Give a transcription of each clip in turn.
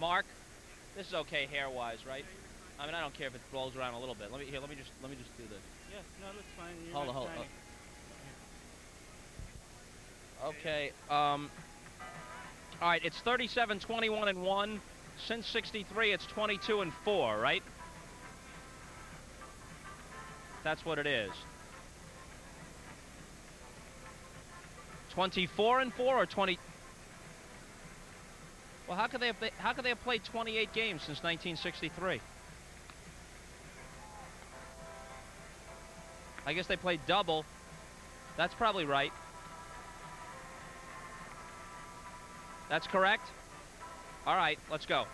Mark, this is okay hair-wise, right? I mean, I don't care if it rolls around a little bit. Let me just do this. Yeah, no, that's fine. Hold on. Okay. All right. It's 37, 21, and 1. Since '63, it's 22 and 4, right? That's what it is. 24 and 4 or 20? Well, how could they have played 28 games since 1963? I guess they played double. That's probably right. That's correct? All right, let's go.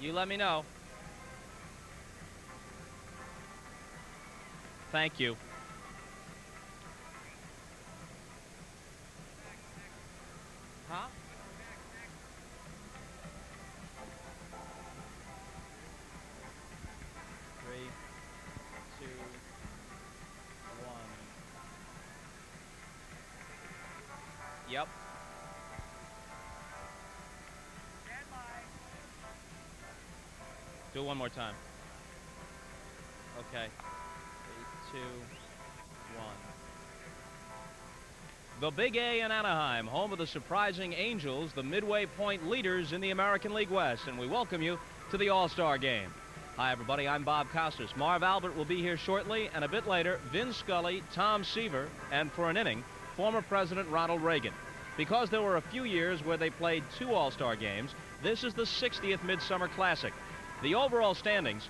You let me know. Thank you. Huh? Three, two, one. Yep. Do it one more time. Okay. 3, 2, 1. The Big A in Anaheim, home of the surprising Angels, the midway point leaders in the American League West, and we welcome you to the All-Star Game. Hi, everybody. I'm Bob Costas. Marv Albert will be here shortly, and a bit later, Vince Scully, Tom Seaver, and for an inning, former President Ronald Reagan. Because there were a few years where they played 2 All-Star games, this is the 60th Midsummer Classic. The overall standings,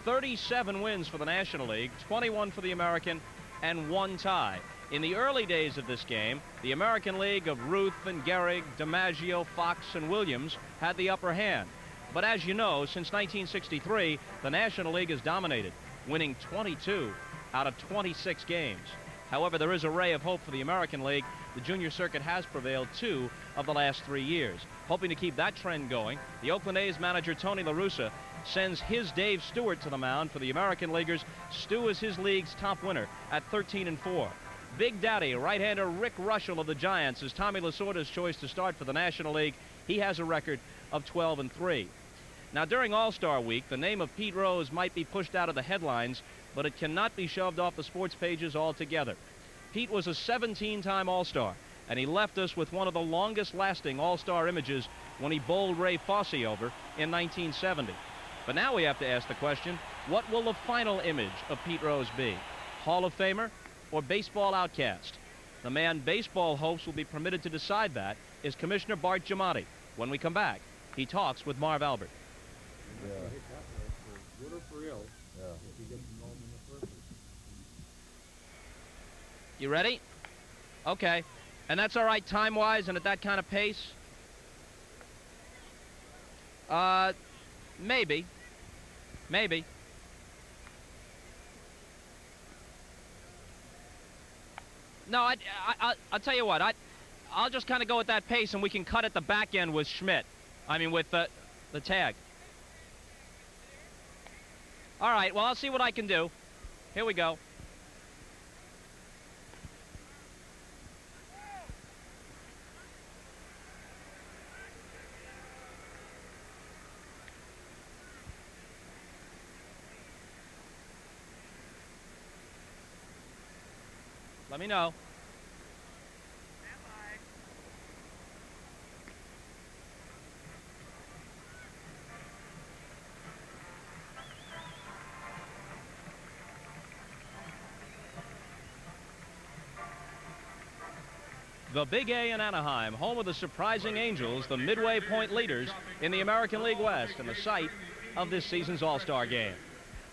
37 wins for the National League, 21 for the American, and 1 tie. In the early days of this game, the American League of Ruth and Gehrig, DiMaggio, Fox, and Williams had the upper hand. But as you know, since 1963, the National League has dominated, winning 22 out of 26 games. However, there is a ray of hope for the American League. The junior circuit has prevailed 2 of the last 3 years. Hoping to keep that trend going, the Oakland A's manager Tony La Russa sends his Dave Stewart to the mound for the American Leaguers. Stu is his league's top winner at 13 and 4. Big Daddy, right-hander Rick Russell of the Giants, is Tommy Lasorda's choice to start for the National League. He has a record of 12 and 3. Now, during All-Star Week, the name of Pete Rose might be pushed out of the headlines, but it cannot be shoved off the sports pages altogether. Pete was a 17-time All-Star, and he left us with one of the longest-lasting All-Star images when he bowled Ray Fosse over in 1970. But now we have to ask the question, what will the final image of Pete Rose be? Hall of Famer or baseball outcast? The man baseball hopes will be permitted to decide that is Commissioner Bart Giamatti. When we come back, he talks with Marv Albert. Yeah. Good or for ill, yeah. If he gets involved in the first. You ready? Okay. And that's all right time-wise and at that kind of pace? Maybe. Maybe. No, I'll tell you what. I'll just kind of go at that pace, and we can cut at the back end with Schmidt. I mean, with the tag. All right. Well, I'll see what I can do. Here we go. Let me know. The Big A in Anaheim, home of the surprising Angels, the midway point leaders in the American League West, and the site of this season's All-Star Game.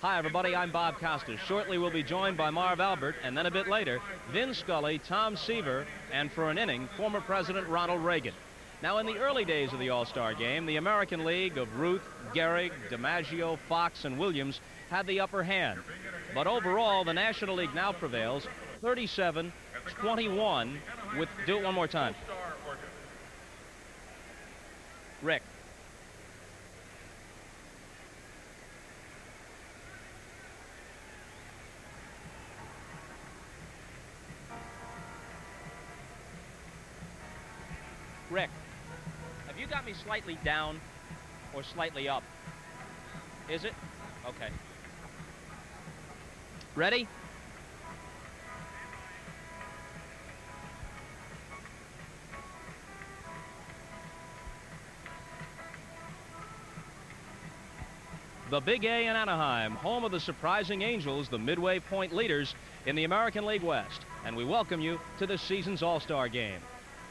Hi, everybody. I'm Bob Costas. Shortly, we'll be joined by Marv Albert, and then a bit later, Vince Scully, Tom Seaver, and for an inning, former President Ronald Reagan. Now, in the early days of the All-Star Game, the American League of Ruth, Gehrig, DiMaggio, Fox, and Williams had the upper hand. But overall, the National League now prevails 37-21 with... Do it one more time. Rick. Rick, have you got me slightly down or slightly up? Is it? Okay. Ready? The Big A in Anaheim, home of the surprising Angels, the midway point leaders in the American League West. And we welcome you to this season's All-Star Game.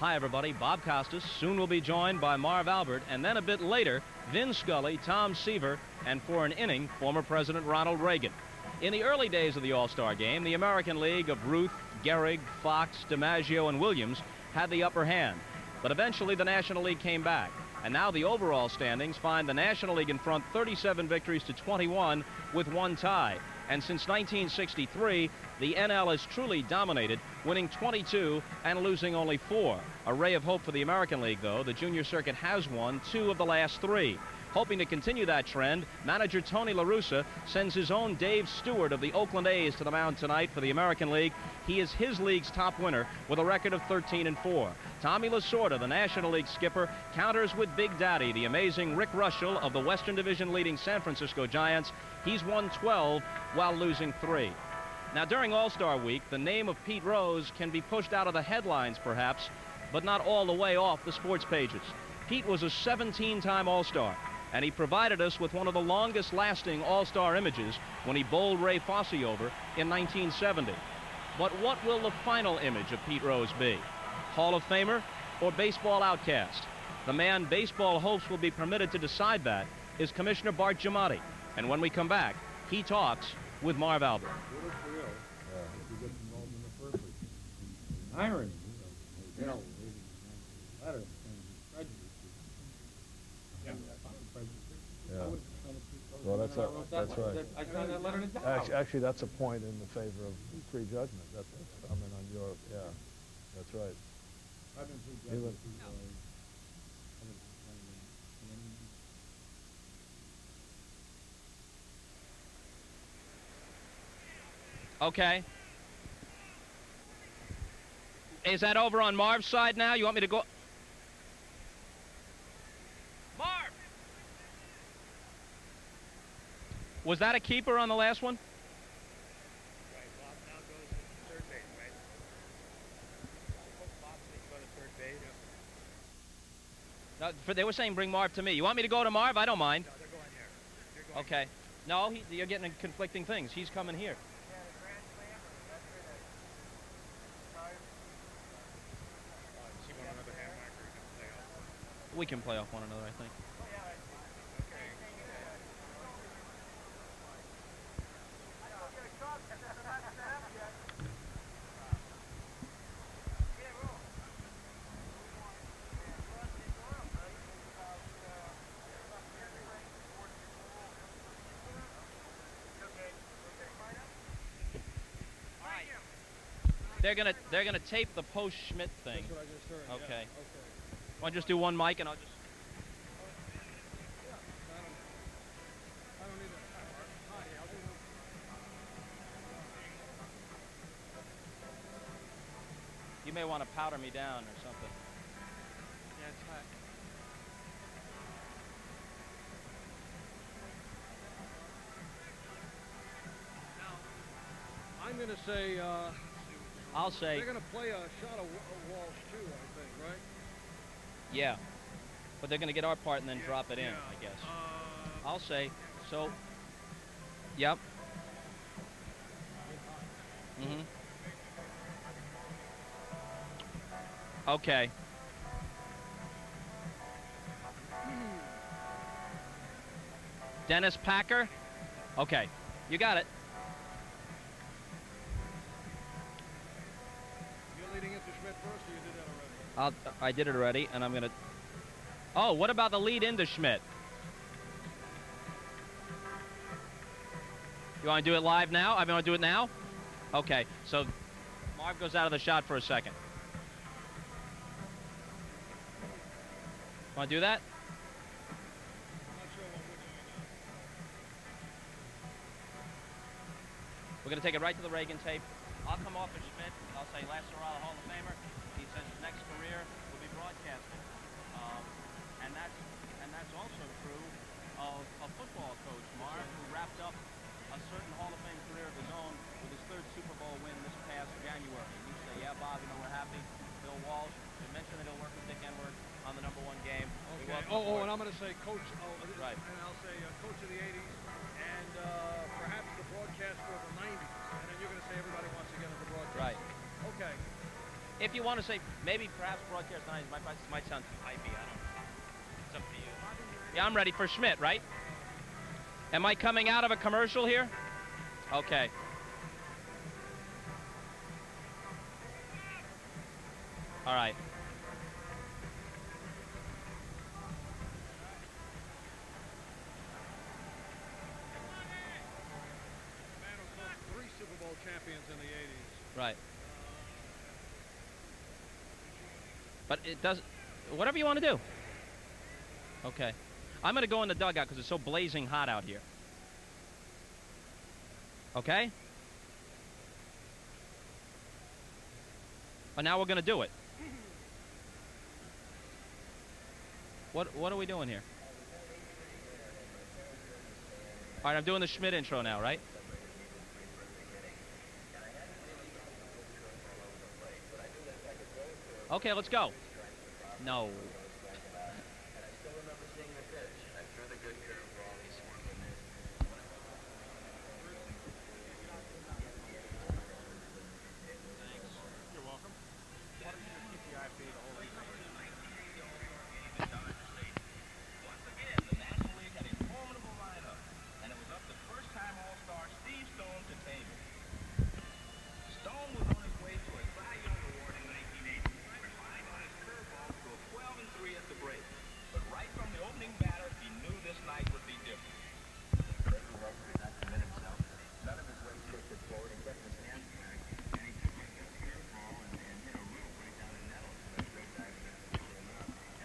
Hi, everybody. Bob Costas. Soon we'll be joined by Marv Albert, and then a bit later, Vince Scully, Tom Seaver, and for an inning, former President Ronald Reagan. In the early days of the All-Star Game, the American League of Ruth, Gehrig, Fox, DiMaggio, and Williams had the upper hand. But eventually the National League came back. And now the overall standings find the National League in front 37 victories to 21 with one tie. And since 1963, the NL has truly dominated, winning 22 and losing only 4. A ray of hope for the American League, though. The junior circuit has won 2 of the last 3. Hoping to continue that trend, manager Tony La Russa sends his own Dave Stewart of the Oakland A's to the mound tonight for the American League. He is his league's top winner with a record of 13-4. Tommy Lasorda, the National League skipper, counters with Big Daddy, the amazing Rick Russell of the Western Division leading San Francisco Giants. He's won 12 while losing 3. Now, during All-Star Week, the name of Pete Rose can be pushed out of the headlines, perhaps, but not all the way off the sports pages. Pete was a 17-time All-Star, and he provided us with one of the longest-lasting All-Star images when he bowled Ray Fosse over in 1970. But what will the final image of Pete Rose be? Hall of Famer or baseball outcast? The man baseball hopes will be permitted to decide that is Commissioner Bart Giamatti. And when we come back, he talks with Marv Albert. Irony, Yeah. Well, that's right. I signed that letter today. Actually, that's a point in the favor of prejudgment. That's coming on your, yeah, that's right. I've been prejudged. Okay. Is that over on Marv's side now? You want me to go? Marv! Was that a keeper on the last one? Right, Bob now goes to third base, right? Bob can go to third base. No, they were saying bring Marv to me. You want me to go to Marv? I don't mind. No, they're going here. You're going Okay. No, you're getting conflicting things. He's coming here. See one another hand marker, you can play off. We can play off one another, I think. They're gonna tape the post Schmidt thing. That's what I just heard. Okay. Yeah, Want to just do one mic and I'll just. I don't need a You may want to powder me down or something. Yeah, it's hot. Now, I'm going to say, I'll say. they're going to play a shot of Walsh too, I think, right? Yeah. But they're going to get our part and then drop it in, I guess. I'll say. So. Yep. Mm-hmm. Okay. Dennis Packer? Okay. You got it. You're leading into Schmidt first, or you did that already? I did it already, and I'm going to... Oh, what about the lead into Schmidt? You want to do it live now? I want to do it now? Okay, so Marv goes out of the shot for a second. Want to do that? I'm not sure what we're doing We're going to take it right to the Reagan tape. I'll come off as Schmidt. I'll say last Hall of Famer. He says his next career will be broadcasting. and I'm going to say coach. Right. And I'll say coach of the '80s, and perhaps the broadcaster of the '90s, and then you're going to say everybody wants to get into broadcast. Right. Okay. If you want to say maybe perhaps broadcast 90s might sound too hypey. I don't know. It's up to you. Yeah, I'm ready for Schmidt, right? Am I coming out of a commercial here? Okay. All right. The man who coached 3 Super Bowl champions in the '80s. Right. But it does, whatever you want to do. Okay. I'm going to go in the dugout because it's so blazing hot out here. Okay? And now we're going to do it. What are we doing here? All right, I'm doing the Schmidt intro now, right? Okay, let's go. No. You're welcome. Why don't you just keep the IFB the whole evening? Once again, the National League had a formidable lineup, and it was up to first-time All-Star Steve Stone to tame it. Stone was on his way to a Cy Young Award in 1980, relying on his curveball to go 12-3 at the break. But right from the opening batter, he knew this night would be different. Breaking record did not commit himself. None of his weight shifted forward. He kept his hands back, and he took like that curveball and hit a riddle right down the nettle. So that's great diving in to came out.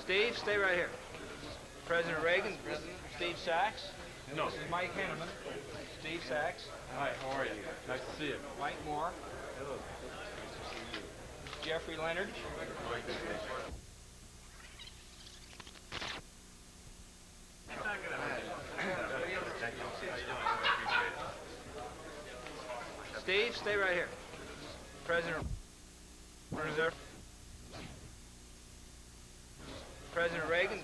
Steve, stay right here. President Reagan, Steve Sachs. No. This is Mike Henneman. Steve Sachs. Hi, how are you? Nice to see you. Mike Moore. Hello. Jeffrey Leonard. Steve, stay right here. President Reserve. President Reagan,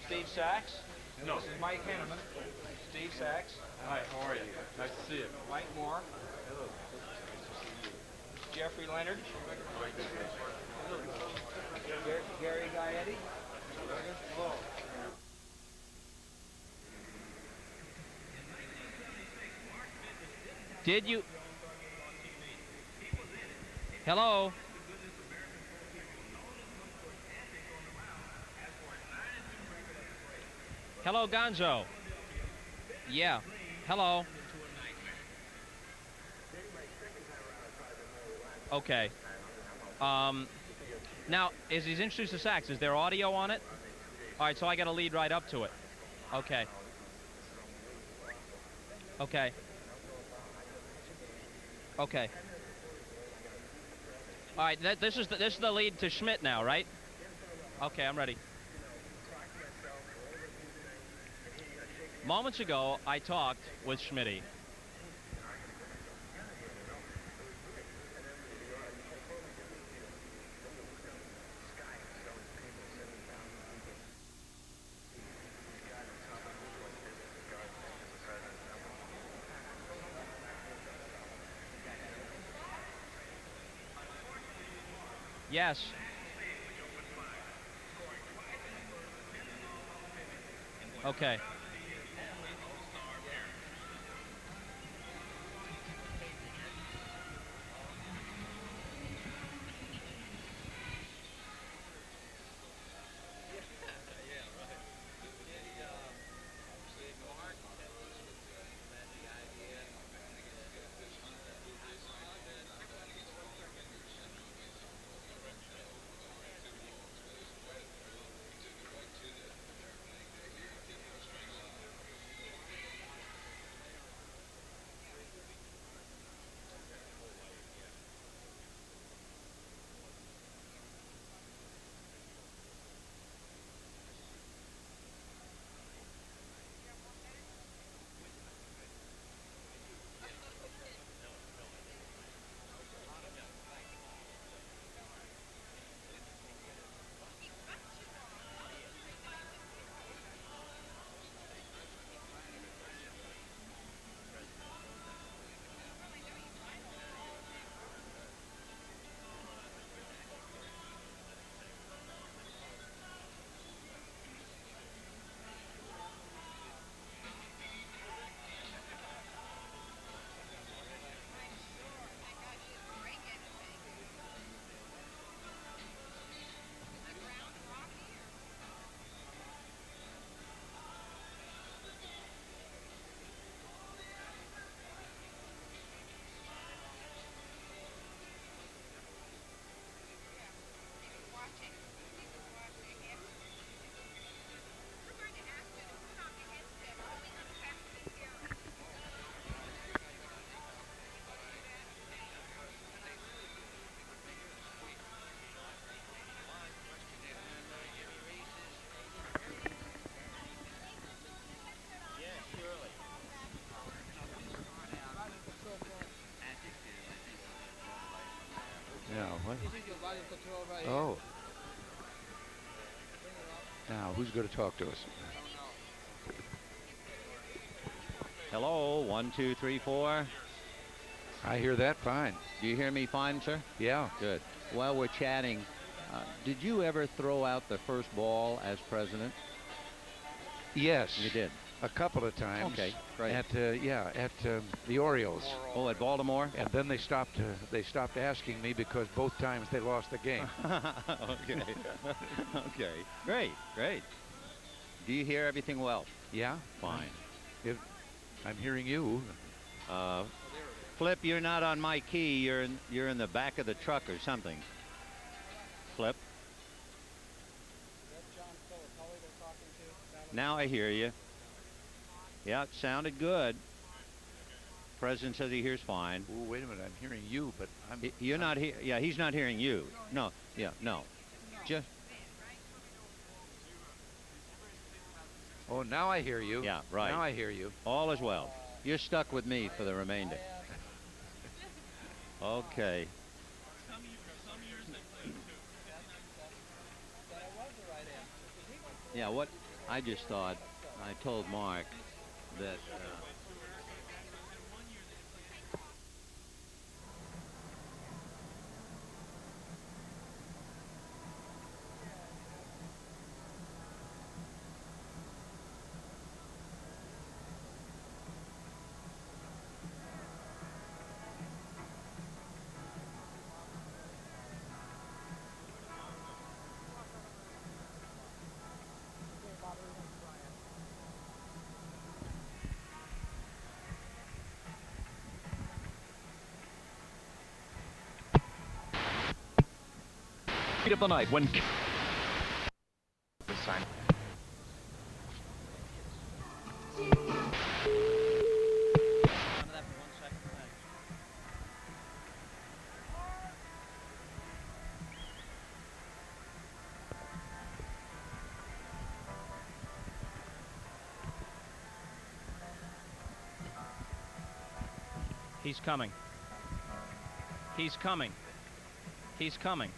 Steve Sachs. No. This is Mike Henneman. Steve Sachs. Hi, how are you? Nice to see you. Mike Moore. Hello. Jeffrey Leonard. Gary Gaetti. Did you? Hello? Hello, Gonzo. Yeah. Hello. Okay. Now, as he's introduced the sax, is there audio on it? All right, so I got to lead right up to it. Okay. Okay. Okay. All right, this is the lead to Schmidt now, right? Okay, I'm ready. Moments ago, I talked with Schmitty. Yes. Okay. who's going to talk to us? Hello, 1, 2, 3, 4. I hear that fine. Do you hear me fine, sir? Yeah. Good. While we're chatting, did you ever throw out the first ball as president? Yes. You did. A couple of times. Okay, great. At the Orioles. Oh, at Baltimore? And then they stopped asking me because both times they lost the game. Okay. Okay. Great. Great. Do you hear everything well? Yeah. Fine. I'm hearing you. Flip, you're not on my key. You're in the back of the truck or something. Flip. Now I hear you. Yeah, it sounded good. President says he hears fine. Oh, wait a minute. I'm hearing you, but You're not here. Yeah, he's not hearing you. No. Yeah, no. Just. Oh, now I hear you. Yeah, right. Now I hear you. All is well. You're stuck with me for the remainder. Okay. Yeah, what I just thought, I told Mark that of the night when he's coming. He's coming. He's coming.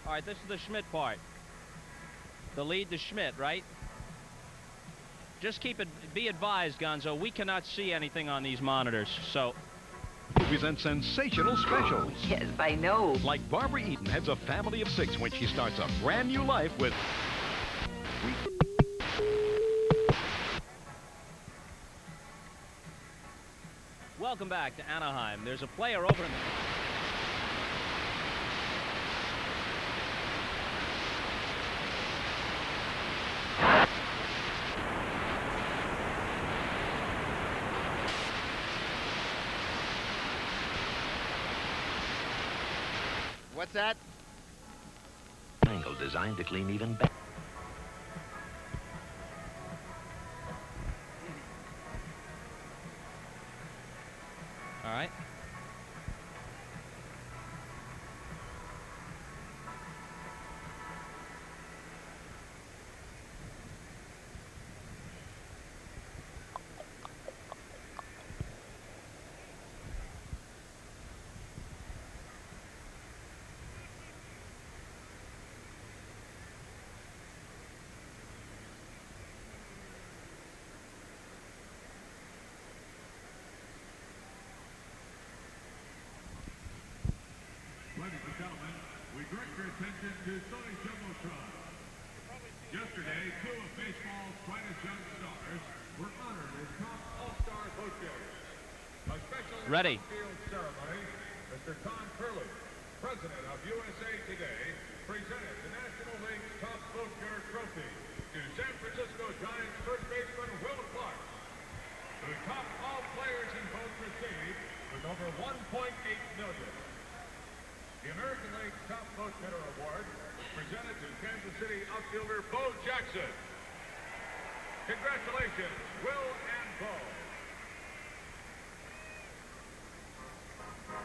All right, this is the Schmidt part. The lead to Schmidt, right? Just be advised, Gonzo, we cannot see anything on these monitors, so. movies and sensational specials. Yes, I know. Like Barbara Eden heads a family of 6 when she starts a brand new life with... Welcome back to Anaheim. There's a player over in the... What's that? Angle designed to clean even better. All right. Ladies and gentlemen, we direct your attention to Sonny Jumbotron. Yesterday, 2 of baseball's brightest young stars were honored as top all-star vote getters. A special Ready. field ceremony, Mr. Tom Curley, president of USA Today, presented the National League's top vote getter trophy to San Francisco Giants first baseman Will Clark, who topped all players in votes received with over 1.8 million. The American League's Top Vote Getter Award was presented to Kansas City outfielder Bo Jackson. Congratulations, Will and Bo.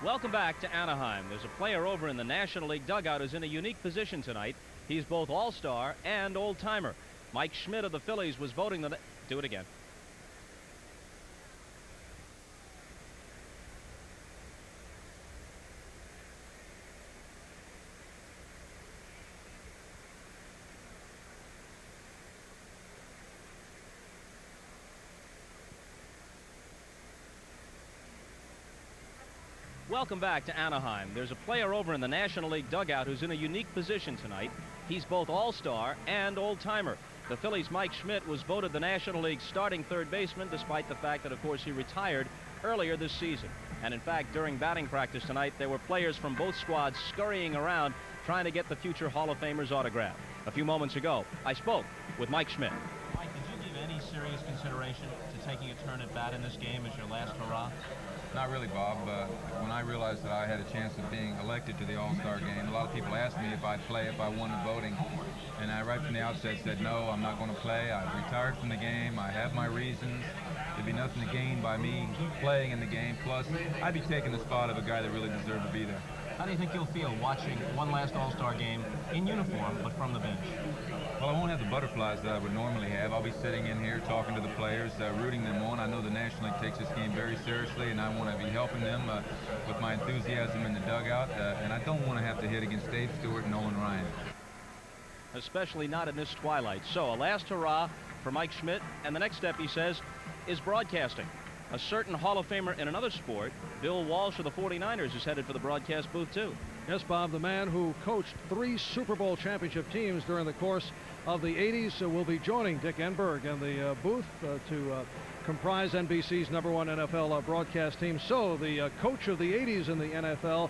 Welcome back to Anaheim. There's a player over in the National League dugout who's in a unique position tonight. He's both all-star and old-timer. Mike Schmidt of the Phillies was voting the... Do it again. Welcome back to Anaheim. There's a player over in the National League dugout who's in a unique position tonight. He's both all-star and old-timer. The Phillies' Mike Schmidt was voted the National League's starting third baseman, despite the fact that, of course, he retired earlier this season. And in fact, during batting practice tonight, there were players from both squads scurrying around trying to get the future Hall of Famer's autograph. A few moments ago, I spoke with Mike Schmidt. Mike, did you give any serious consideration to taking a turn at bat in this game as your last hurrah? Not really, Bob. When I realized that I had a chance of being elected to the All-Star game, a lot of people asked me if I'd play if I won the voting. And I, right from the outset, said, no, I'm not going to play. I've retired from the game. I have my reasons. There'd be nothing to gain by me playing in the game. Plus, I'd be taking the spot of a guy that really deserved to be there. How do you think you'll feel watching one last All-Star game in uniform, but from the bench? Well, I won't have the butterflies that I would normally have. I'll be sitting in here talking to the players, rooting them on. I know the National League takes this game very seriously, and I want to be helping them with my enthusiasm in the dugout. And I don't want to have to hit against Dave Stewart and Nolan Ryan. Especially not in this twilight. So, a last hurrah for Mike Schmidt, and the next step, he says, is broadcasting. A certain Hall of Famer in another sport, Bill Walsh of the 49ers, is headed for the broadcast booth, too. Yes, Bob, the man who coached 3 Super Bowl championship teams during the course of the 80s will be joining Dick Enberg in the booth to comprise NBC's #1 NFL broadcast team. So the coach of the 80s in the NFL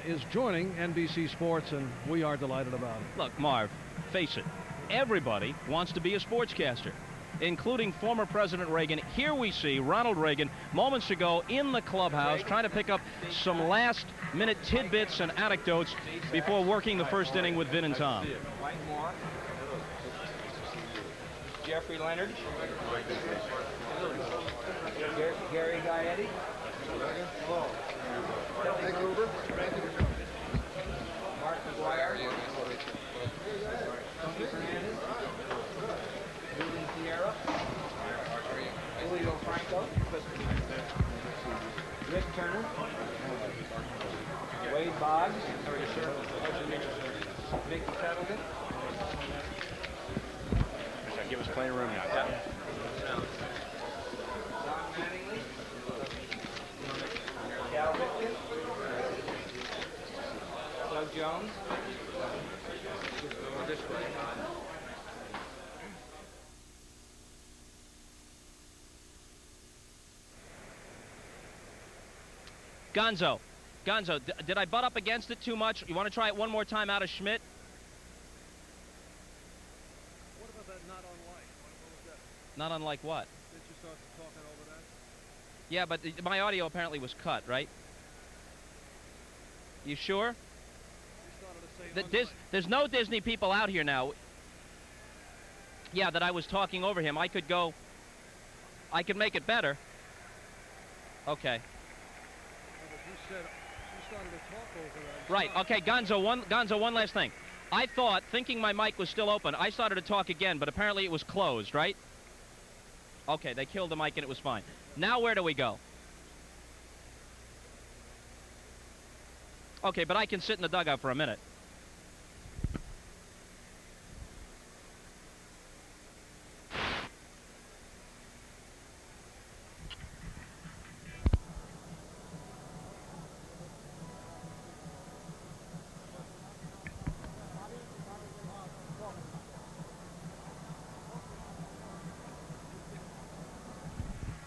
is joining NBC Sports, and we are delighted about it. Look, Marv, face it, everybody wants to be a sportscaster, including former President Reagan. Here we see Ronald Reagan moments ago in the clubhouse trying to pick up some last-minute tidbits and anecdotes before working the first inning with Vin and Tom. Mike Moore. Jeffrey Leonard. Gary Gaetti. Mark McGuire. Tony Fernandez. Julian Sierra. Julio Franco. Rick Turner. Wade Boggs. Mickey Settleton. Give us plenty of room now. Don Mattingly. Cal Ripken. Doug Jones. This way. Gonzo, did I butt up against it too much? You want to try it one more time out of Schmidt? What about that not unlike? What was that? Not unlike what? Did you start talking over that? Yeah, but my audio apparently was cut, right? You sure? You started to say There's no Disney people out here now. Yeah, that I was talking over him. I could make it better. Okay. You started to talk over that. Right. Okay, Gonzo, one last thing. I thought, thinking my mic was still open, I started to talk again, but apparently it was closed, right? Okay, they killed the mic and it was fine. Now where do we go? Okay, but I can sit in the dugout for a minute.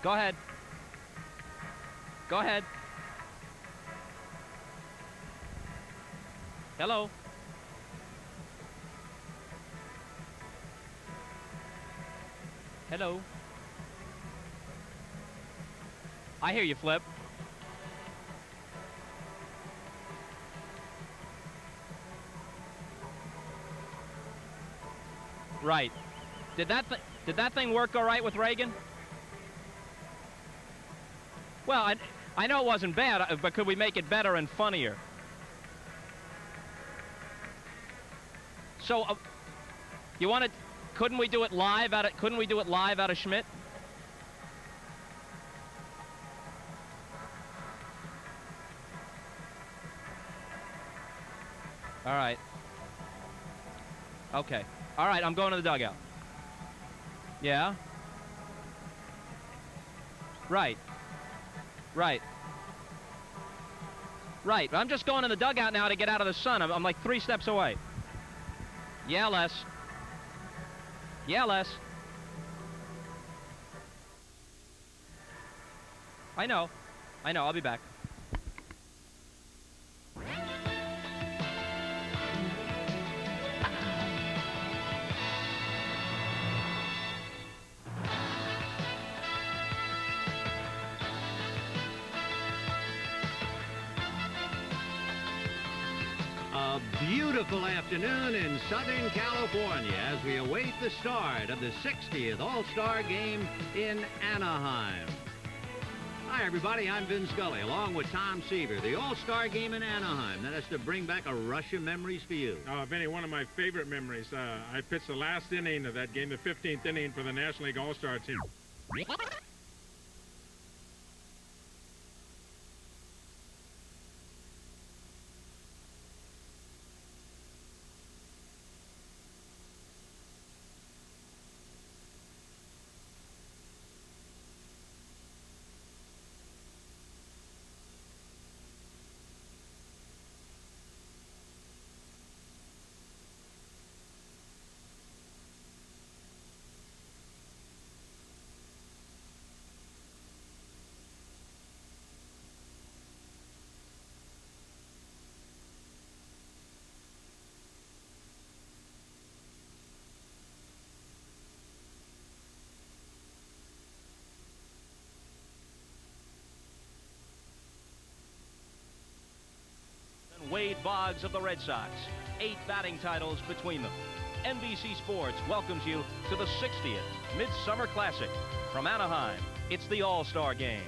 Go ahead. Go ahead. Hello. Hello. I hear you, Flip. Right. Did that thing work all right with Reagan? Well, I know it wasn't bad, but could we make it better and funnier? So, you want to? Couldn't we do it live out of Schmidt? All right. Okay. All right, I'm going to the dugout. Yeah? Right. Right. Right. I'm just going in the dugout now to get out of the sun. I'm like 3 steps away. Yeah, Les. Yeah, Les. I know. I'll be back. A beautiful afternoon in Southern California as we await the start of the 60th All-Star Game in Anaheim. Hi, everybody. I'm Vince Scully, along with Tom Seaver. The All-Star Game in Anaheim. That has to bring back a rush of memories for you. Oh, Vinny, one of my favorite memories. I pitched the last inning of that game, the 15th inning for the National League All-Star team. Wade Boggs of the Red Sox. 8 batting titles between them. NBC Sports welcomes you to the 60th Midsummer Classic. From Anaheim, it's the All-Star Game.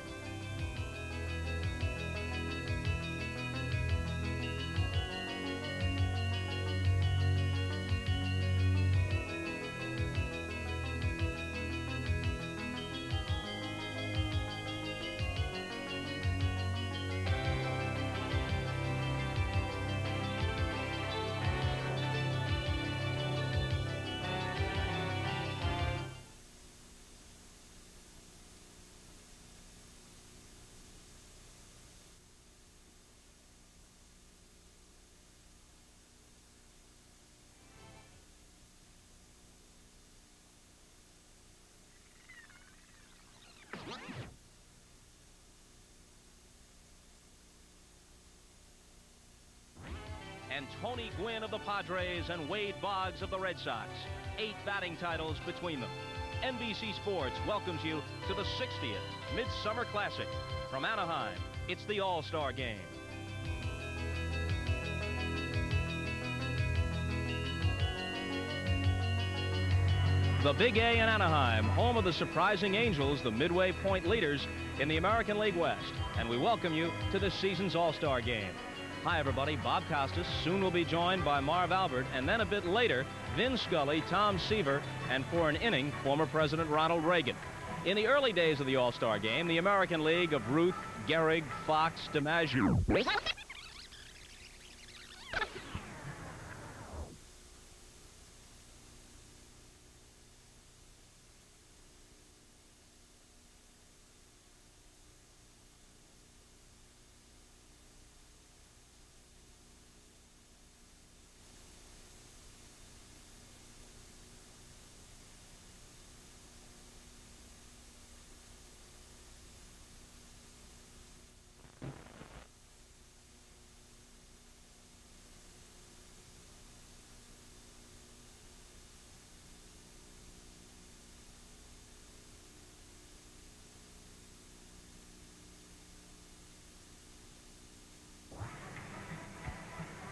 And Tony Gwynn of the Padres and Wade Boggs of the Red Sox. 8 batting titles between them. NBC Sports welcomes you to the 60th Midsummer Classic. From Anaheim, it's the All-Star Game. The Big A in Anaheim, home of the surprising Angels, the midway point leaders in the American League West. And we welcome you to this season's All-Star Game. Hi, everybody. Bob Costas. Soon we'll be joined by Marv Albert, and then a bit later, Vince Scully, Tom Seaver, and for an inning, former President Ronald Reagan. In the early days of the All-Star Game, the American League of Ruth, Gehrig, Fox, DiMaggio.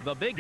The Big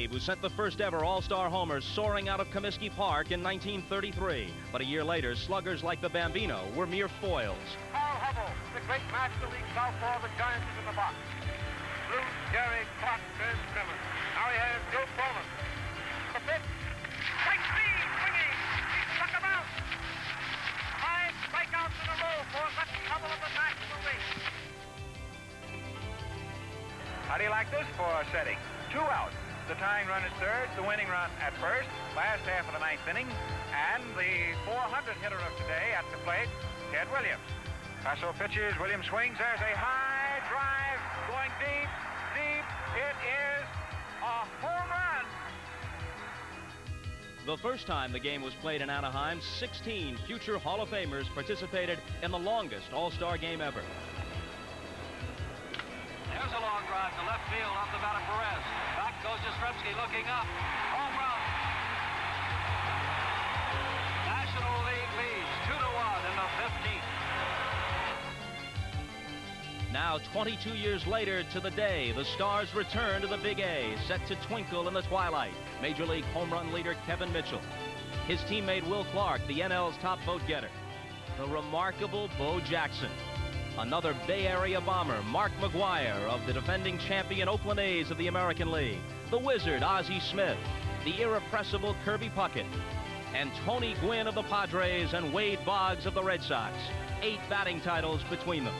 Babe, who sent the first ever All-Star homer soaring out of Comiskey Park in 1933. But a year later, sluggers like the Bambino were mere foils. Carl Hubble, the great National League southpaw of the Giants, is in the box. Blue, Gary, Clark, and Simmons. Now he has Joe Coleman. The pitch. Strike speed, swinging. He struck him out. 5 strikeouts in a row for that Hubble of the National League. How do you like this for a setting? 2 outs. The tying run at third, the winning run at first, last half of the 9th inning, and the 400 hitter of today at the plate, Ted Williams. Paso pitches, Williams swings, there's a high drive, going deep, deep, it is a home run. The first time the game was played in Anaheim, 16 future Hall of Famers participated in the longest All-Star game ever. There's a long drive to left field off the bat of Perez. Back goes Jastrzemski looking up. Home run. National League leads 2-1 in the 15th. Now, 22 years later to the day, the Stars return to the Big A, set to twinkle in the twilight. Major League home run leader Kevin Mitchell. His teammate Will Clark, the NL's top vote getter. The remarkable Bo Jackson. Another Bay Area bomber, Mark McGuire, of the defending champion Oakland A's of the American League. The Wizard, Ozzie Smith. The irrepressible Kirby Puckett. And Tony Gwynn of the Padres and Wade Boggs of the Red Sox. 8 batting titles between them.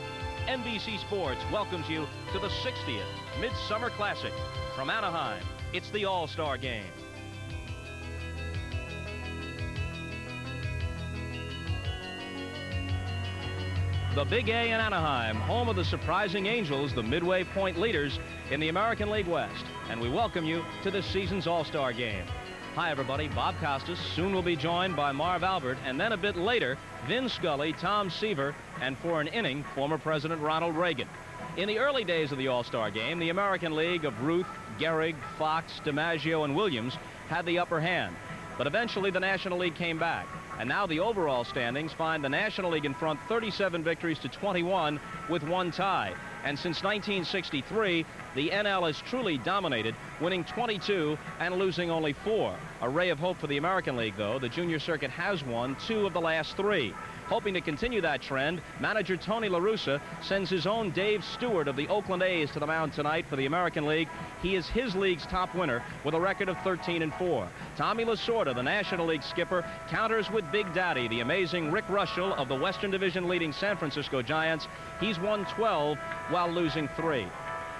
NBC Sports welcomes you to the 60th Midsummer Classic. From Anaheim, it's the All-Star Game. The Big A in Anaheim, home of the surprising Angels, the midway point leaders in the American League West. And we welcome you to this season's All-Star Game. Hi, everybody. Bob Costas. Soon we'll be joined by Marv Albert, and then a bit later, Vince Scully, Tom Seaver, and for an inning, former President Ronald Reagan. In the early days of the All-Star Game, the American League of Ruth, Gehrig, Fox, DiMaggio, and Williams had the upper hand. But eventually, the National League came back. And now the overall standings find the National League in front 37 victories to 21 with 1 tie. And since 1963, the NL has truly dominated, winning 22 and losing only 4. A ray of hope for the American League, though. The junior circuit has won 2 of the last 3. Hoping to continue that trend, manager Tony La Russa sends his own Dave Stewart of the Oakland A's to the mound tonight for the American League. He is his league's top winner with a record of 13-4. Tommy Lasorda, the National League skipper, counters with Big Daddy, the amazing Rick Rushell of the Western Division leading San Francisco Giants. He's won 12 while losing 3.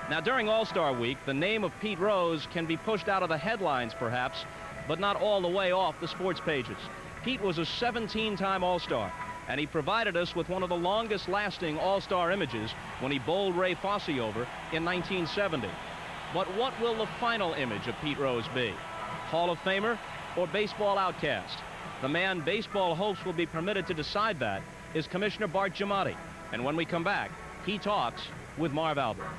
Now, during All-Star Week, the name of Pete Rose can be pushed out of the headlines, perhaps, but not all the way off the sports pages. Pete was a 17-time All-Star, and he provided us with one of the longest-lasting All-Star images when he bowled Ray Fosse over in 1970. But what will the final image of Pete Rose be? Hall of Famer or baseball outcast? The man baseball hopes will be permitted to decide that is Commissioner Bart Giamatti. And when we come back, he talks with Marv Albert.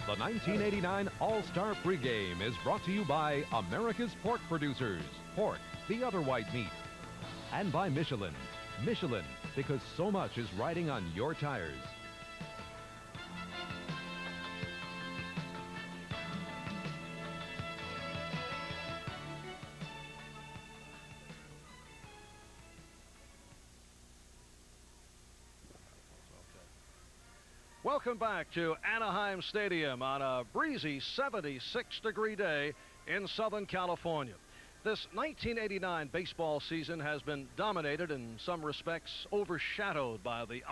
The 1989 All-Star Pregame is brought to you by America's Pork Producers. Pork, the other white meat. And by Michelin. Michelin, because so much is riding on your tires. Welcome back to Anaheim Stadium on a breezy 76-degree day in Southern California. This 1989 baseball season has been dominated, in some respects overshadowed by the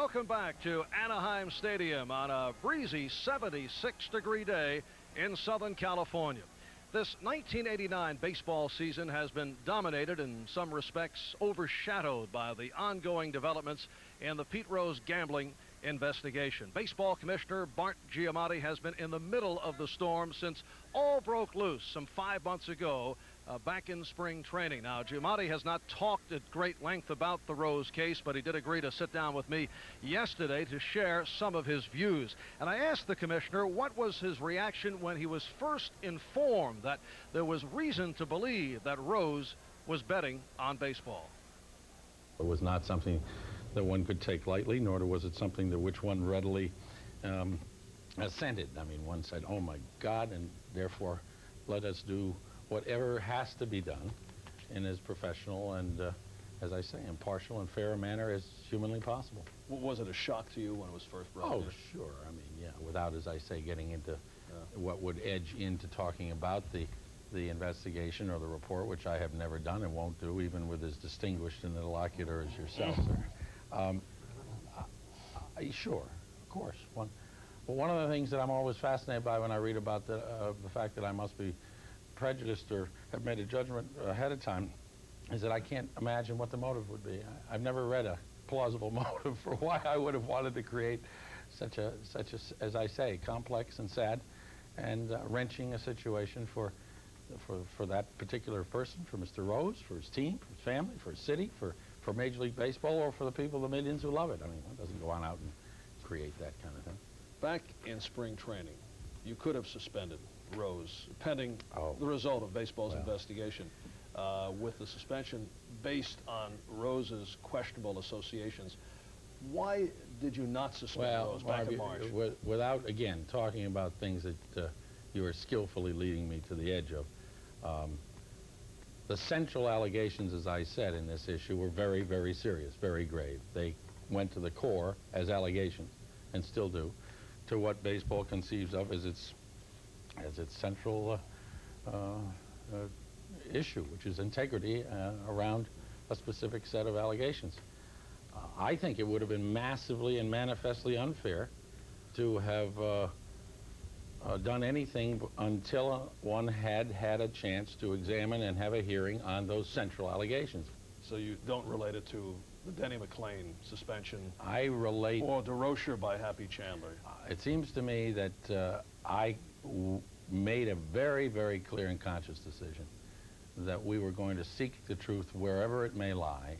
Welcome back to Anaheim Stadium on a breezy 76-degree day in Southern California. This 1989 baseball season has been dominated, in some respects overshadowed, by the ongoing developments in the Pete Rose gambling investigation. Baseball Commissioner Bart Giamatti has been in the middle of the storm since all broke loose some 5 months ago, back in spring training. Now, Giamatti has not talked at great length about the Rose case, but he did agree to sit down with me yesterday to share some of his views. And I asked the commissioner what was his reaction when he was first informed that there was reason to believe that Rose was betting on baseball. It was not something that one could take lightly, nor was it something to which one readily assented. I mean, one said, oh my God, and therefore let us do whatever has to be done in as professional and, as I say, impartial and fair a manner as humanly possible. Was it a shock to you when it was first brought Oh, in? sure. I mean, yeah, without, as I say, getting into what would edge into talking about the investigation or the report, which I have never done and won't do, even with as distinguished an interlocutor as yourself, sir. Sure, of course. One of the things that I'm always fascinated by when I read about the fact that I must be prejudiced or have made a judgment ahead of time is that I can't imagine what the motive would be. I've never read a plausible motive for why I would have wanted to create such a, as I say, complex and sad and wrenching a situation for that particular person, for Mr. Rose, for his team, for his family, for his city, for Major League Baseball, or for the people, the millions who love it. I mean, one doesn't go on out and create that kind of thing. Back in spring training, you could have suspended Rose pending the result of baseball's investigation, with the suspension based on Rose's questionable associations. Why did you not suspend Rose back in March? Without, again, talking about things that you are skillfully leading me to the edge of, the central allegations, as I said, in this issue were very, very serious, very grave. They went to the core as allegations, and still do, to what baseball conceives of as its central issue, which is integrity around a specific set of allegations. I think it would have been massively and manifestly unfair to have done anything until one had a chance to examine and have a hearing on those central allegations. So you don't relate it to the Denny McClain suspension? I relate... Or DeRocher by Happy Chandler? It seems to me that I made a very, very clear and conscious decision that we were going to seek the truth wherever it may lie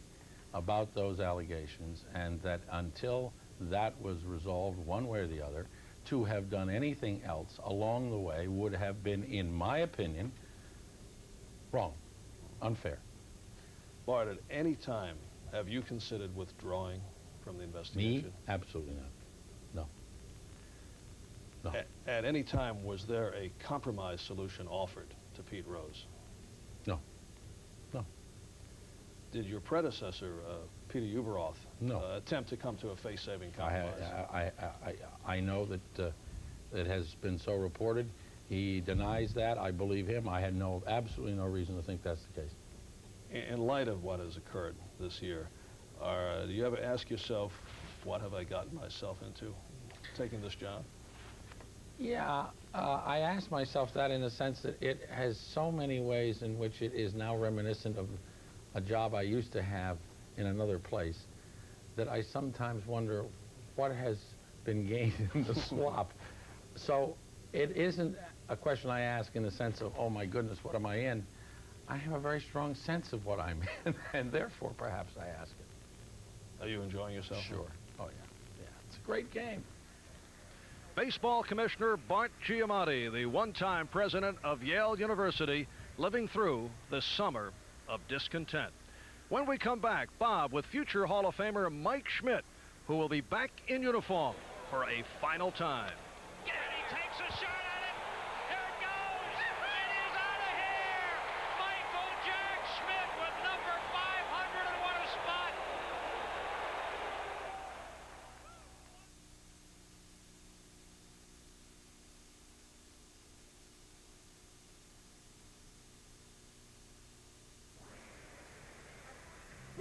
about those allegations, and that until that was resolved one way or the other, to have done anything else along the way would have been, in my opinion, wrong, unfair. Bart, at any time, have you considered withdrawing from the investigation? Me? Absolutely not. No. No. At any time, was there a compromise solution offered to Pete Rose? No. No. Did your predecessor, Peter Ueberroth, attempt to come to a face-saving compromise? I know that it has been so reported. He denies that. I believe him. I had absolutely no reason to think that's the case. In light of what has occurred this year, do you ever ask yourself, what have I gotten myself into taking this job? Yeah, I ask myself that in the sense that it has so many ways in which it is now reminiscent of a job I used to have in another place, that I sometimes wonder what has been gained in the swap. So it isn't a question I ask in the sense of, oh my goodness, what am I in? I have a very strong sense of what I'm in, and therefore perhaps I ask it. Are you enjoying yourself? Sure. Oh yeah. Yeah, it's a great game. Baseball Commissioner Bart Giamatti, the one-time president of Yale University, living through the summer of discontent. When we come back, Bob with future Hall of Famer Mike Schmidt, who will be back in uniform for a final time. And he takes a shot at it. There it goes. It is out of here. Michael Jack Schmidt with number 500, and what a spot.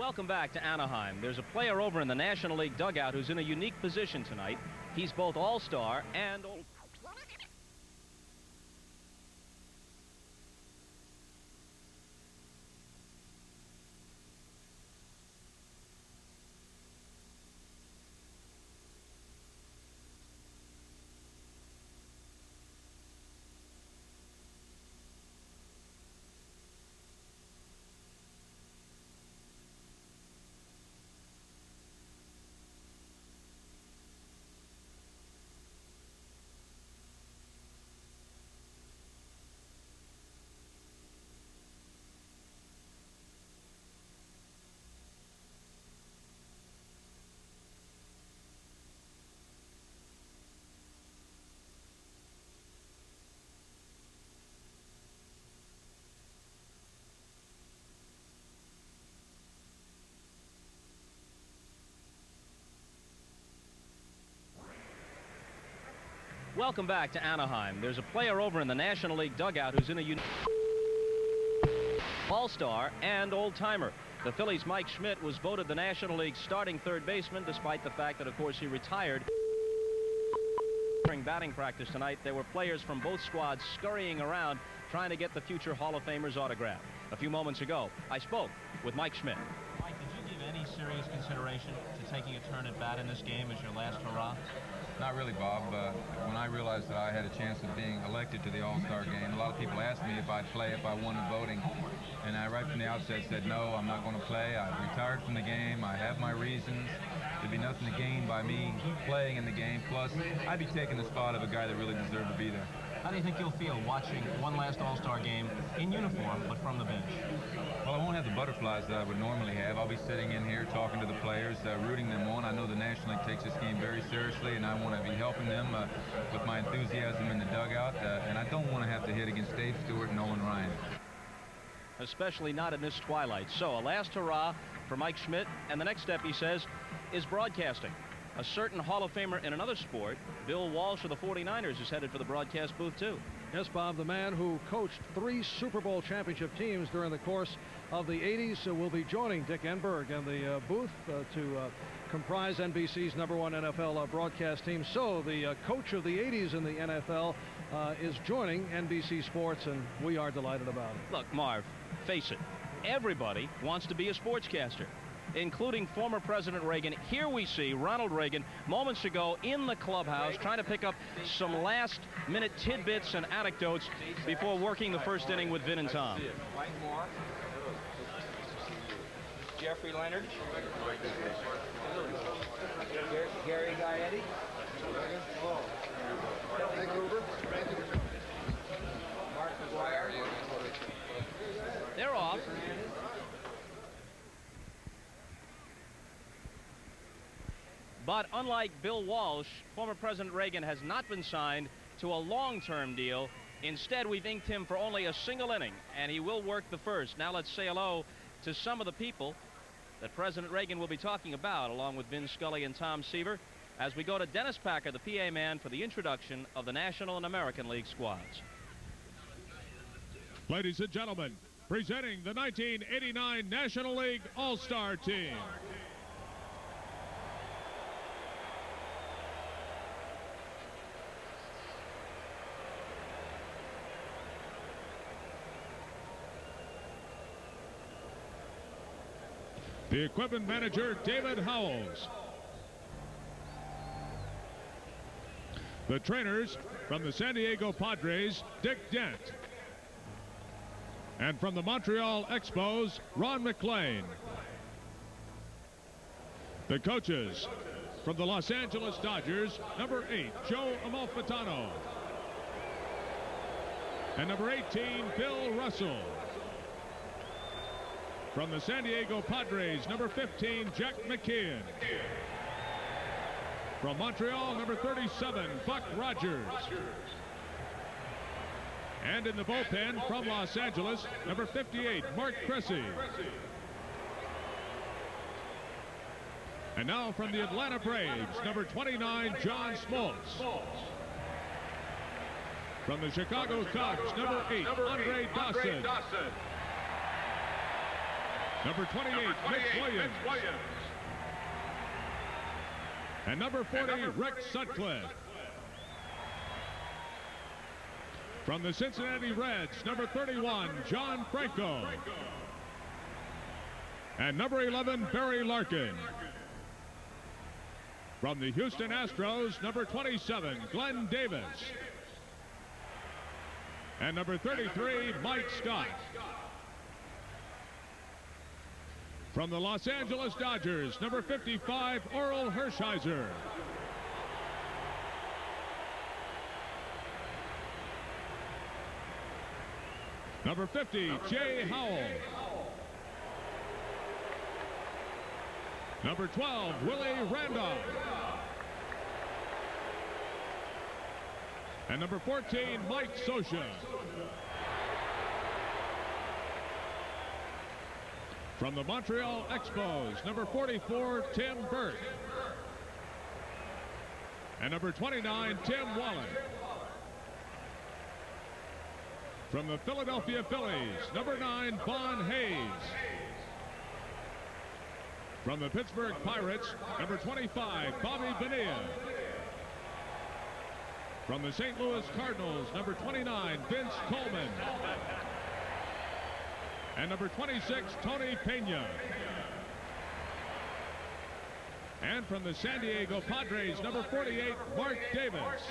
Welcome back to Anaheim. There's a player over in the National League dugout who's in a unique position tonight. He's both all-star and Welcome back to Anaheim. There's a player over in the National League dugout who's in a unique all-star and old-timer. The Phillies' Mike Schmidt was voted the National League's starting third baseman, despite the fact that, of course, he retired. During batting practice tonight, there were players from both squads scurrying around trying to get the future Hall of Famer's autograph. A few moments ago, I spoke with Mike Schmidt. Mike, did you give any serious consideration to taking a turn at bat in this game as your last hurrah? Not really, Bob. When I realized that I had a chance of being elected to the All-Star game, a lot of people asked me if I'd play if I won the voting. And I, right from the outset, said, no, I'm not going to play. I've retired from the game. I have my reasons. There'd be nothing to gain by me playing in the game. Plus, I'd be taking the spot of a guy that really deserved to be there. How do you think you'll feel watching one last All-Star game in uniform, but from the bench? Well, I won't have the butterflies that I would normally have. I'll be sitting in here talking to the players, rooting them on. I know the National League takes this game very seriously, and I want to be helping them with my enthusiasm in the dugout. And I don't want to have to hit against Dave Stewart and Nolan Ryan. Especially not in this twilight. So, a last hurrah for Mike Schmidt, and the next step, he says, is broadcasting. A certain Hall of Famer in another sport, Bill Walsh of the 49ers, is headed for the broadcast booth, too. Yes, Bob, the man who coached 3 Super Bowl championship teams during the course of the 80s will be joining Dick Enberg in the booth to comprise NBC's #1 NFL broadcast team. So the coach of the 80s in the NFL is joining NBC Sports, and we are delighted about it. Look, Marv, face it, everybody wants to be a sportscaster, including former President Reagan. Here we see Ronald Reagan moments ago in the clubhouse trying to pick up some last-minute tidbits and anecdotes before working the first inning with Vin and Tom. Mike Moore, Jeffrey Leonard, Gary Gaetti, Mark McGuire. They're off. But unlike Bill Walsh, former President Reagan has not been signed to a long-term deal. Instead, we've inked him for only a single inning, and he will work the first. Now let's say hello to some of the people that President Reagan will be talking about, along with Vince Scully and Tom Seaver, as we go to Dennis Packer, the PA man, for the introduction of the National and American League squads. Ladies and gentlemen, presenting the 1989 National League All-Star Team. The equipment manager, David Howells. The trainers from the San Diego Padres, Dick Dent. And from the Montreal Expos, Ron McClain. The coaches from the Los Angeles Dodgers, number 8, Joe Amalfitano. And number 18, Bill Russell. From the San Diego Padres, number 15, Jack McKeon. From Montreal, number 37, Buck Rogers. And in the bullpen from Los Angeles, number 58, Mark Cressy. And now from the Atlanta Braves, number 29, John Smoltz. From the Chicago Cubs, number 8, Andre Dawson. Number 28, Mitch Williams. And number 40, Rick Sutcliffe. From the Cincinnati Reds, number 31, John Franco. And number 11, Barry Larkin. From the Houston Astros, number 27, Glenn Davis. And number 33, Mike Scott. From the Los Angeles Dodgers, number 55, Orel Hershiser. Number 50, Jay Howell. Number 12, Willie Randolph. And number 14, Mike Scioscia. From the Montreal Expos, number 44, Tim Burke. And number 29, Tim Wallen. From the Philadelphia Phillies, number 9, Von Hayes. From the Pittsburgh Pirates, number 25, Bobby Bonilla. From the St. Louis Cardinals, number 29, Vince Coleman. And number 26, Tony Pena. And from the San Diego Padres, number 48, Mark Davis.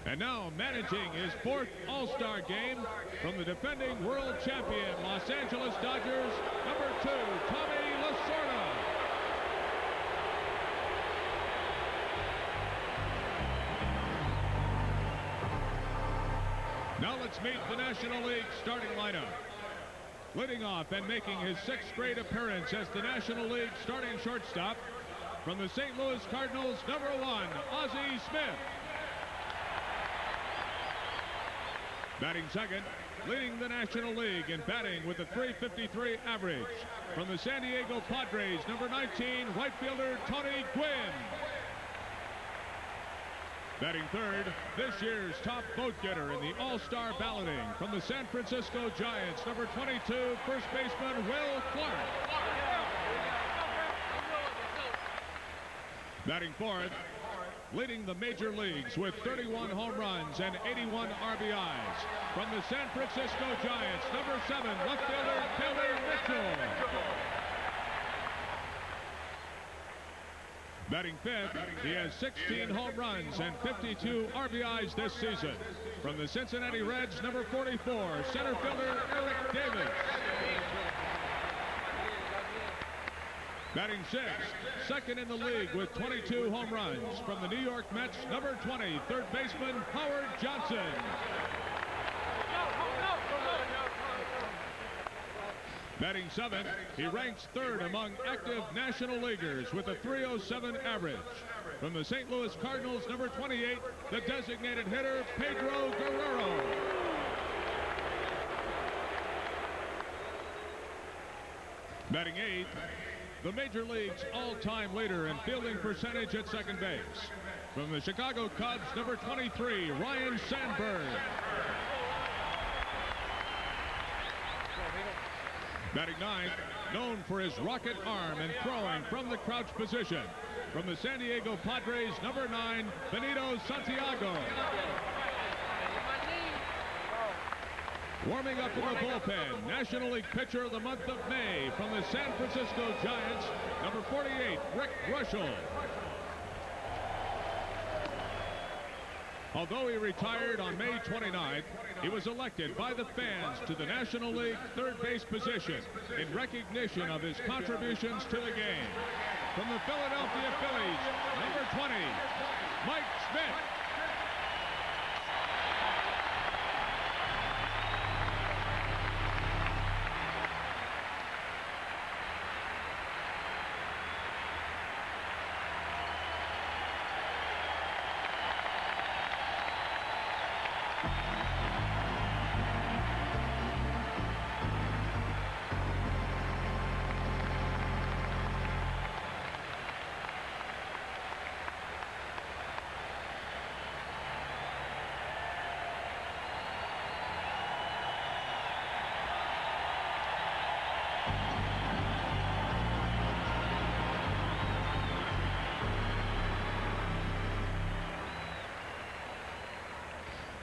And now managing his 4th All-Star game from the defending world champion Los Angeles Dodgers, number 2, Tommy Lasorda. Now let's meet the National League starting lineup. Leading off and making his 6th straight appearance as the National League starting shortstop, from the St. Louis Cardinals, number 1, Ozzie Smith. Batting second, leading the National League in batting with a .353 average. From the San Diego Padres, number 19, right fielder Tony Gwynn. Batting third, this year's top vote getter in the All-Star balloting. From the San Francisco Giants, number 22, first baseman Will Clark. Batting fourth, leading the major leagues with 31 home runs and 81 RBIs. From the San Francisco Giants, number 7, left fielder Taylor Mitchell. Batting fifth, he has 16 home runs and 52 RBIs this season. From the Cincinnati Reds, number 44, center fielder Eric Davis. Batting sixth, second in the league with 22 home runs. From the New York Mets, number 20, third baseman Howard Johnson. Batting seventh, he ranks third among active National Leaguers with a .307 average. From the St. Louis Cardinals, number 28, the designated hitter Pedro Guerrero. Batting eighth, the Major League's all-time leader in fielding percentage at second base. From the Chicago Cubs, number 23, Ryan Sandberg. Batting ninth, known for his rocket arm and throwing from the crouch position. From the San Diego Padres, number 9, Benito Santiago. Warming up in the bullpen, National League pitcher of the month of May from the San Francisco Giants, number 48, Rick Russell. Although he retired on May 29th, he was elected by the fans to the National League third base position in recognition of his contributions to the game. From the Philadelphia Phillies, number 20, Mike Schmidt.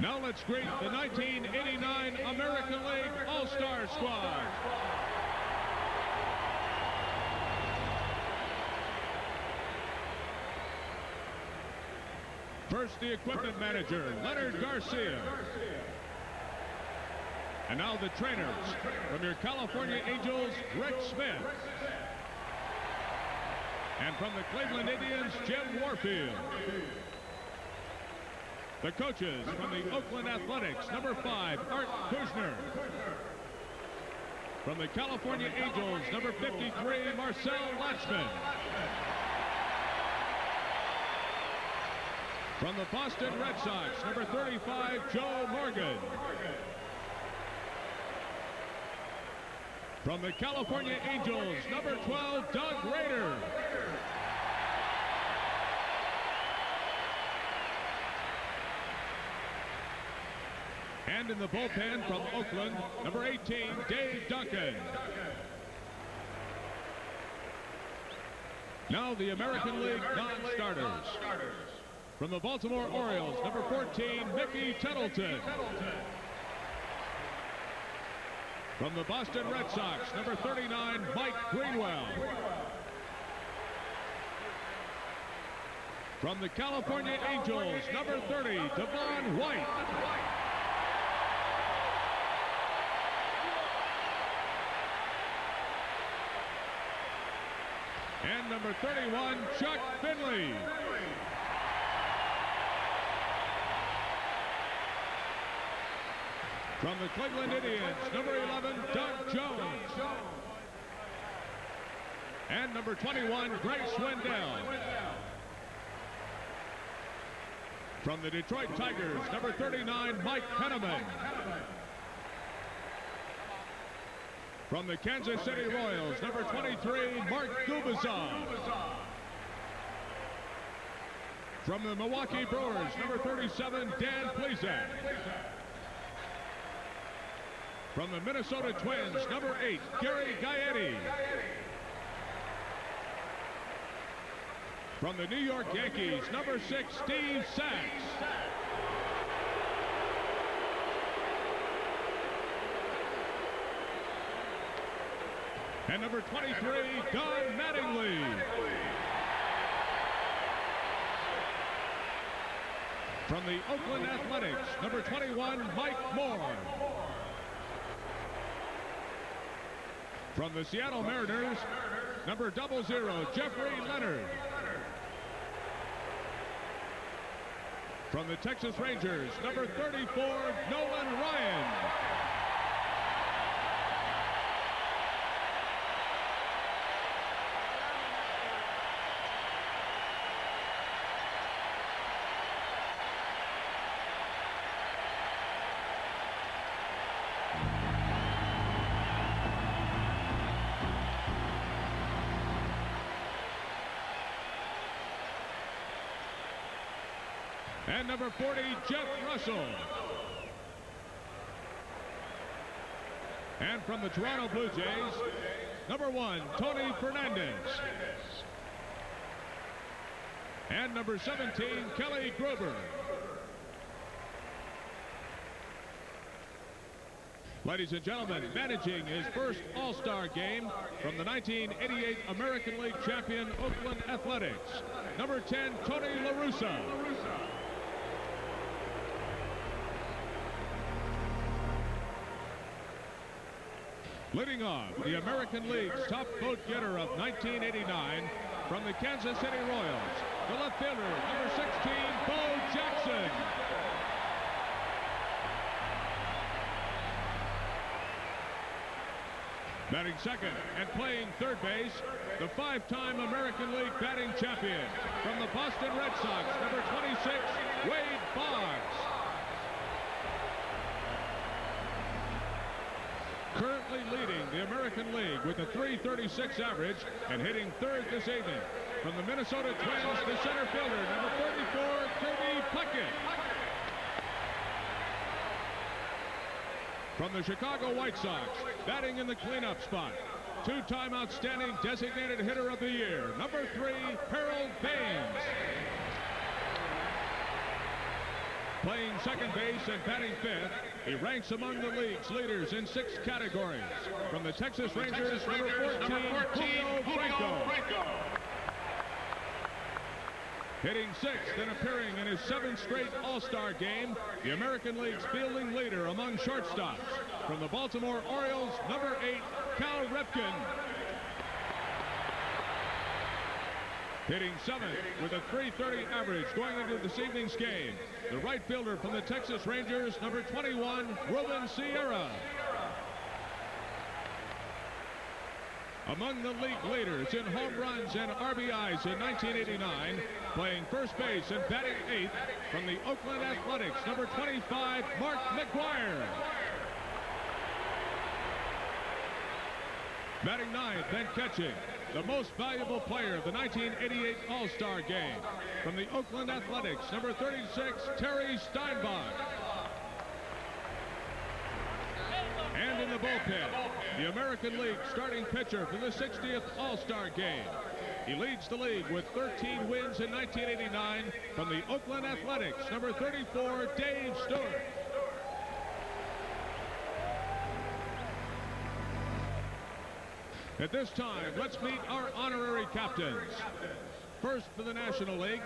Now let's greet the 1989 American League All-Star Squad. First, the equipment manager, Leonard Garcia. And now the trainers. From your California Angels, Rick Smith. And from the Cleveland Indians, Jim Warfield. The coaches from the Oakland Athletics, number 5, Art Kushner. From the California Angels, number 53, Marcel Latchman. From the Boston Red Sox, number 35, Joe Morgan. From the California Angels, number 12, Doug Rader. And in the bullpen from Oakland, number 18, Dave Duncan. Now the American League non-starters. From the Baltimore Orioles, number 14, Mickey Tettleton. From the Boston Red Sox, number 39, Mike Greenwell. From the California Angels, number 30, Devon White. And number 31, Chuck Finley. From the Cleveland Indians, number 11, Doug Jones. And number 21, Grace Wendell. From the Detroit Tigers, number 39, Mike Penniman. From the Kansas City Royals, number 23, Mark Gubazov. From the Milwaukee Brewers, number 37, Dan Plesac. From the Minnesota Twins, number 8, Gary Gaetti. From the New York Yankees, number 6, Steve Sax. And number 23, Don Mattingly. From the Oakland Athletics, number 21, Mike Moore. From the Seattle Mariners, number 00, Jeffrey Leonard. From the Texas Rangers, number 34, Nolan Ryan. And number 40, Jeff Russell. And from the Toronto Blue Jays, number 1, Tony Fernandez. And number 17, Kelly Gruber. Ladies and gentlemen, managing his first All-Star game from the 1988 American League champion Oakland Athletics, number 10, Tony La Russa. Leading off, the American League's top vote getter of 1989 from the Kansas City Royals, the left fielder, number 16, Bo Jackson. Batting second and playing third base, the 5-time American League batting champion from the Boston Red Sox, number 26, Wade Boggs. Currently leading the American League with a .336 average and hitting third this evening. From the Minnesota Twins, the center fielder, number 34, Kirby Puckett. From the Chicago White Sox, batting in the cleanup spot, 2-time outstanding designated hitter of the year, number 3, Harold Baines. Playing second base and batting fifth, he ranks among the league's leaders in 6 categories. From the Texas Rangers, number 14, Julio Franco. Hitting 6th and appearing in his 7th straight All-Star game, the American League's fielding leader among shortstops. From the Baltimore Orioles, number 8, Cal Ripken. Hitting 7th with a .330 average going into this evening's game, the right fielder from the Texas Rangers, number 21, Ruben Sierra. Among the league leaders in home runs and RBIs in 1989, playing first base and batting 8th from the Oakland Athletics, number 25, Mark McGuire. Batting 9th and catching, the most valuable player of the 1988 All-Star game, from the Oakland Athletics, number 36, Terry Steinbach. And in the bullpen, the American League starting pitcher for the 60th All-Star game. He leads the league with 13 wins in 1989 from the Oakland Athletics, number 34, Dave Stewart. At this time, let's meet our honorary captains. First for the National League,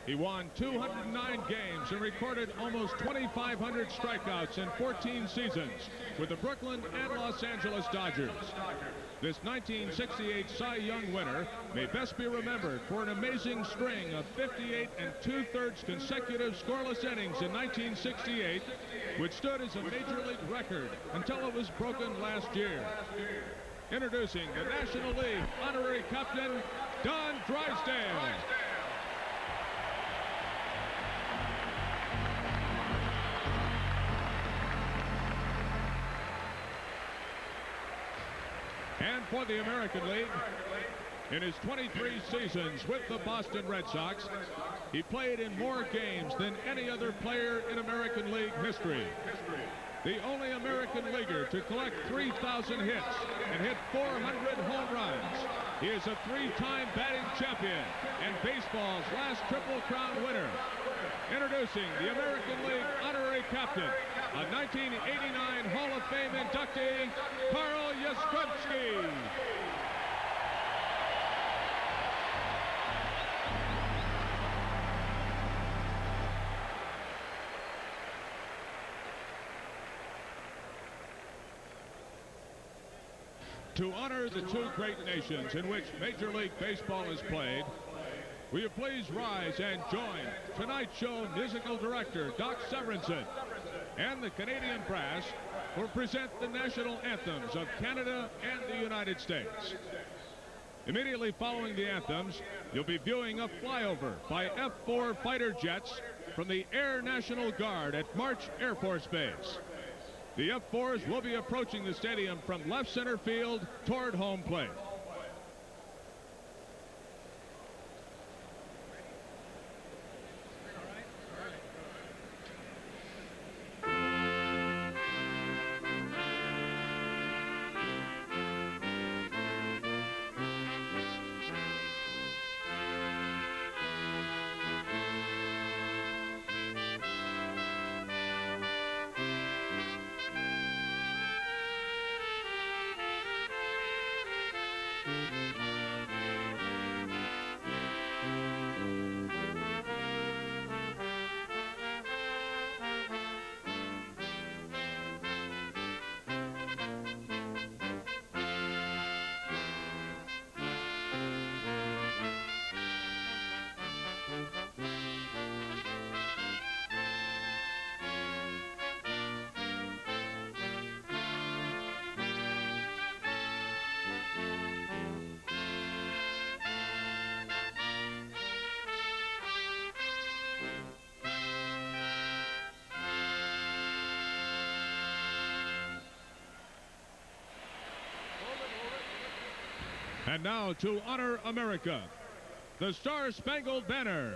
he won 209 games and recorded almost 2,500 strikeouts in 14 seasons with the Brooklyn and Los Angeles Dodgers. This 1968 Cy Young winner may best be remembered for an amazing string of 58 2/3 consecutive scoreless innings in 1968, which stood as a major league record until it was broken last year. Introducing the National League honorary captain, Don Drysdale. And for the American League, in his 23 seasons with the Boston Red Sox, he played in more games than any other player in American League history. The only American leaguer to collect 3,000 hits and hit 400 home runs. He is a 3-time batting champion and baseball's last Triple Crown winner. Introducing the American League honorary captain, a 1989 Hall of Fame inductee, Carl Yastrzemski. To honor the 2 great nations in which Major League Baseball is played, will you please rise and join tonight's show musical director, Doc Severinsen, and the Canadian brass who present the national anthems of Canada and the United States. Immediately following the anthems, you'll be viewing a flyover by F-4 fighter jets from the Air National Guard at March Air Force Base. The F-4s will be approaching the stadium from left center field toward home plate. And now, to honor America, the Star-Spangled Banner.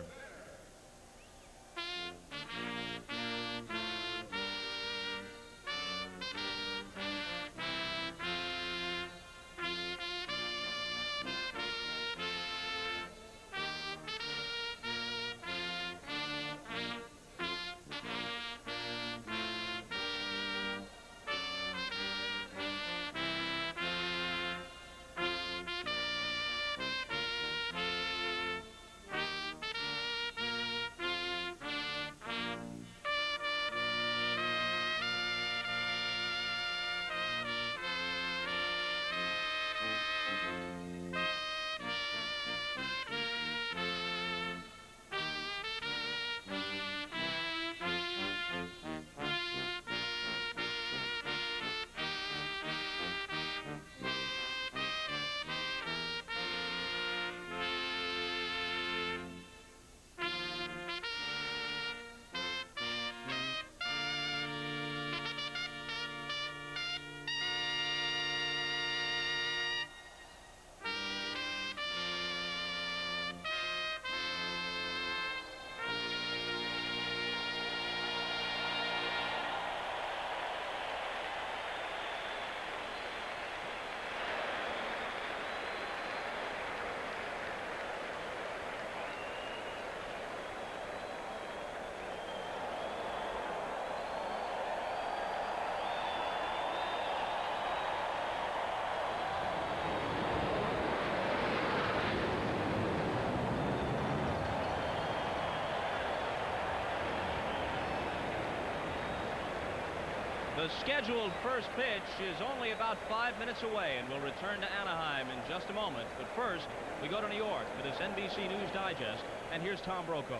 The scheduled first pitch is only about 5 minutes away, and we'll return to Anaheim in just a moment. But first, we go to New York for this NBC News Digest, and here's Tom Brokaw.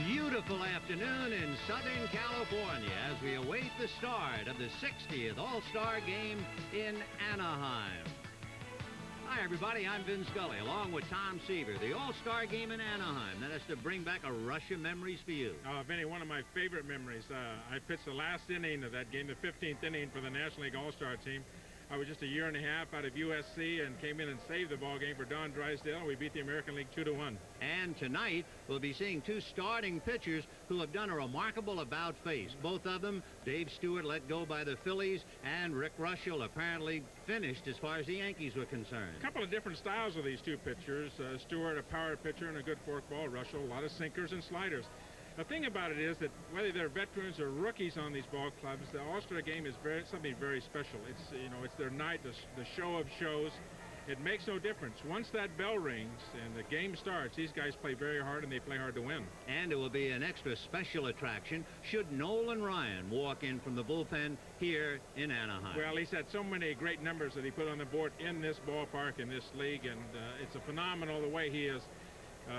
Beautiful afternoon in Southern California as we await the start of the 60th All-Star Game in Anaheim. Hi, everybody. I'm Vince Scully, along with Tom Seaver. The All-Star Game in Anaheim. That has to bring back a rush of memories for you. Vinny, one of my favorite memories. I pitched the last inning of that game, the 15th inning for the National League All-Star team. I was just a year and a half out of USC and came in and saved the ball game for Don Drysdale. We beat the American League 2-1. And tonight, we'll be seeing two starting pitchers who have done a remarkable about-face. Both of them, Dave Stewart let go by the Phillies, and Rick Russell apparently finished as far as the Yankees were concerned. A couple of different styles of these two pitchers. Stewart, a power pitcher and a good fork ball. Russell, a lot of sinkers and sliders. The thing about it is that whether they're veterans or rookies on these ball clubs, the All-Star Game is something very special. It's, you know, it's their night, the show of shows. it makes no difference. Once that bell rings and the game starts, these guys play very hard, and they play hard to win. And it will be an extra special attraction should Nolan Ryan walk in from the bullpen here in Anaheim. Well, he's had so many great numbers that he put on the board in this ballpark, in this league, and it's a phenomenal the way he has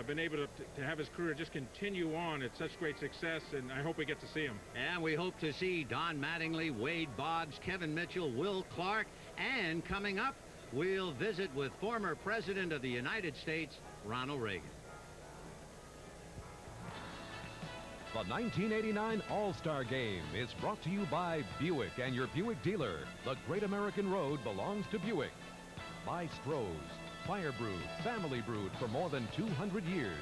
been able to have his career just continue on at such great success, and I hope we get to see him. And we hope to see Don Mattingly, Wade Boggs, Kevin Mitchell, Will Clark, and coming up, we'll visit with former President of the United States, Ronald Reagan. The 1989 All-Star Game is brought to you by Buick and your Buick dealer. The Great American Road belongs to Buick. By Stroh's, fire brewed, family brewed for more than 200 years.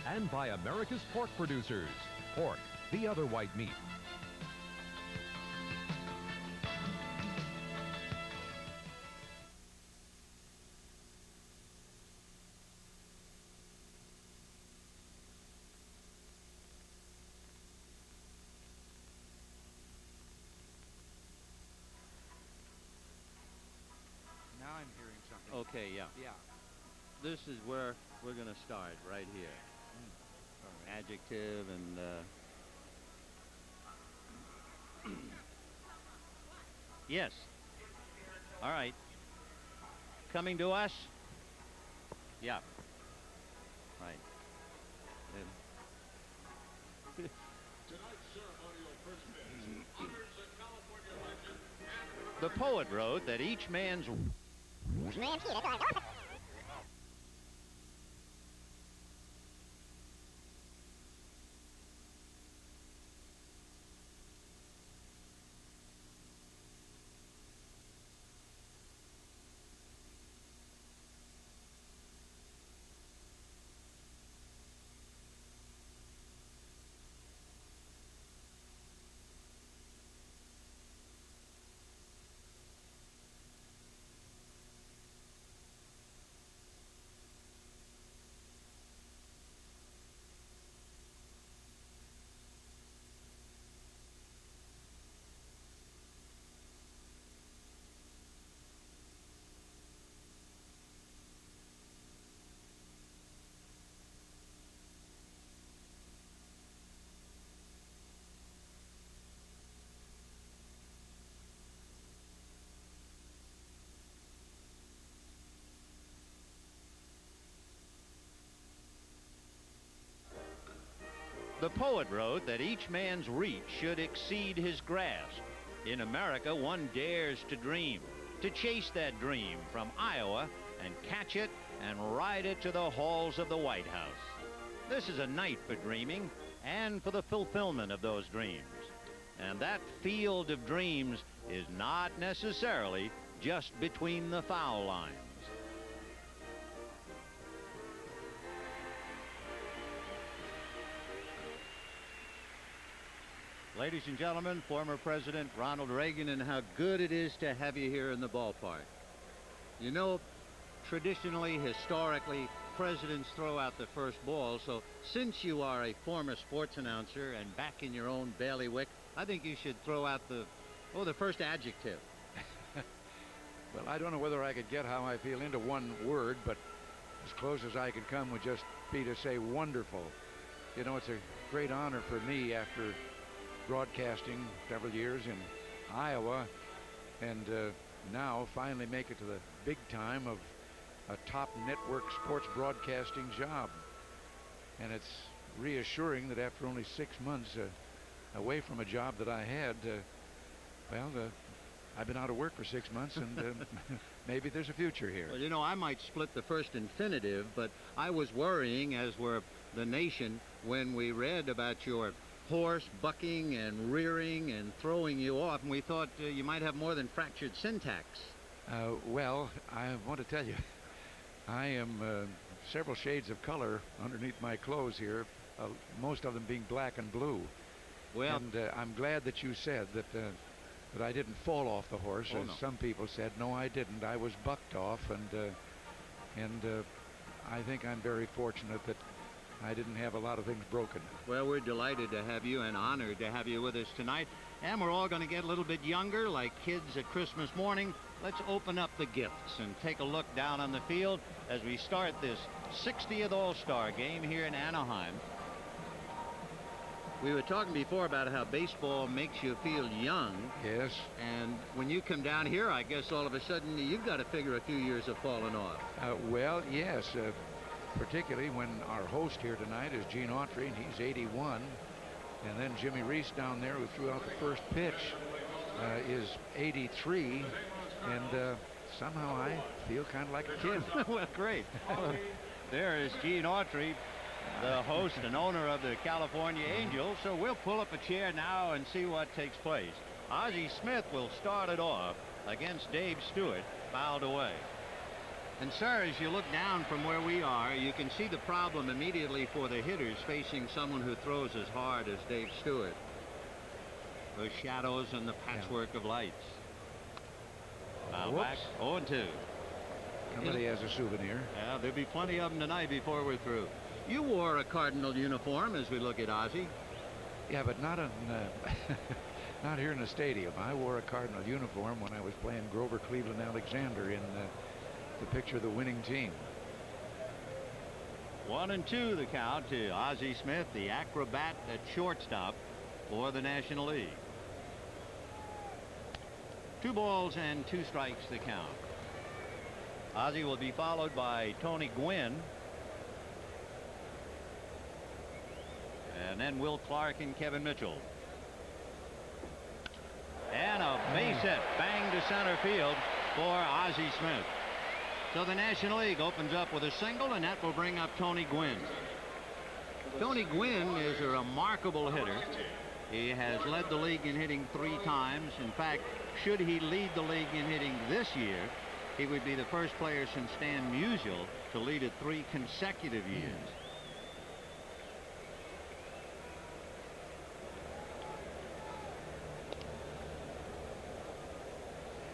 And by America's pork producers. Pork, the other white meat. Now I'm hearing something. Okay, yeah. Yeah. This is where we're going to start, right here. Adjective and... Yes. All right. Coming to us? Yeah. Right. The poet wrote that each man's... The poet wrote that each man's reach should exceed his grasp. In America, one dares to dream, to chase that dream from Iowa and catch it and ride it to the halls of the White House. This is a night for dreaming and for the fulfillment of those dreams. And that field of dreams is not necessarily just between the foul lines. Ladies and gentlemen, former President Ronald Reagan, and how good it is to have you here in the ballpark. You know, traditionally, historically, presidents throw out the first ball, so since you are a former sports announcer and back in your own bailiwick, I think you should throw out the first adjective. Well, I don't know whether I could get how I feel into one word, but as close as I could come would just be to say wonderful. You know, it's a great honor for me after broadcasting several years in Iowa and now finally make it to the big time of a top network sports broadcasting job. And it's reassuring that after only 6 months away from a job that I had, I've been out of work for 6 months, and maybe there's a future here. Well, you know, I might split the first infinitive, but I was worrying, as were the nation, when we read about your horse bucking and rearing and throwing you off, and we thought you might have more than fractured syntax. Well, I want to tell you, I am several shades of color underneath my clothes here, most of them being black and blue. Well, and I'm glad that you said that I didn't fall off the horse, as some people said. No, I didn't. I was bucked off, and I think I'm very fortunate that I didn't have a lot of things broken. Well, we're delighted to have you and honored to have you with us tonight. And we're all going to get a little bit younger, like kids at Christmas morning. Let's open up the gifts and take a look down on the field as we start this 60th All-Star game here in Anaheim. We were talking before about how baseball makes you feel young. Yes. And when you come down here, I guess all of a sudden you've got to figure a few years have fallen off. Well, yes. Particularly when our host here tonight is Gene Autry, and he's 81. And then Jimmy Reese down there, who threw out the first pitch, is 83. And somehow I feel kind of like a kid. Well, great. There is Gene Autry, the host and owner of the California Angels. So we'll pull up a chair now and see what takes place. Ozzie Smith will start it off against Dave Stewart, fouled away. And, sir, as you look down from where we are, you can see the problem immediately for the hitters facing someone who throws as hard as Dave Stewart. The shadows and the patchwork of lights. Now back 0-2. Somebody has a souvenir. Yeah, there'll be plenty of them tonight before we're through. You wore a Cardinal uniform as we look at Ozzie. Yeah, but not on, not here in the stadium. I wore a Cardinal uniform when I was playing Grover Cleveland Alexander in the picture of the winning team. 1-2 the count to Ozzie Smith, the acrobat at shortstop for the National League. 2 balls and 2 strikes the count. Ozzie will be followed by Tony Gwynn. And then Will Clark and Kevin Mitchell. And a base hit, bang to center field for Ozzie Smith. So the National League opens up with a single, and that will bring up Tony Gwynn. Tony Gwynn is a remarkable hitter. He has led the league in hitting 3 times. In fact, should he lead the league in hitting this year, he would be the first player since Stan Musial to lead it 3 consecutive years.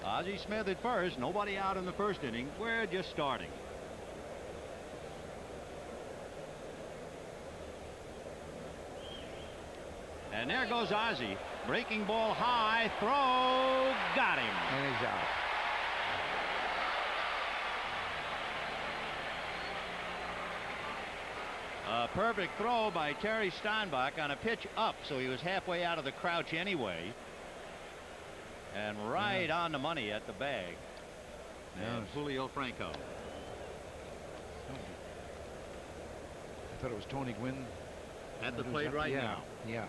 Ozzie Smith at first, nobody out in the first inning. We're just starting. And there goes Ozzie. Breaking ball high, throw, got him. And he's out. A perfect throw by Terry Steinbach on a pitch up, so he was halfway out of the crouch anyway. And right on the money at the bag. And Julio Franco. I thought it was Tony Gwynn. At the plate right now. Yeah.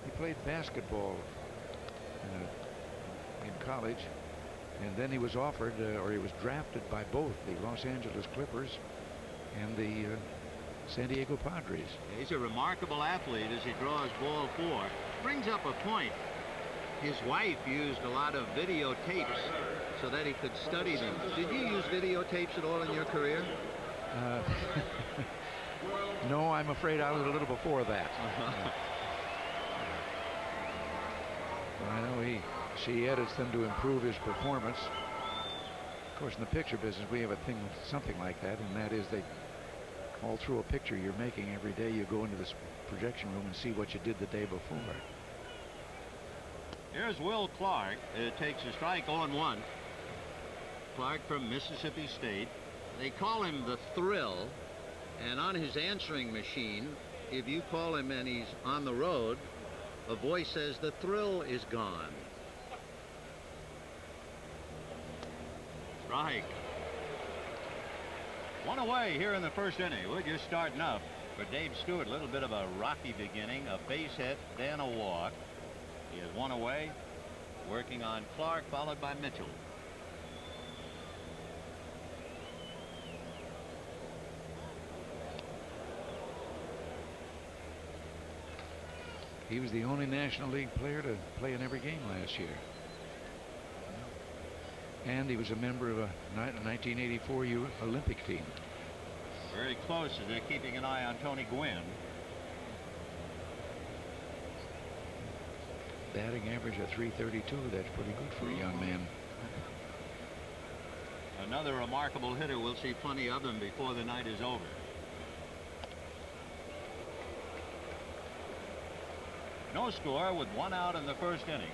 He played basketball in college, and then he was offered, or he was drafted by both the Los Angeles Clippers and the San Diego Padres. He's a remarkable athlete as he draws ball 4. Brings up a point. His wife used a lot of videotapes so that he could study them. Did you use videotapes at all in your career? No, I'm afraid I was a little before that. I know she edits them to improve his performance. Of course, in the picture business, we have a thing, something like that, and that is they all through a picture you're making every day. You go into this projection room and see what you did the day before. Here's Will Clark. It takes a strike, 0-1. Clark from Mississippi State. They call him the Thrill, and on his answering machine, if you call him and he's on the road, a voice says the thrill is gone. Strike. 1 away here in the first inning. We're just starting up for Dave Stewart. A little bit of a rocky beginning. A base hit, then a walk. He is 1 away. Working on Clark, followed by Mitchell. He was the only National League player to play in every game last year. And he was a member of a 1984 Olympic team. Very close as they're keeping an eye on Tony Gwynn. Batting average of .332. That's pretty good for a young man. Another remarkable hitter. We'll see plenty of them before the night is over. No score with 1 out in the first inning.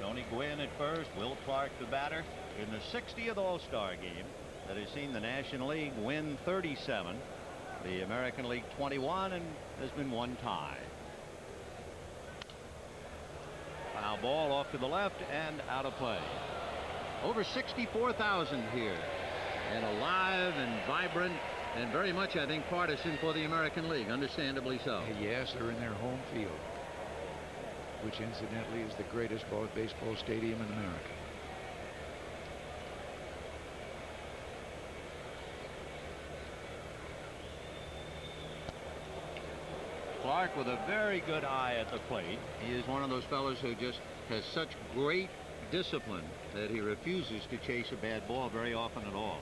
Tony Gwynn at first, Will Clark the batter in the 60th All-Star game that has seen the National League win 37, the American League 21, and there's been 1 tie. Foul ball off to the left and out of play. Over 64,000 here, and alive and vibrant and very much, I think, partisan for the American League, understandably so. Yes, they're in their home field, which incidentally is the greatest baseball stadium in America. Clark with a very good eye at the plate. He is one of those fellows who just has such great discipline that he refuses to chase a bad ball very often at all.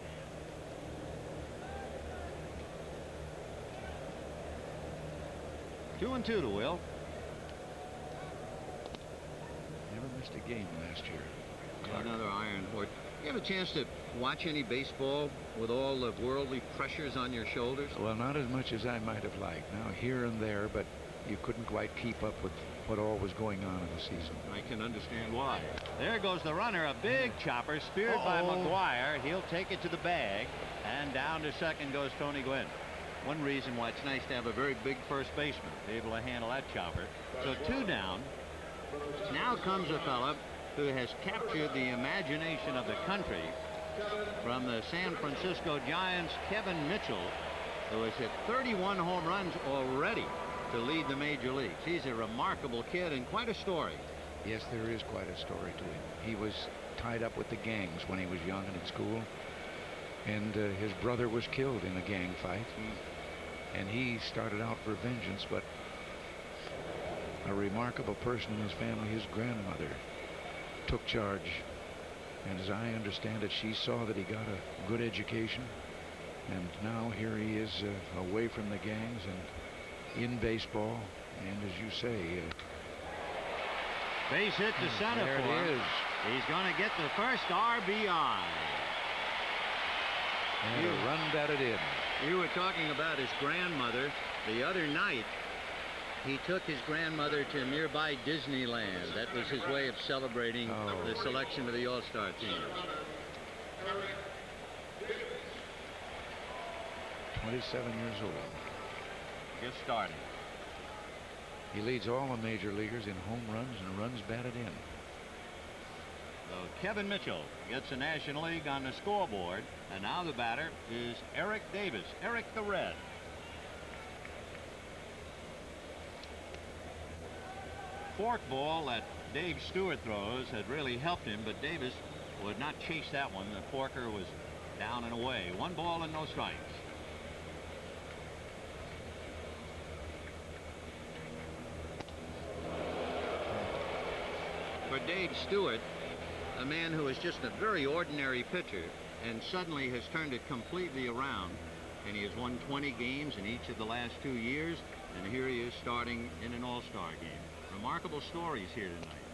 Two and two to Will. Never missed a game last year. Clark. Another iron horse. You have a chance to watch any baseball with all the worldly pressures on your shoulders? Well, not as much as I might have liked. Now, here and there, but you couldn't quite keep up with what all was going on in the season. I can understand why. There goes the runner, a big chopper speared by McGuire. He'll take it to the bag, and down to second goes Tony Gwynn. One reason why it's nice to have a very big first baseman, be able to handle that chopper. So 2 down. Now comes a fella who has captured the imagination of the country from the San Francisco Giants, Kevin Mitchell, who has hit 31 home runs already to lead the major leagues. He's a remarkable kid and quite a story. Yes, there is quite a story to him. He was tied up with the gangs when he was young and in school, and his brother was killed in a gang fight, and he started out for vengeance, but a remarkable person in his family, his grandmother, took charge, and as I understand it, she saw that he got a good education, and now here he is away from the gangs and in baseball, and as you say, base hit to center there for it him. is. He's going to get the first RBI. And a run batted in. You were talking about his grandmother. The other night, he took his grandmother to nearby Disneyland. That was his way of celebrating the selection of the All-Star team. 27 years old. Just starting. He leads all the major leaguers in home runs and runs batted in. So Kevin Mitchell gets the National League on the scoreboard, and now the batter is Eric Davis, Eric the Red. Fork ball that Dave Stewart throws had really helped him, but Davis would not chase that one. The forker was down and away. 1 ball and no strikes. For Dave Stewart, a man who is just a very ordinary pitcher and suddenly has turned it completely around, and he has won 20 games in each of the last 2 years, and here he is starting in an All-Star game. Remarkable stories here tonight.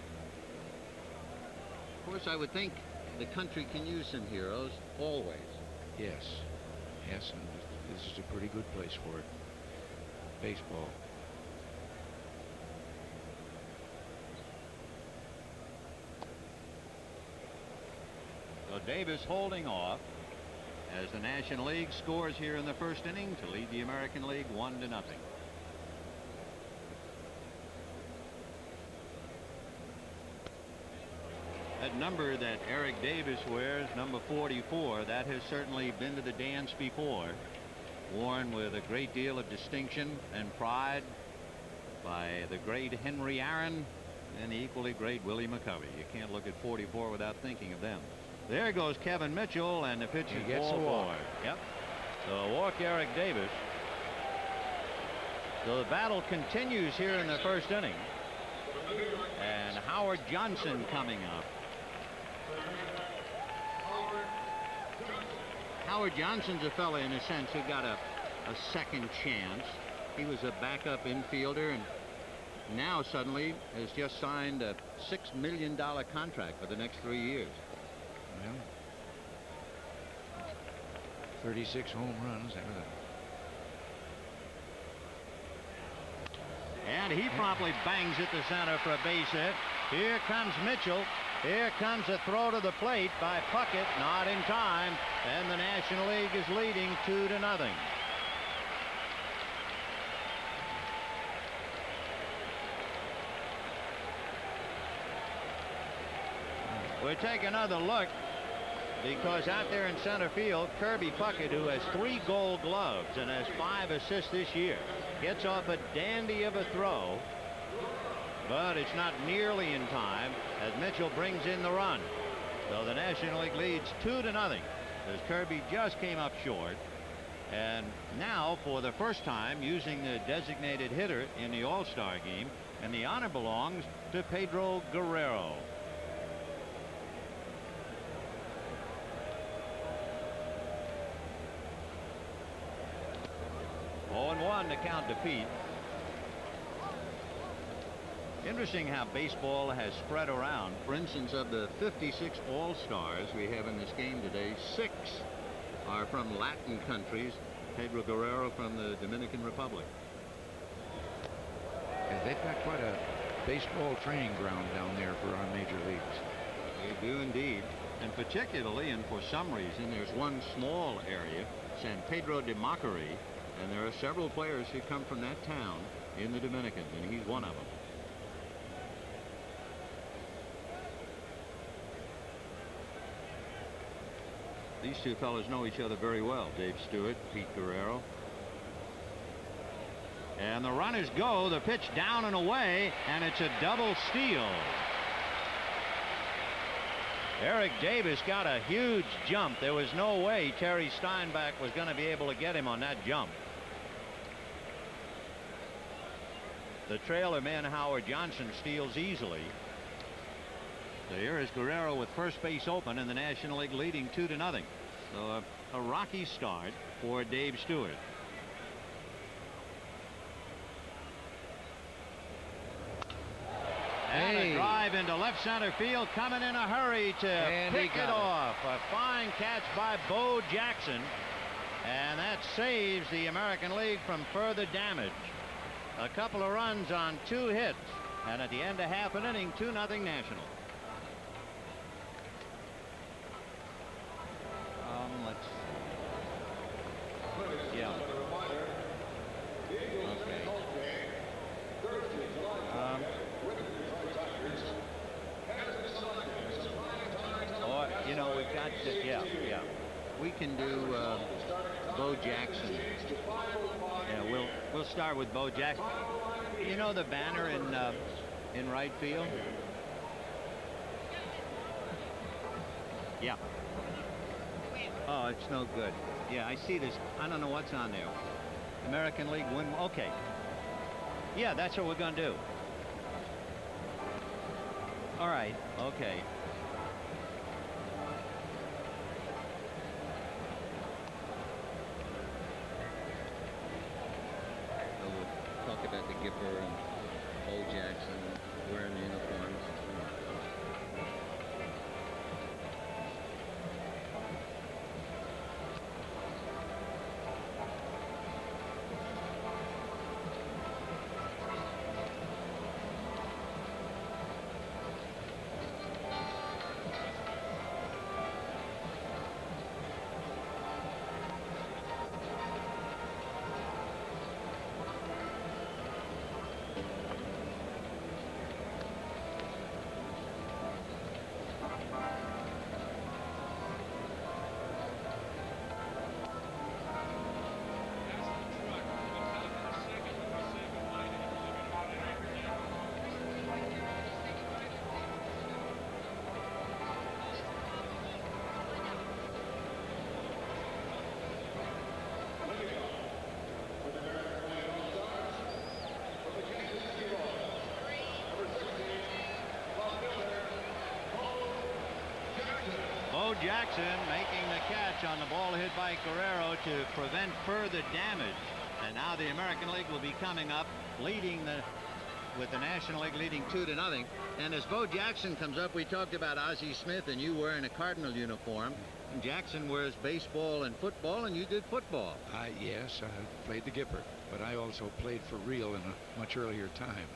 Of course, I would think the country can use some heroes always. Yes, yes, and this is a pretty good place for it. Baseball. So Davis holding off as the National League scores here in the first inning to lead the American League 1-0. That number that Eric Davis wears, number 44, that has certainly been to the dance before. Worn with a great deal of distinction and pride by the great Henry Aaron and the equally great Willie McCovey. You can't look at 44 without thinking of them. There goes Kevin Mitchell, and the pitch is ball forward. Yep. So a walk, Eric Davis. So the battle continues here in the first inning. And Howard Johnson coming up. Howard Johnson's a fella, in a sense, who got a second chance. He was a backup infielder, and now suddenly has just signed a $6 million contract for the next 3 years. Well, 36 home runs. And he promptly bangs it to center for a base hit. Here comes Mitchell. Here comes a throw to the plate by Puckett, not in time, and the National League is leading 2-0. We'll take another look, because out there in center field, Kirby Puckett, who has 3 Gold Gloves and has 5 assists this year, gets off a dandy of a throw, but it's not nearly in time as Mitchell brings in the run. So the National League leads 2-0 as Kirby just came up short. And now, for the first time, using the designated hitter in the All-Star game, and the honor belongs to Pedro Guerrero. Oh, 0-1 to count to Pete. Interesting how baseball has spread around. For instance, of the 56 All-Stars we have in this game today, 6 are from Latin countries. Pedro Guerrero from the Dominican Republic. And they've got quite a baseball training ground down there for our major leagues. They do indeed. And particularly, and for some reason, there's one small area, San Pedro de Macorís, and there are several players who come from that town in the Dominican, and he's one of them. These two fellows know each other very well, Dave Stewart, Pete Guerrero. And the runners go, the pitch down and away, and it's a double steal. Eric Davis got a huge jump. There was no way Terry Steinbach was going to be able to get him on that jump. The trailer man, Howard Johnson, steals easily. So here is Guerrero with first base open and the National League leading 2-0. So a rocky start for Dave Stewart. And a drive into left center field, coming in a hurry to pick it off. A fine catch by Bo Jackson. And that saves the American League from further damage. A couple of runs on 2 hits. And at the end of half an inning, 2-0 National. Let's. Yeah. Okay. Or, you know, we've got to, yeah. We can do Bo Jackson. Yeah, we'll start with Bo Jackson. You know the banner in right field? Yeah. Oh, it's no good. Yeah, I see this. I don't know what's on there. American League win. Okay. Yeah, that's what we're going to do. All right. Okay. So we'll talk about the Gipper and Bo Jackson wearing the uniforms. Jackson making the catch on the ball hit by Guerrero to prevent further damage. And now the American League will be coming up, leading the with the National League leading 2-0. And as Bo Jackson comes up, we talked about Ozzie Smith and you wearing a Cardinal uniform. And Jackson wears baseball and football, and you did football. Yes, I played the Gipper, but I also played for real in a much earlier time.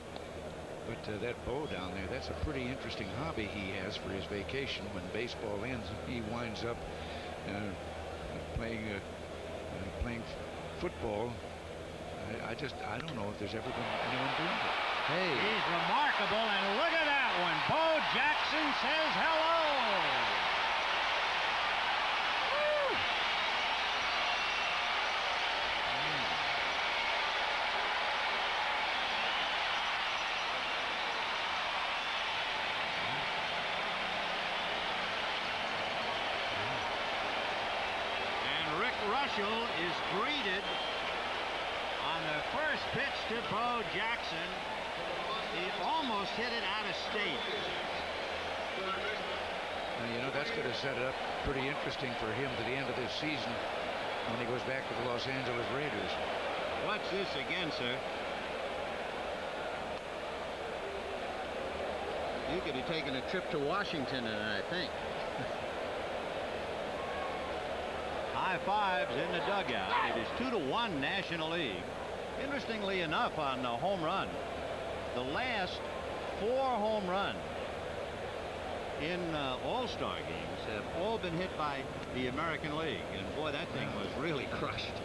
But that Bo down there, that's a pretty interesting hobby he has for his vacation. When baseball ends, he winds up playing football. I don't know if there's ever been anyone doing it. Hey. He's remarkable, and look at that one. Bo Jackson says hello. Russell is greeted on the first pitch to Bo Jackson. He almost hit it out of state. Now, you know, that's going to set it up pretty interesting for him to the end of this season when he goes back to the Los Angeles Raiders. Watch this again, sir. You could have taken a trip to Washington, I think. High fives in the dugout. It is 2-1 National League. Interestingly enough, on the home run, the last 4 home runs in All-Star games have all been hit by the American League. And boy, that thing was really crushed.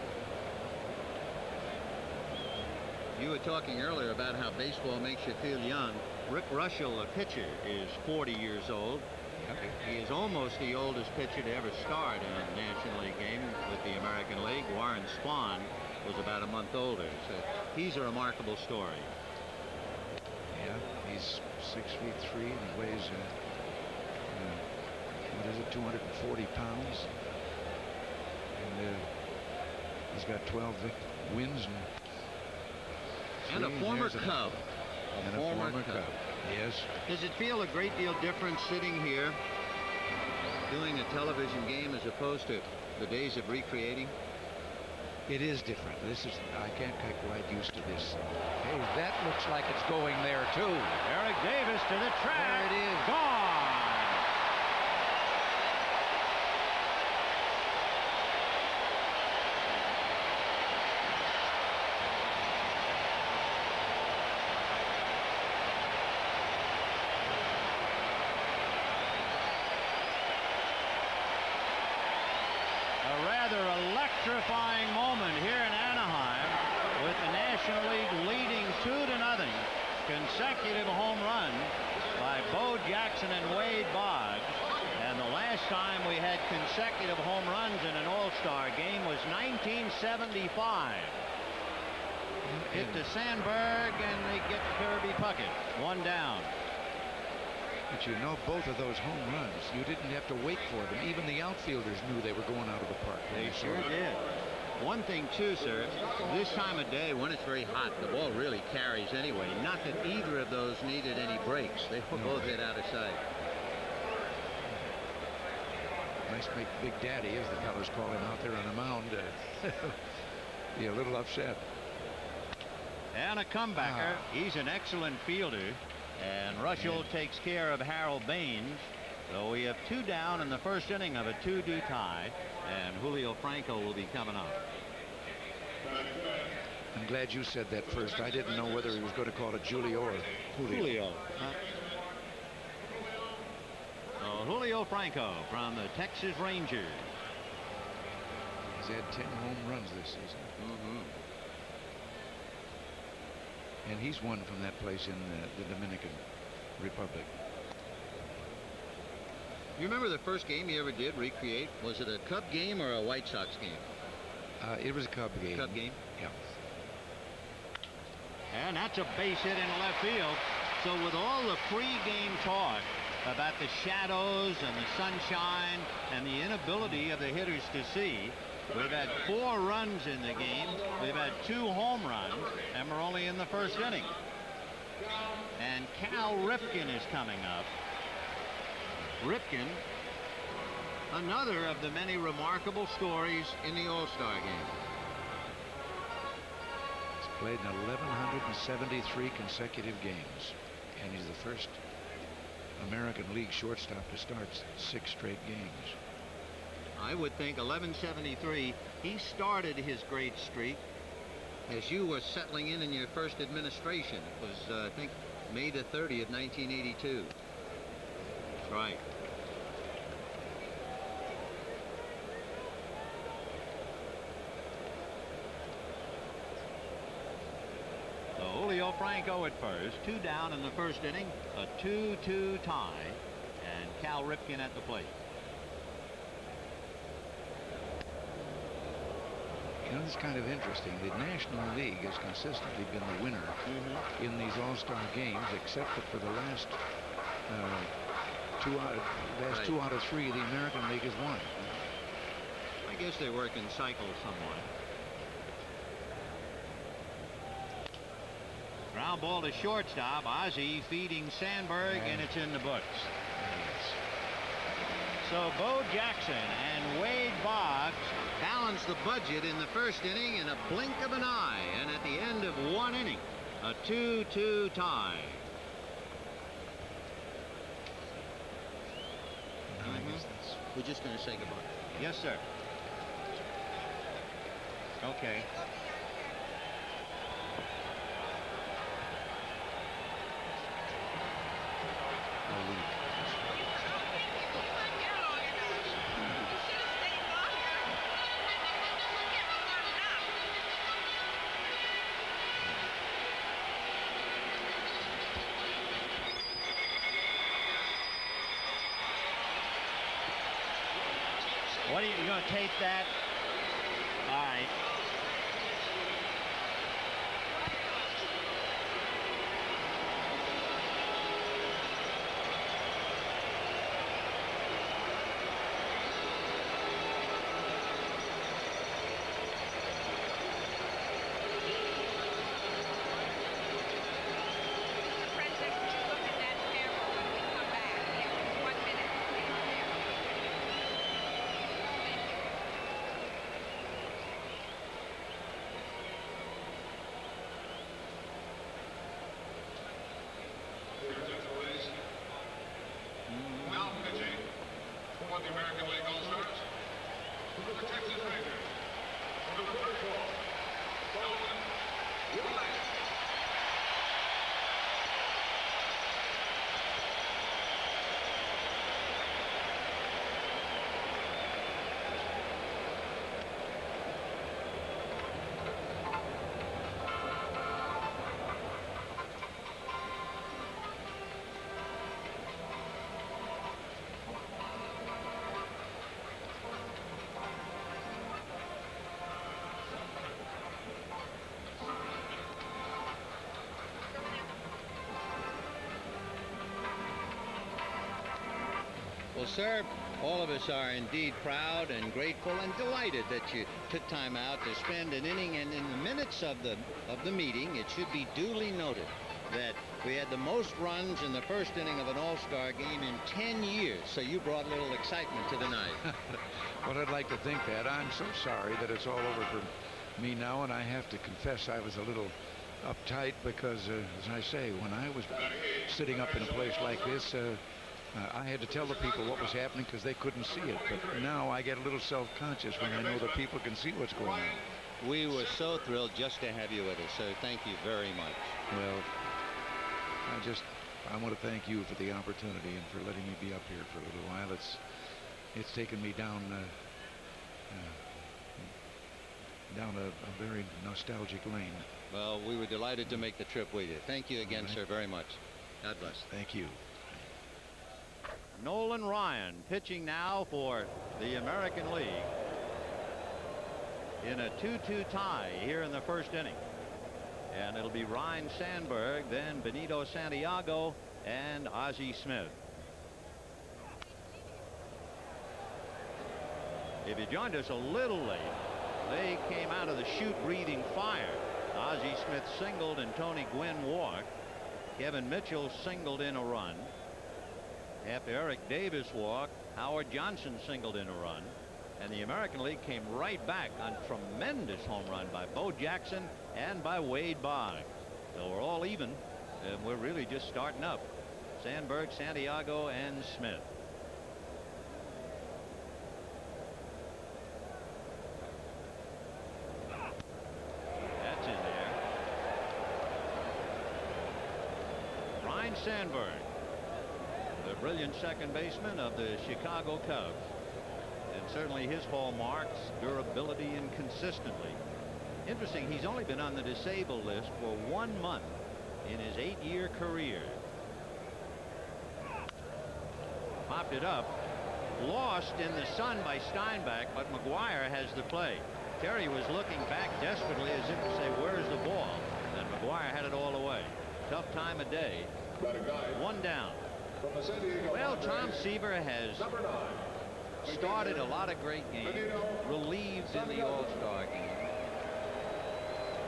You were talking earlier about how baseball makes you feel young. Rick Russell, a pitcher, is 40 years old. He is almost the oldest pitcher to ever start in a National League game with the American League. Warren Spahn was about a month older. So he's a remarkable story. Yeah, he's 6'3" and he weighs, what is it, 240 pounds. And he's got 12 wins and a former Cub. And a former Cub. Yes. Does it feel a great deal different sitting here doing a television game as opposed to the days of recreating? It is different. I can't get quite used to this. Hey, that looks like it's going there too. Eric Davis to the track. There it is. Gone. Electrifying moment here in Anaheim with the National League leading 2-0. Consecutive home runs by Bo Jackson and Wade Boggs. And the last time we had consecutive home runs in an All-Star game was 1975. Hit to Sandberg and they get Kirby Puckett. 1 down. But you know, both of those home runs, you didn't have to wait for them. Even the outfielders knew they were going out of the park. They sure did. One thing, too, sir, this time of day when it's very hot, the ball really carries anyway. Not that either of those needed any breaks. They were both hit out of sight. Nice Big Daddy, as the fellows call him out there on the mound. Be a little upset. And a comebacker. He's an excellent fielder. And Russell takes care of Harold Baines. So we have 2 down in the first inning of a 2-2 tie. And Julio Franco will be coming up. I'm glad you said that first. I didn't know whether he was going to call it Julio or Julio. Julio Franco from the Texas Rangers. He's had 10 home runs this season. And he's won from that place in the Dominican Republic. You remember the first game you ever did recreate? Was it a Cub game or a White Sox game? It was a Cub game. Cub game? Yeah. And that's a base hit in left field. So with all the pre-game talk about the shadows and the sunshine and the inability of the hitters to see, we've had 4 runs in the game. We've had 2 home runs, and we're only in the first inning. And Cal Ripken is coming up. Ripken, another of the many remarkable stories in the All-Star game. It's Played in 1,173 consecutive games, and he's the first American League shortstop to start 6 straight games. I would think 1173. He started his great streak as you were settling in your first administration. It was, I think, May the 30th, 1982. That's right. So Julio Franco at first, 2 down in the first inning, a 2-2 tie, and Cal Ripken at the plate. You know, it's kind of interesting. The National League has consistently been the winner in these All-Star games, except that for the last 2 out of 3, the American League has won. I guess they work in cycles somewhat. Ground ball to shortstop. Ozzie feeding Sandberg, and it's in the books. So Bo Jackson and Wade Boggs balanced the budget in the first inning in a blink of an eye, and at the end of 1 inning, a 2-2 tie. We're just going to say goodbye. Yes, sir. Okay. What are you going to tape that? All right. The American League All-Stars, the Texas Rangers, the first ball, Sullivan, Ryan. Well, sir, all of us are indeed proud and grateful and delighted that you took time out to spend an inning. And in the minutes of the meeting, it should be duly noted that we had the most runs in the first inning of an All-Star game in 10 years. So you brought a little excitement to the night. Well, I'd like to think that. I'm so sorry that it's all over for me now, and I have to confess I was a little uptight because, as I say, when I was sitting up in a place like this, I had to tell the people what was happening because they couldn't see it. But now I get a little self-conscious when I know that people can see what's going on. We were so thrilled just to have you with us, so thank you very much. Well, I want to thank you for the opportunity and for letting me be up here for a little while. It's taken me down a very nostalgic lane. Well, we were delighted to make the trip with you. Thank you again, sir, very much. God bless. Thank you. Nolan Ryan pitching now for the American League in a 2-2 tie here in the first inning. And it'll be Ryne Sandberg, then Benito Santiago, and Ozzie Smith. If you joined us a little late, they came out of the chute breathing fire. Ozzie Smith singled and Tony Gwynn walked. Kevin Mitchell singled in a run. After Eric Davis walked, Howard Johnson singled in a run. And the American League came right back on tremendous home run by Bo Jackson and by Wade Boggs. So we're all even, and we're really just starting up. Sandberg, Santiago, and Smith. That's in there. Ryan Sandberg, the brilliant second baseman of the Chicago Cubs. And certainly his hallmarks, durability and consistently. Interesting, he's only been on the disabled list for 1 month in his 8-year career. Popped it up. Lost in the sun by Steinbach, but McGuire has the play. Terry was looking back desperately as if to say, where's the ball? And McGuire had it all the way. Tough time of day. 1 down. Well, Tom Seaver has started a lot of great games, relieved in the All-Star game.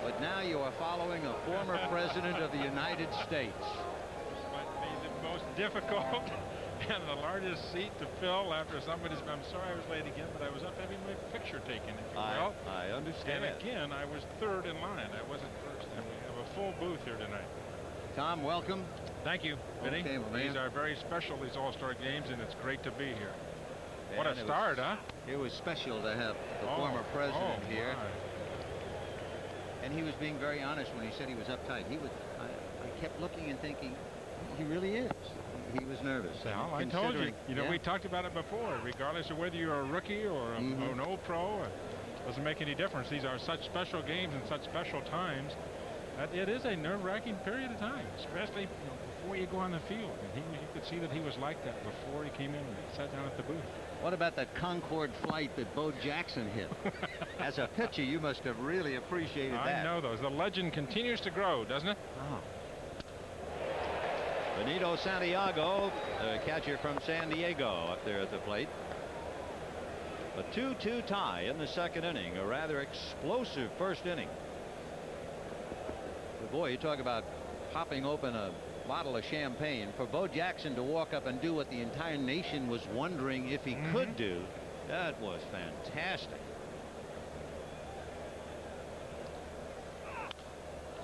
But now you are following a former president of the United States. Might be the most difficult and the largest seat to fill after somebody's. I'm sorry I was late again, but I was up having my picture taken, if you will. I understand. And again, I was third in line. I wasn't first, and we have a full booth here tonight. Tom, welcome. Thank you, Vinny. Okay, my man. These are very special, these All-Star games, and it's great to be here. And what a start, huh? It was special to have the former president here. My. And he was being very honest when he said he was uptight. I kept looking and thinking, he really is. He was nervous. Well, I told you. You know, we talked about it before. Regardless of whether you're a rookie or an old pro, doesn't make any difference. These are such special games and such special times that it is a nerve-wracking period of time, especially before you go on the field. And you could see that he was like that before he came in and sat down at the booth. What about that Concorde flight that Bo Jackson hit? As a pitcher, you must have really appreciated that. I know those. The legend continues to grow, doesn't it? Oh. Benito Santiago, the catcher from San Diego, up there at the plate. A 2-2 tie in the second inning. A rather explosive first inning. But boy, you talk about popping open a bottle of champagne. For Bo Jackson to walk up and do what the entire nation was wondering if he could do, that was fantastic.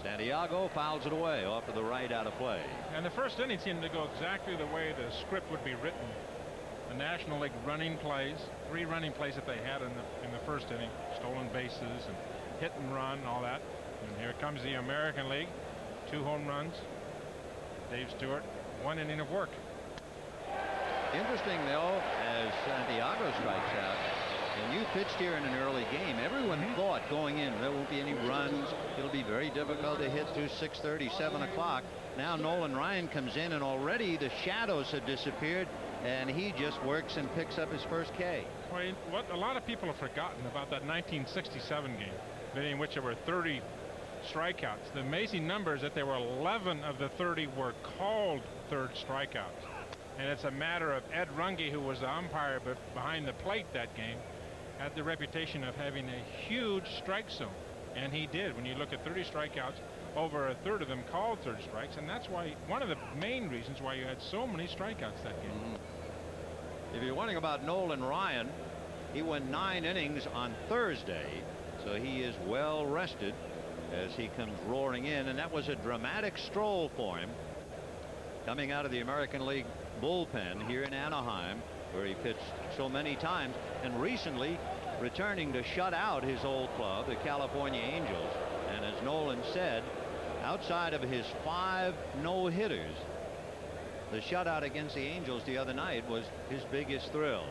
Santiago fouls it away off to the right, out of play. And the first inning seemed to go exactly the way the script would be written. The National League running plays, 3 running plays that they had in the first inning, stolen bases and hit and run, all that. And here comes the American League, 2 home runs. Dave Stewart, 1 inning of work. Interesting, though, as Santiago strikes out, and you pitched here in an early game, everyone thought going in there won't be any runs. It'll be very difficult to hit through 6:30, 7 o'clock. Now Nolan Ryan comes in, and already the shadows have disappeared, and he just works and picks up his first K. Well, what a lot of people have forgotten about that 1967 game, in which there were 30 strikeouts. The amazing number is that there were 11 of the 30 were called third strikeouts. And it's a matter of Ed Runge, who was the umpire behind the plate that game, had the reputation of having a huge strike zone. And he did. When you look at 30 strikeouts, over a third of them called third strikes. And that's why one of the main reasons why you had so many strikeouts that game. If you're wondering about Nolan Ryan, he went 9 innings on Thursday. So he is well rested as he comes roaring in, and that was a dramatic stroll for him coming out of the American League bullpen here in Anaheim, where he pitched so many times, and recently returning to shut out his old club, the California Angels. And as Nolan said, outside of his 5 no-hitters, the shutout against the Angels the other night was his biggest thrill.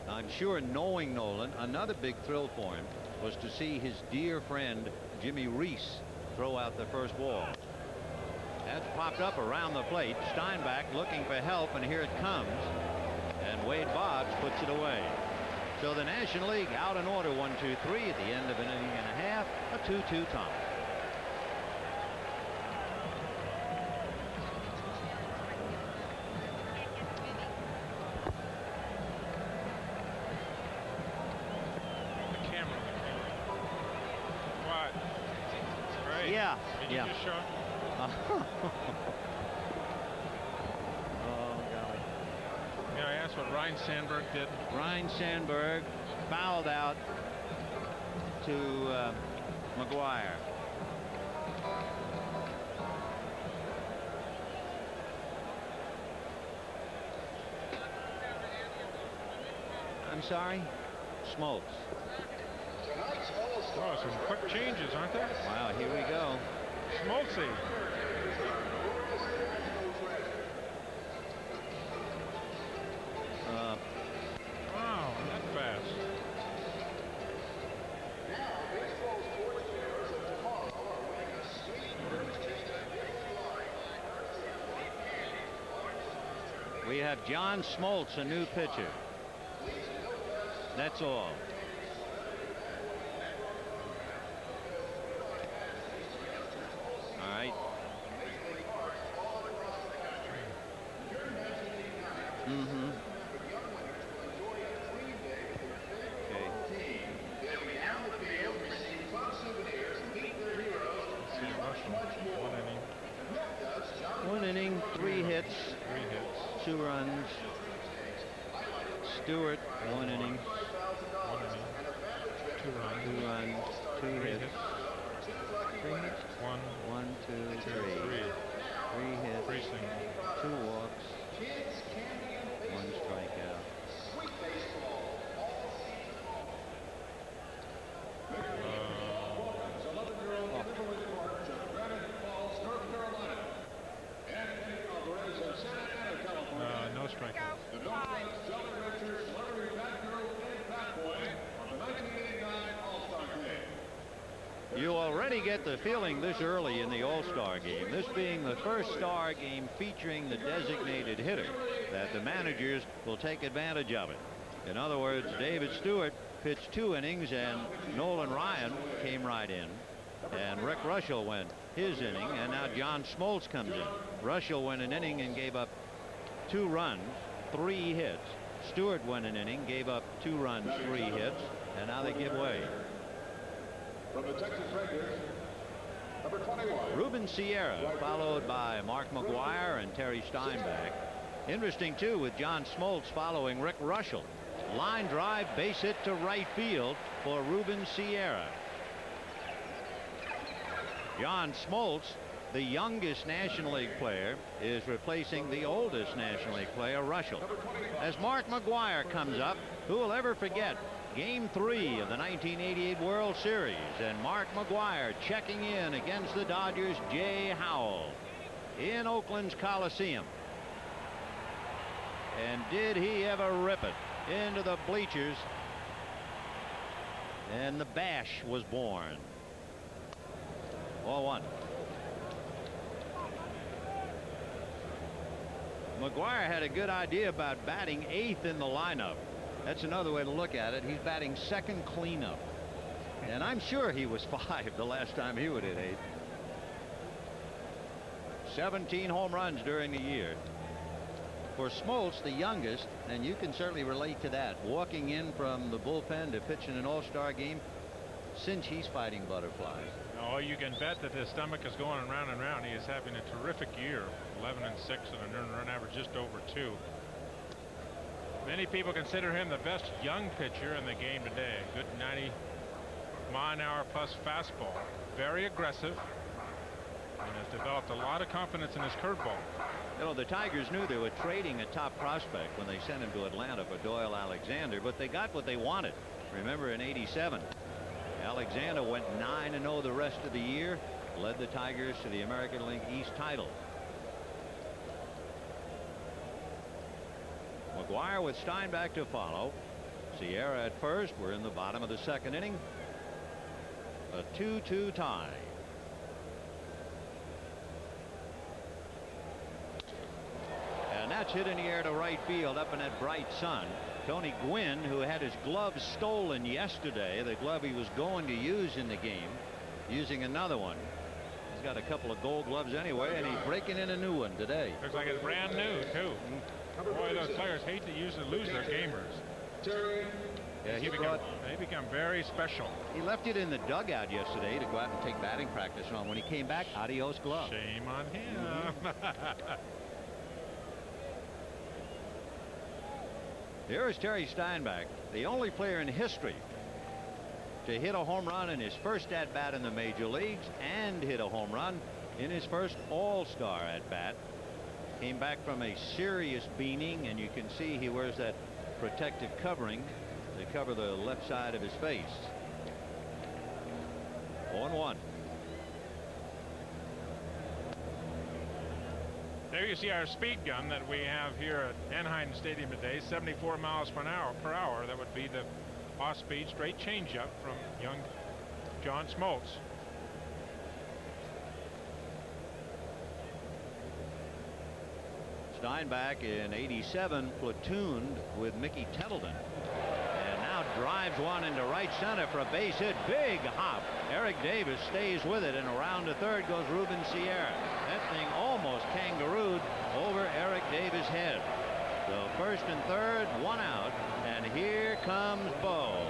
I'm sure, knowing Nolan, another big thrill for him was to see his dear friend Jimmy Reese throw out the first ball. That's popped up around the plate. Steinbach looking for help, and here it comes. And Wade Boggs puts it away. So the National League out in order, 1-2-3 at the end of an inning and a half, a 2-2 tie. Yeah. Did you just show? Oh, golly. May I ask That's what Ryan Sandberg did. Ryan Sandberg fouled out to McGuire. I'm sorry? Smoltz. Oh, some quick changes, aren't there? Wow, here we go. Smoltzy. Wow, that fast. We have John Smoltz, a new pitcher. That's all. All right. Mm-hmm. One inning, 3 hits, 2 runs. Stewart, 1 inning. 2 runs, 2 hits. 3 hits? 1, 2, 3. 3 hits, 2 walks, 1 strikeout. No strikeouts. You already get the feeling this early in the All-Star game, this being the first star game featuring the designated hitter, that the managers will take advantage of it. In other words, David Stewart pitched 2 innings and Nolan Ryan came right in, and Rick Russell went his inning, and now John Smoltz comes in. Russell went an inning and gave up 2 runs, 3 hits. Stewart went an inning, gave up 2 runs, 3 hits, and now they give way. From the Texas Rangers, number 21. Ruben Sierra, followed by Mark McGuire and Terry Steinbach. Interesting, too, with John Smoltz following Rick Russell. Line drive, base hit to right field for Ruben Sierra. John Smoltz, the youngest National League player, is replacing the oldest National League player, Russell. As Mark McGuire comes up, who will ever forget Game 3 of the 1988 World Series, and Mark McGuire checking in against the Dodgers' Jay Howell in Oakland's Coliseum. And did he ever rip it into the bleachers? And the bash was born. 0-1. McGuire had a good idea about batting 8th in the lineup. That's another way to look at it. He's batting 2nd cleanup. And I'm sure he was 5 the last time he would hit 8. 17 home runs during the year. For Smoltz, the youngest, and you can certainly relate to that, walking in from the bullpen to pitch in an all-star game, since he's fighting butterflies. Oh, you can bet that his stomach is going round and round. He is having a terrific year. 11-6 and an earned run average just over 2. Many people consider him the best young pitcher in the game today. Good 90-mile-an-hour plus fastball. Very aggressive. And has developed a lot of confidence in his curveball. You know, the Tigers knew they were trading a top prospect when they sent him to Atlanta for Doyle Alexander, but they got what they wanted. Remember in '87, Alexander went 9-0 the rest of the year, led the Tigers to the American League East title. McGuire with Steinbach to follow. Sierra at first. We're in the bottom of the 2nd inning. A 2-2 tie. And that's hit in the air to right field up in that bright sun. Tony Gwynn, who had his glove stolen yesterday, the glove he was going to use in the game, using another one. He's got a couple of gold gloves anyway, and he's breaking in a new one today. Looks like it's brand new, too. Boy, those players hate to usually lose their gamers. Yeah, they become very special. He left it in the dugout yesterday to go out and take batting practice on. When he came back, adios glove. Shame on him. Here is Terry Steinbach, the only player in history to hit a home run in his first at-bat in the major leagues and hit a home run in his first All-Star at-bat. Came back from a serious beating, and you can see he wears that protective covering to cover the left side of his face. 0-1. There you see our speed gun that we have here at Anaheim Stadium today, 74 miles per hour. That would be the off-speed straight changeup from young John Smoltz. Steinbach in '87 platooned with Mickey Tettleton, and now drives one into right center for a base hit. Big hop. Eric Davis stays with it, and around to third goes Ruben Sierra. That thing almost kangarooed over Eric Davis' head. So first and third, one out, and here comes Bo.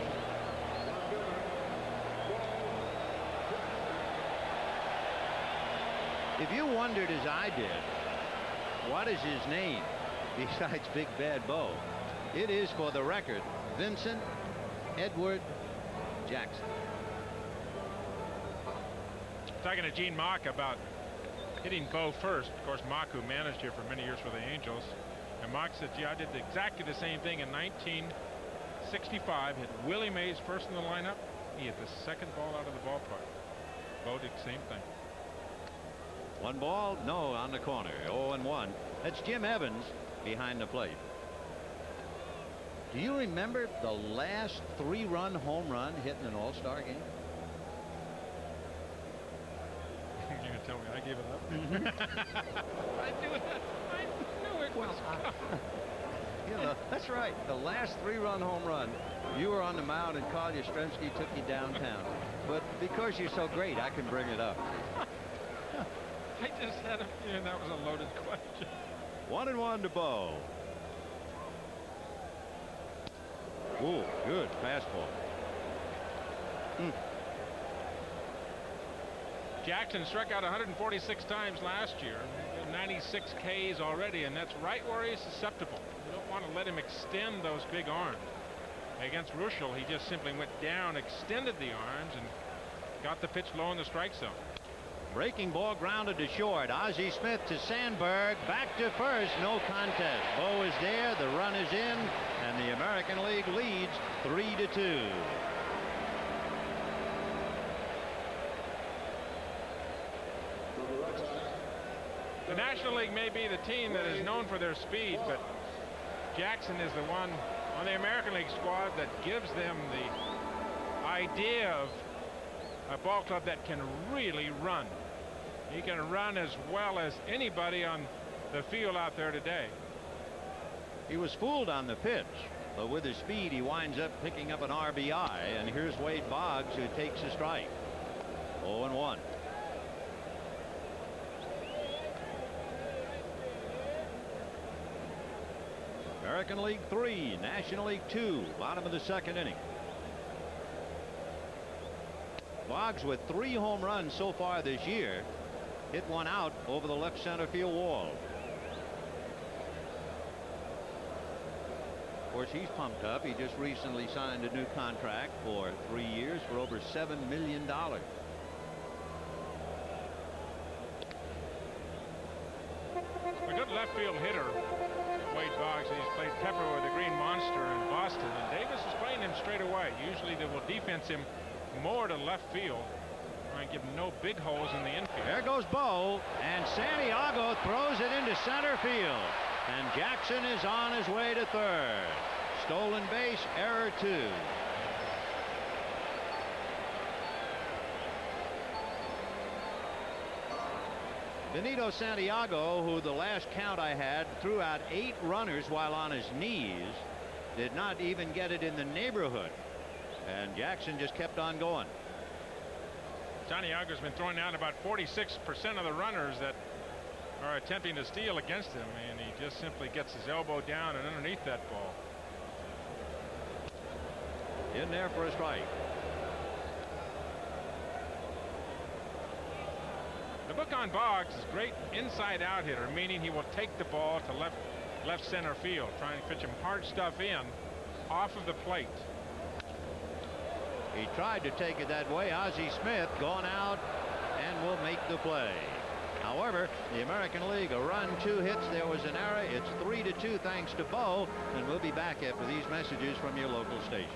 If you wondered, as I did, what is his name besides Big Bad Bo, it is, for the record, Vincent Edward Jackson. Talking to Gene Mock about hitting Bo first. Of course, Mock, who managed here for many years for the Angels, and Mock said, "Gee, I did exactly the same thing in 1965. Hit Willie Mays first in the lineup. He hit the second ball out of the ballpark. Bo did the same thing." One ball, no, on the corner. 0-1. That's Jim Evans behind the plate. Do you remember the last 3-run home run hit in an All-Star game? You're going to tell me I gave it up? I knew it. I knew it was coming. You know, that's right. The last 3-run home run, you were on the mound and Carl Yastrzemski took you downtown. But because you're so great, I can bring it up. I just had a feeling that was a loaded question. 1-1 to Bo. Ooh, good fastball. Jackson struck out 146 times last year, 96 Ks already, and that's right where he's susceptible. You don't want to let him extend those big arms. Against Ruschel, he just simply went down, extended the arms, and got the pitch low in the strike zone. Breaking ball grounded to short. Ozzie Smith to Sandberg. Back to first. No contest. Bo is there. The run is in. And the American League leads 3-2. The National League may be the team that is known for their speed, but Jackson is the one on the American League squad that gives them the idea of a ball club that can really run. He can run as well as anybody on the field out there today. He was fooled on the pitch, but with his speed, he winds up picking up an RBI. And here's Wade Boggs, who takes a strike. 0-1. American League 3, National League 2, bottom of the second inning. Boggs with 3 home runs so far this year. Hit one out over the left center field wall. Of course, he's pumped up. He just recently signed a new contract for 3 years for over $7 million. A good left field hitter, Wade Boggs. He's played Pepper with the Green Monster in Boston, and Davis is playing him straight away. Usually they will defense him more to left field, try and give him no big holes in the infield. There goes Bo, and Santiago throws it into center field, and Jackson is on his way to third. Stolen base, error 2. Benito Santiago, who the last count I had threw out 8 runners while on his knees, did not even get it in the neighborhood. And Jackson just kept on going. Santiago's been throwing out about 46% of the runners that are attempting to steal against him, and he just simply gets his elbow down and underneath that ball. In there for a strike. The book on Boggs is great inside out hitter, meaning he will take the ball to left left center field, trying to pitch him hard stuff in off of the plate. He tried to take it that way. Ozzie Smith gone out and will make the play. However, the American League, a run, 2 hits. There was an error. It's 3-2 thanks to Bo, and we'll be back after these messages from your local station.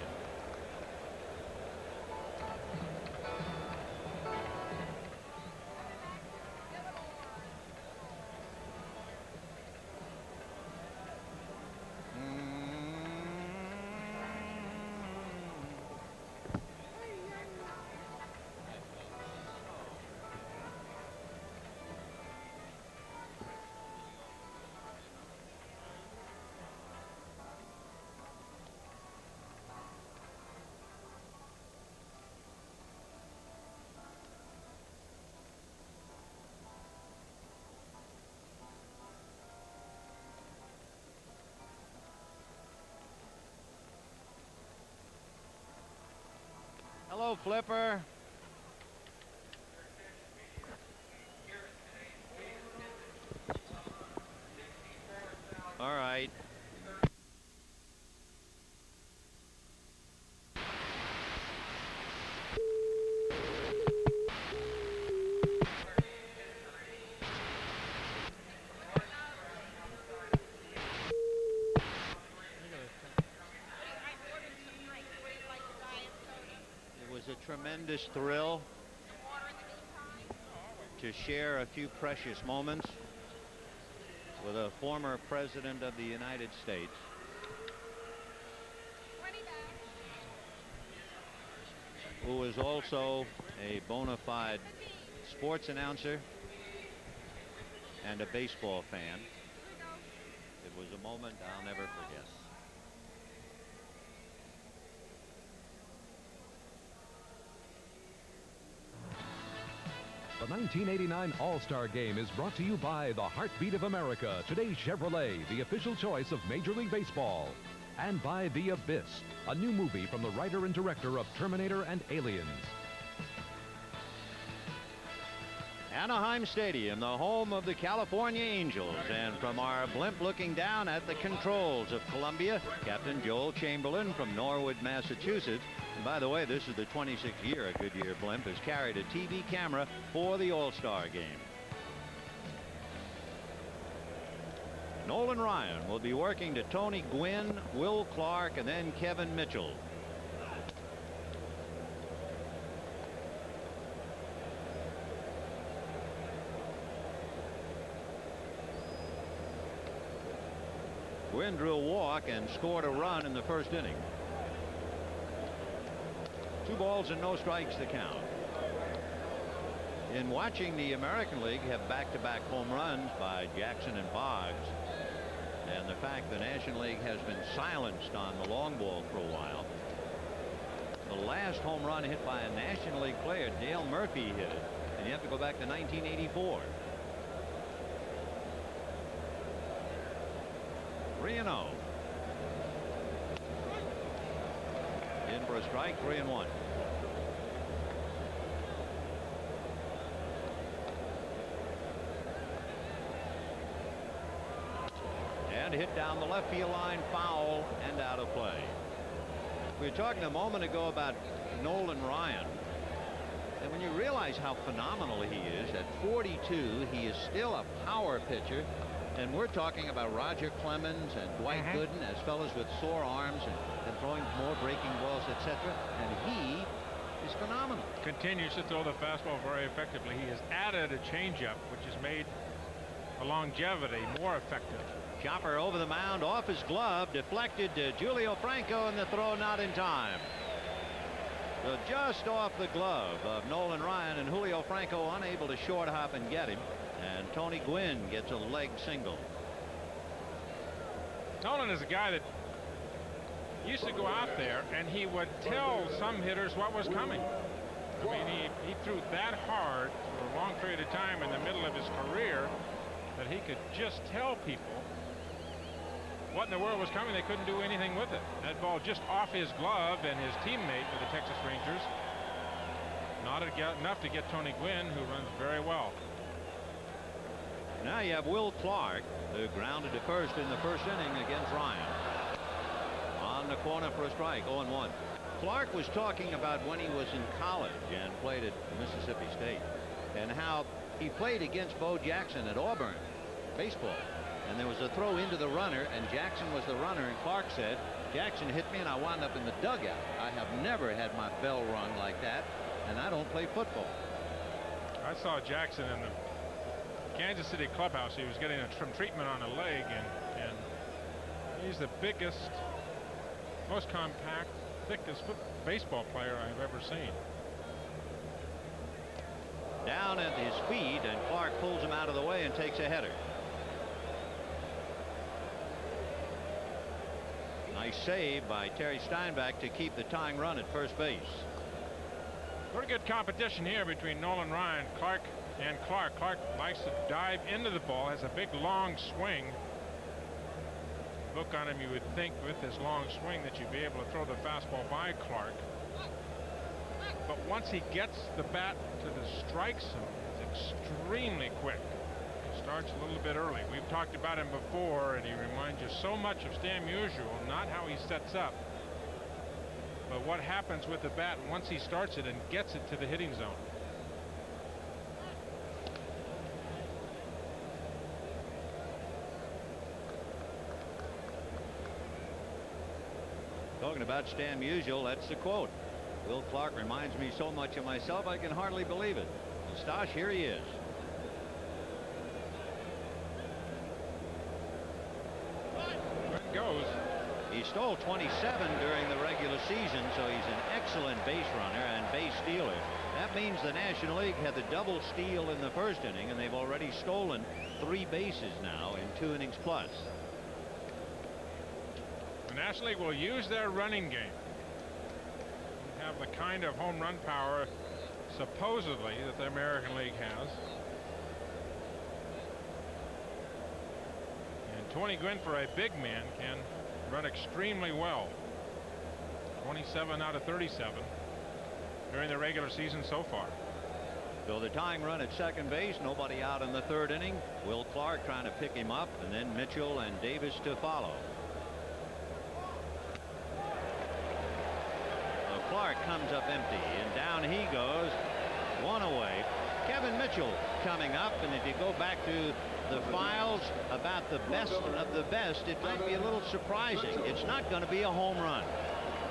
Hello, Flipper. All right. Tremendous thrill to share a few precious moments with a former president of the United States. Who was also a bona fide sports announcer and a baseball fan. It was a moment I'll never forget. The 1989 All-Star Game is brought to you by the Heartbeat of America, today's Chevrolet, the official choice of Major League Baseball, and by The Abyss, a new movie from the writer and director of Terminator and Aliens. Anaheim Stadium, the home of the California Angels, and from our blimp looking down at the controls of Columbia, Captain Joel Chamberlain from Norwood, Massachusetts. And by the way, this is the 26th year a Goodyear blimp has carried a TV camera for the All-Star Game. Nolan Ryan will be working to Tony Gwynn, Will Clark, and then Kevin Mitchell. Gwynn drew a walk and scored a run in the first inning. 2 balls and no strikes to count. In watching the American League have back-to-back home runs by Jackson and Boggs, and the fact the National League has been silenced on the long ball for a while, the last home run hit by a National League player, Dale Murphy, hit it, and you have to go back to 1984. 3-0. In for a strike, 3-1. And hit down the left field line, foul, and out of play. We were talking a moment ago about Nolan Ryan. And when you realize how phenomenal he is, at 42, he is still a power pitcher. And we're talking about Roger Clemens and Dwight Gooden as fellas with sore arms and throwing more breaking balls, etc. And he is phenomenal. Continues to throw the fastball very effectively. He has added a changeup, which has made the longevity more effective. Chopper over the mound, off his glove, deflected to Julio Franco, and the throw not in time. So just off the glove of Nolan Ryan, and Julio Franco unable to short hop and get him. And Tony Gwynn gets a leg single. Nolan is a guy that used to go out there and he would tell some hitters what was coming. I mean, he threw that hard for a long period of time in the middle of his career that he could just tell people what in the world was coming. They couldn't do anything with it. That ball just off his glove, and his teammate with the Texas Rangers not enough to get Tony Gwynn, who runs very well. Now you have Will Clark, who grounded to first in the first inning against Ryan. On the corner for a strike, 0-1. Clark was talking about when he was in college and played at Mississippi State, and how he played against Bo Jackson at Auburn baseball, and there was a throw into the runner, and Jackson was the runner, and Clark said, Jackson hit me and I wound up in the dugout. I have never had my bell rung like that, and I don't play football. I saw Jackson in the Kansas City clubhouse. He was getting some treatment on a leg, and he's the biggest, most compact, thickest baseball player I've ever seen. Down at his feet, and Clark pulls him out of the way and takes a header. Nice save by Terry Steinbach to keep the tying run at first base. Very good competition here between Nolan Ryan, Clark, and Clark. Clark likes to dive into the ball, has a big long swing. Look on him, you would think with his long swing that you'd be able to throw the fastball by Clark. But once he gets the bat to the strike zone, it's extremely quick. He starts a little bit early. We've talked about him before, and he reminds you so much of Stan Musial, not how he sets up, but what happens with the bat once he starts it and gets it to the hitting zone. Talking about Stan Musial, that's the quote. Will Clark reminds me so much of myself I can hardly believe it. Stash, here he is. There it goes. He stole 27 during the regular season, so he's an excellent base runner and base stealer. That means the National League had the double steal in the first inning, and they've already stolen 3 bases now in 2 innings plus. The National League will use their running game. They have the kind of home run power supposedly that the American League has. And Tony Gwynn, for a big man, can run extremely well. 27 out of 37 during the regular season so far. So the tying run at second base, nobody out in the 3rd inning. Will Clark trying to pick him up, and then Mitchell and Davis to follow. Clark comes up empty, and down he goes, 1 away. Kevin Mitchell coming up, and if you go back to the files about the best of the best, it might be a little surprising. It's not going to be a home run.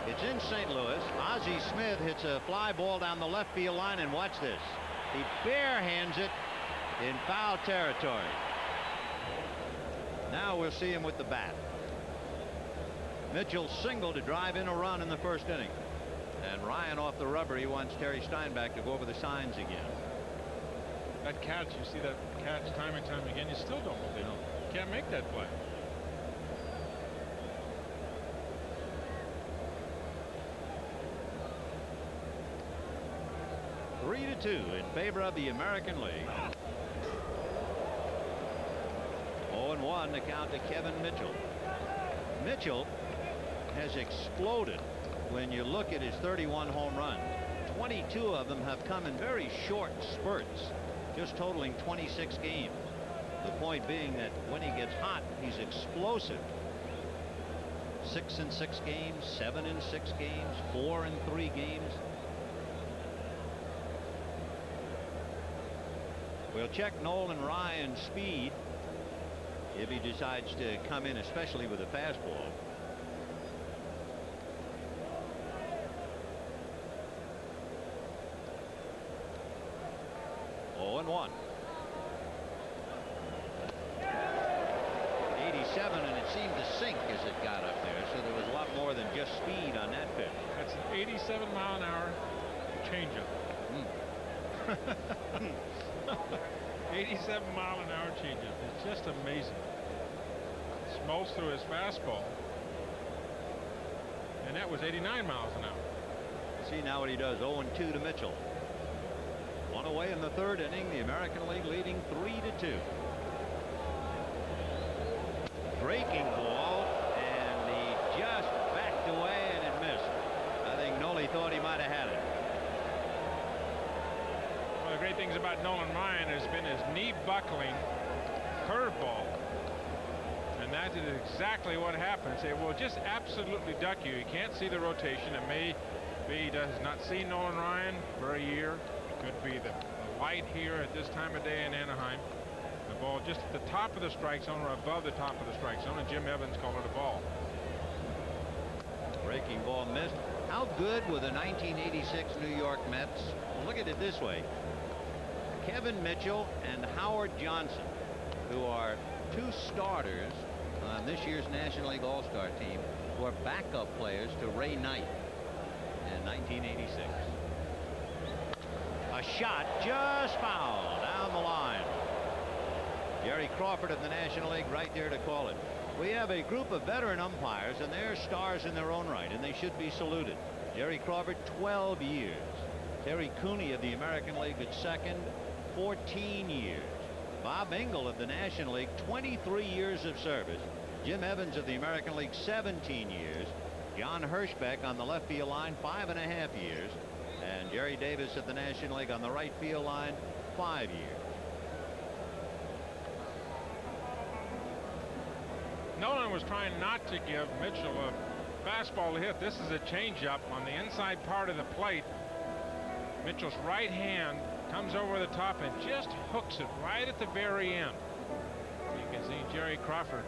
It's in St. Louis. Ozzie Smith hits a fly ball down the left field line, and watch this. He barehands it in foul territory. Now we'll see him with the bat. Mitchell singled to drive in a run in the 1st inning. And Ryan off the rubber. He wants Terry Steinbach to go over the signs again. That catch, you see that catch time and time again, you still don't believe it. You can't make that play. Three to 2 in favor of the American League. 0-1 to count to Kevin Mitchell. Mitchell has exploded. When you look at his 31 home runs, 22 of them have come in very short spurts, just totaling 26 games. The point being that when he gets hot, he's explosive. 6 in 6 games, 7 in 6 games, 4 in 3 games. We'll check Nolan Ryan's speed if he decides to come in, especially with a fastball. And 1. 87, and it seemed to sink as it got up there, so there was a lot more than just speed on that pitch. That's an 87 mile an hour changeup. 87 mile an hour changeup. It's just amazing. Smokes through his fastball, and that was 89 miles an hour. See now what he does. 0-2 to Mitchell. 1 away in the 3rd inning. The American League leading 3-2. Breaking ball, and he just backed away and it missed. I think Noli thought he might have had it. One of the great things about Nolan Ryan has been his knee buckling curveball. And that is exactly what happens. It will just absolutely duck you. You can't see the rotation. It may be he does not see Nolan Ryan for a year. It could be the light here at this time of day in Anaheim. The ball just at the top of the strike zone or above the top of the strike zone, and Jim Evans called it a ball. Breaking ball missed. How good were the 1986 New York Mets? Well, look at it this way. Kevin Mitchell and Howard Johnson, who are two starters on this year's National League All-Star team, were backup players to Ray Knight in 1986. A shot just foul down the line. Jerry Crawford of the National League right there to call it. We have a group of veteran umpires, and they're stars in their own right, and they should be saluted. Jerry Crawford, 12 years. Terry Cooney of the American League at second, 14 years. Bob Engel of the National League, 23 years of service. Jim Evans of the American League, 17 years. John Hirschbeck on the left field line, 5.5 years. And Jerry Davis of the National League on the right field line, 5 years. Nolan was trying not to give Mitchell a fastball to hit. This is a changeup on the inside part of the plate. Mitchell's right hand comes over the top and just hooks it right at the very end. You can see Jerry Crawford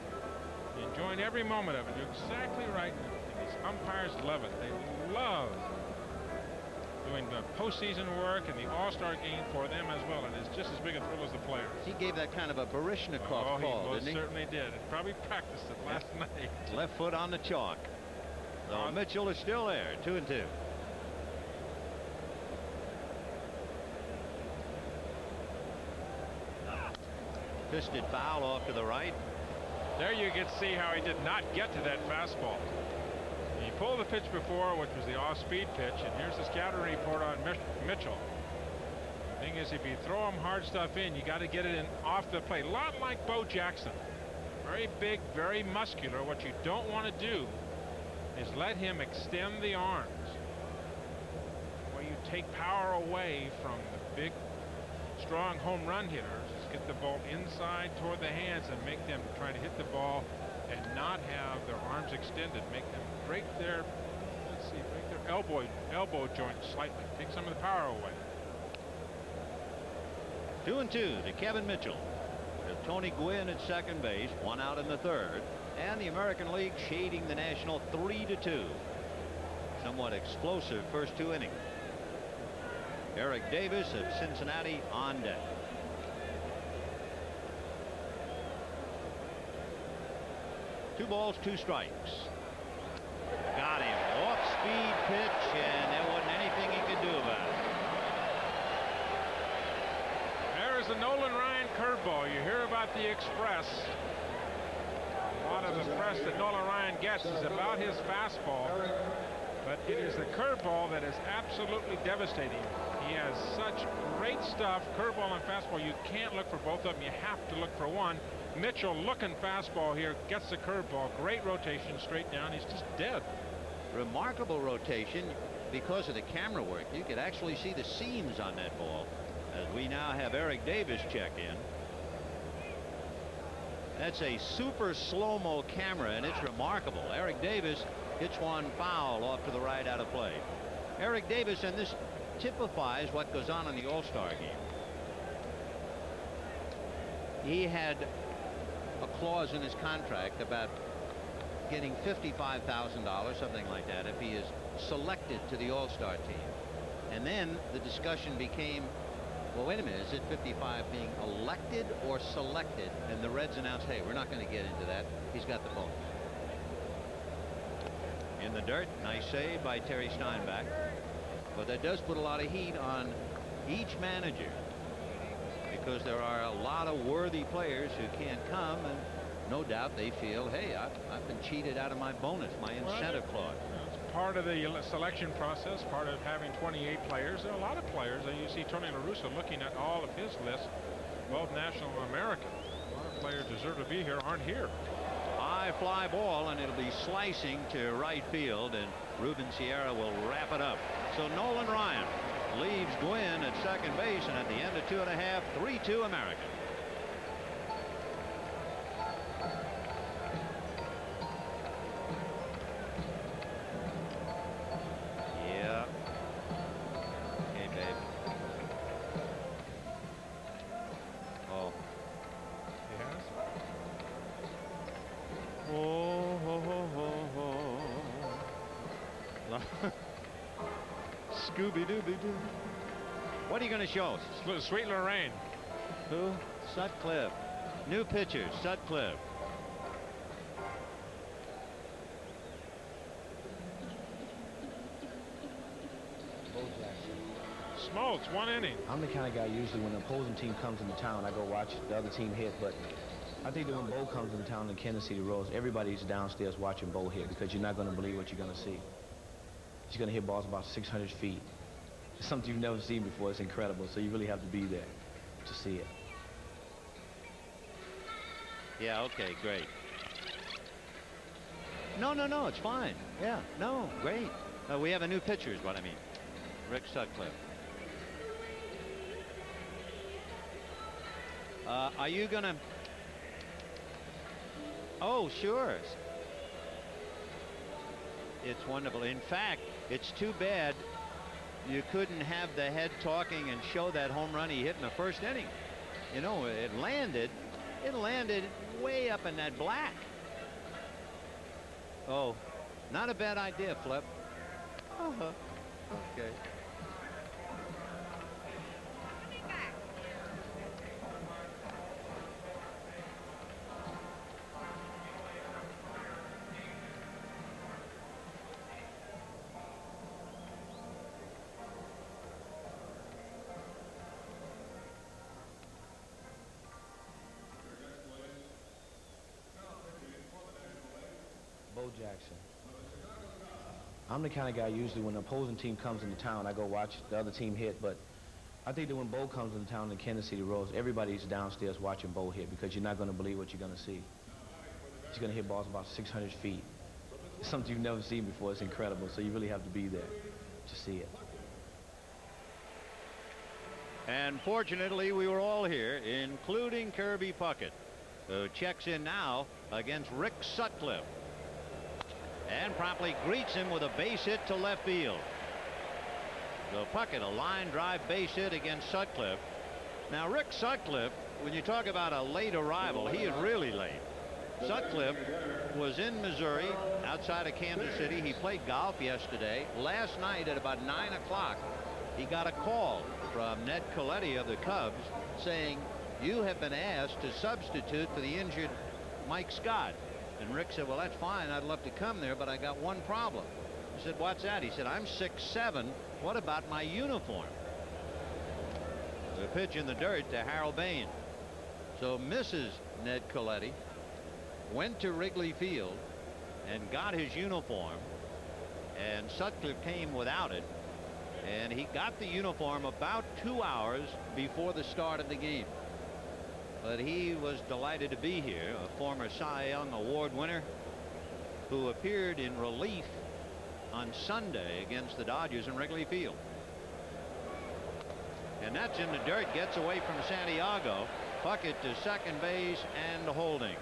enjoying every moment of it. You're exactly right. And these umpires love it. They love doing the postseason work and the All-Star game for them as well. And it's just as big a thrill as the players. He gave that kind of a Baryshnikov call, didn't he? He certainly did. Probably practiced it last night. Left foot on the chalk. So Mitchell is still there, 2-2. Fisted foul off to the right. There you can see how he did not get to that fastball. He pulled the pitch before, which was the off-speed pitch, and here's the scouting report on Mitchell. The thing is, if you throw him hard stuff in, you got to get it in off the plate. A lot like Bo Jackson. Very big, very muscular. What you don't want to do is let him extend the arms, where you take power away from the big, strong home run hitters. Get the ball inside toward the hands and make them try to hit the ball and not have their arms extended. Make them break their, break their elbow joint slightly. Take some of the power away. 2-2 to Kevin Mitchell. To Tony Gwynn at second base, 1 out in the third, and the American League shading the National 3-2. Somewhat explosive first 2 innings. Eric Davis of Cincinnati on deck. 2 balls, 2 strikes. Got him. Off-speed pitch, and there wasn't anything he could do about it. There is a Nolan Ryan curveball. You hear about the Express. A lot of the press that Nolan Ryan gets is about his fastball, but it is the curveball that is absolutely devastating. He has such great stuff, curveball and fastball. You can't look for both of them. You have to look for one. Mitchell looking fastball here, gets the curveball. Great rotation straight down. He's just dead. Remarkable rotation because of the camera work. You could actually see the seams on that ball as we now have Eric Davis check in. That's a super slow-mo camera, and it's remarkable. Eric Davis hits one foul off to the right out of play. Eric Davis, and this typifies what goes on in the All-Star game. He had a clause in his contract about getting $55,000, something like that, if he is selected to the All-Star team. And then the discussion became, well, wait a minute, is it 55 being elected or selected? And the Reds announced, hey, we're not going to get into that. He's got the bonus. In the dirt, nice save by Terry Steinbach. But that does put a lot of heat on each manager, because there are a lot of worthy players who can't come, and no doubt they feel, hey, I've been cheated out of my bonus, my incentive clause. It's part of the selection process, part of having 28 players. There are a lot of players, and you see Tony La Russa looking at all of his lists, both national and American. A lot of players deserve to be here, aren't here. High fly ball, and it'll be slicing to right field, and Ruben Sierra will wrap it up. So Nolan Ryan leaves Gwynn at second base, and at the end of 2.5, 3-2 American. Scooby-Dooby-Doo. What are you going to show us? Sweet Lorraine. Who? Sutcliffe. New pitcher, Sutcliffe. Smoltz, 1 inning. I'm the kind of guy usually when the opposing team comes into town, I go watch the other team hit. But I think that when Bo comes into town in Kansas City Royals, everybody's downstairs watching Bo hit because you're not going to believe what you're going to see. He's going to hit balls about 600 feet. It's something you've never seen before. It's incredible. So you really have to be there to see it. Yeah, okay, great. No, it's fine. Yeah, no, great. We have a new pitcher is what I mean. Rick Sutcliffe. Are you gonna? Oh, sure. It's wonderful. In fact, it's too bad you couldn't have the head talking and show that home run he hit in the first inning. You know, it landed way up in that black. Oh, not a bad idea, Flip. Okay. Bo Jackson. I'm the kind of guy usually when the opposing team comes into town, I go watch the other team hit. But I think that when Bo comes into town in Kansas City Royals, everybody's downstairs watching Bo hit because you're not going to believe what you're going to see. He's going to hit balls about 600 feet. It's something you've never seen before. It's incredible. So you really have to be there to see it. And fortunately, we were all here, including Kirby Puckett, who checks in now against Rick Sutcliffe. And promptly greets him with a base hit to left field. So Puckett, a line drive base hit against Sutcliffe. Now Rick Sutcliffe, when you talk about a late arrival, he is really late. Sutcliffe was in Missouri outside of Kansas City. He played golf yesterday. Last night at about 9 o'clock he got a call from Ned Colletti of the Cubs saying, you have been asked to substitute for the injured Mike Scott. And Rick said, well, that's fine. I'd love to come there, but I got one problem. He said, what's that? He said, I'm 6'7". What about my uniform? The pitch in the dirt to Harold Baines. So Mrs. Ned Colletti went to Wrigley Field and got his uniform, and Sutcliffe came without it, and he got the uniform about 2 hours before the start of the game. But he was delighted to be here, a former Cy Young Award winner who appeared in relief on Sunday against the Dodgers in Wrigley Field. And that's in the dirt, gets away from Santiago. Puckett to second base and holding.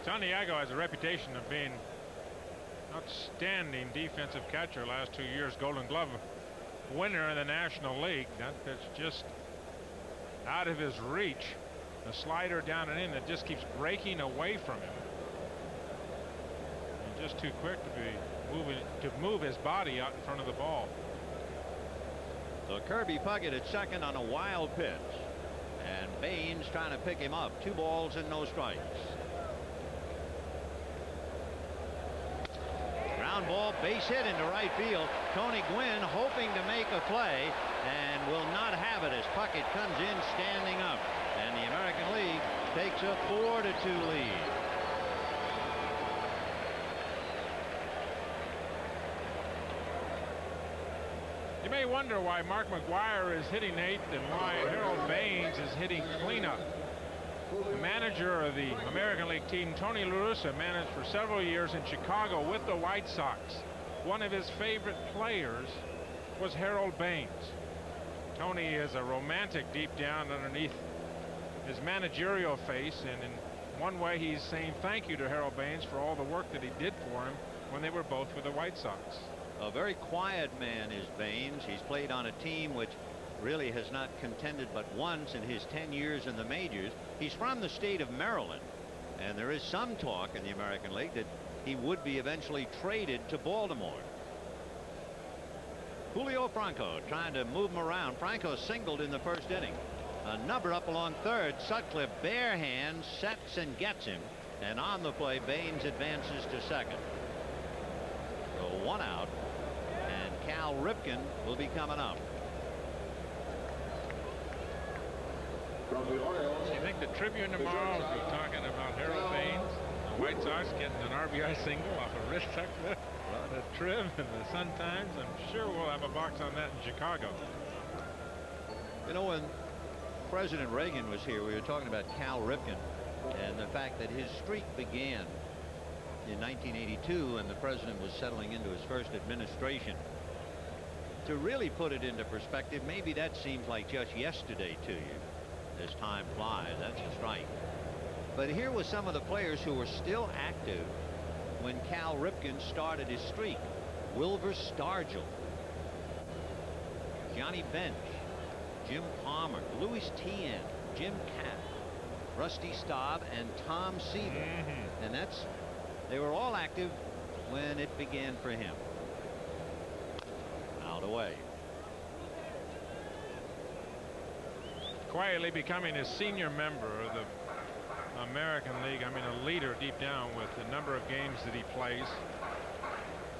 Santiago has a reputation of being outstanding defensive catcher last 2 years, Golden Glove winner in the National League. That pitch just out of his reach. A slider down and in that just keeps breaking away from him. And just too quick to move his body out in front of the ball. So Kirby Puckett at second on a wild pitch, and Baines trying to pick him up. 2 balls and no strikes. Ground ball, base hit into right field. Tony Gwynn hoping to make a play and will not have it as Puckett comes in standing up, and the American League takes a 4-2 lead. You may wonder why Mark McGwire is hitting 8th and why Harold Baines is hitting cleanup. The manager of the American League team, Tony La Russa, managed for several years in Chicago with the White Sox. One of his favorite players was Harold Baines. Tony is a romantic deep down underneath his managerial face, and in one way he's saying thank you to Harold Baines for all the work that he did for him when they were both with the White Sox. A very quiet man is Baines. He's played on a team which really has not contended but once in his 10 years in the majors. He's from the state of Maryland, and there is some talk in the American League that he would be eventually traded to Baltimore. Julio Franco trying to move him around. Franco singled in the first inning. A number up along third. Sutcliffe bare hand sets and gets him, and on the play Baines advances to second. So 1 out, and Cal Ripken will be coming up. You think the Tribune tomorrow will be talking about Harold Baines, the White Sox getting an RBI single off of Rich Sutcliffe, the Trib and the Sun-Times? I'm sure we'll have a box on that in Chicago. You know, when President Reagan was here, we were talking about Cal Ripken and the fact that his streak began in 1982, and the president was settling into his first administration. To really put it into perspective, maybe that seems like just yesterday to you. As time flies, that's just right. But here were some of the players who were still active when Cal Ripken started his streak. Wilbur Stargell, Johnny Bench, Jim Palmer, Louis Tien, Jim Kapp, Rusty Staub, and Tom Seaver. And they were all active when it began for him. Out away. Quietly becoming a senior member of the American League. I mean, a leader deep down with the number of games that he plays.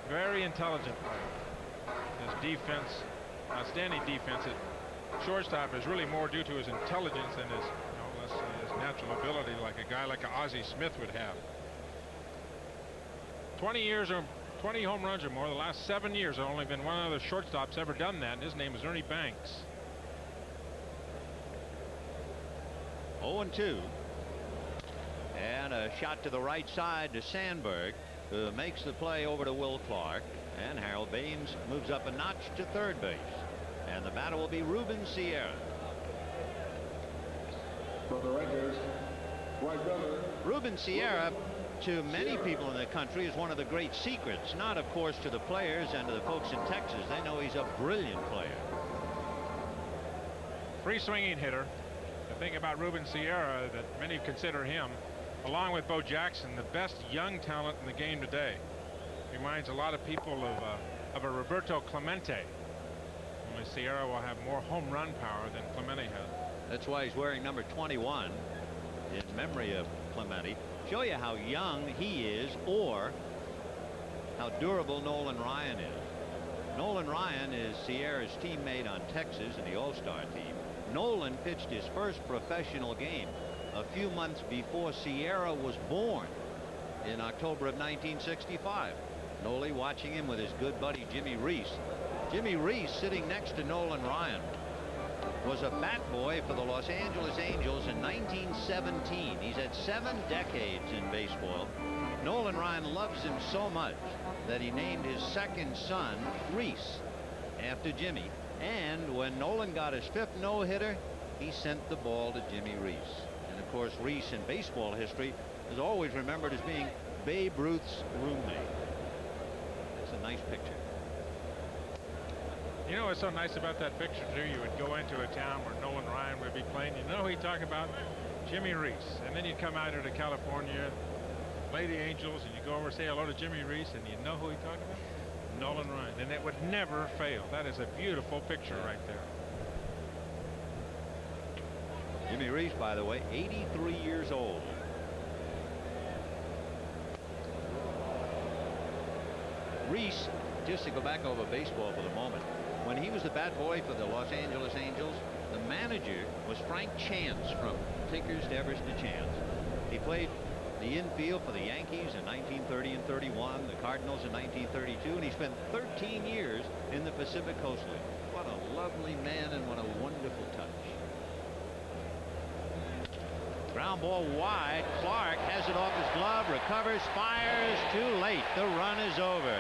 Very intelligent player. His defense, outstanding defense at shortstop, is really more due to his intelligence than his, let's say, his natural ability, like a guy like Ozzie Smith would have. 20 home runs or more. The last 7 years, there only been one other shortstop's ever done that, and his name is Ernie Banks. 0-2. And a shot to the right side to Sandberg, who makes the play over to Will Clark, and Harold Baines moves up a notch to third base, and the batter will be Ruben Sierra. From the Rangers, right fielder Ruben Sierra, to many people in the country, is one of the great secrets. Not, of course, to the players and to the folks in Texas. They know he's a brilliant player. Free swinging hitter. The thing about Ruben Sierra that many consider him, along with Bo Jackson, the best young talent in the game today. Reminds a lot of people of a Roberto Clemente. Only Sierra will have more home run power than Clemente has. That's why he's wearing number 21 in memory of Clemente. Show you how young he is, or how durable Nolan Ryan is. Nolan Ryan is Sierra's teammate on Texas in the All-Star team. Nolan pitched his first professional game a few months before Sierra was born in October of 1965. Noli watching him with his good buddy Jimmy Reese. Jimmy Reese, sitting next to Nolan Ryan, was a bat boy for the Los Angeles Angels in 1917. He's had 7 decades in baseball. Nolan Ryan loves him so much that he named his second son Reese after Jimmy. And when Nolan got his 5th no-hitter, he sent the ball to Jimmy Reese. And of course, Reese in baseball history is always remembered as being Babe Ruth's roommate. It's a nice picture. You know what's so nice about that picture too? You would go into a town where Nolan Ryan would be playing. You know who you talk about? Jimmy Reese. And then you'd come out here to California, play the Angels, and you go over and say hello to Jimmy Reese, and you know who he talking about? Nolan Ryan. And it would never fail. That is a beautiful picture right there. Jimmy Reese, by the way, 83 years old. Reese, just to go back over baseball for the moment, when he was the bat boy for the Los Angeles Angels, the manager was Frank Chance from Tinkers to Evers to Chance. He played the infield for the Yankees in 1930 and 31, the Cardinals in 1932, and he spent 13 years in the Pacific Coast League. What a lovely man and what a wonderful touch. Ground ball wide. Clark has it off his glove, recovers, fires, too late. The run is over.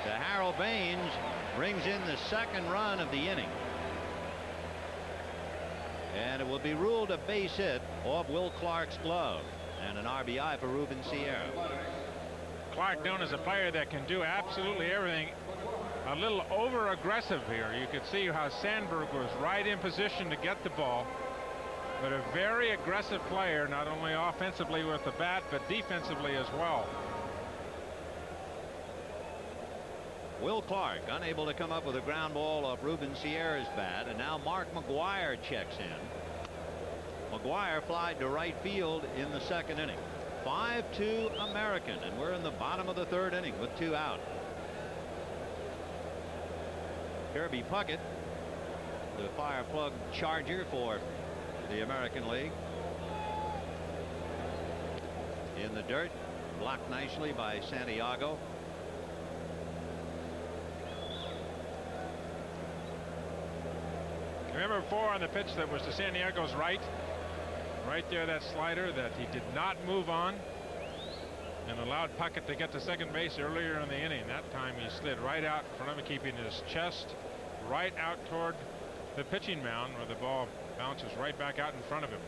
To Harold Baines, brings in the 2nd run of the inning. And it will be ruled a base hit off Will Clark's glove, and an RBI for Ruben Sierra. Clark, known as a player that can do absolutely everything a little over-aggressive here. You could see how Sandberg was right in position to get the ball, but a very aggressive player, not only offensively with the bat, but defensively as well. Will Clark unable to come up with a ground ball off Ruben Sierra's bat, and now Mark McGuire checks in. McGuire flied to right field in the second inning. 5-2 American, and we're in the bottom of the third inning with 2 out. Kirby Puckett, the fire plug charger for the American League. In the dirt, blocked nicely by Santiago. Remember before on the pitch that was to Santiago's right there, that slider that he did not move on and allowed Puckett to get to second base earlier in the inning. That time he slid right out in front of him, keeping his chest right out toward the pitching mound, where the ball bounces right back out in front of him.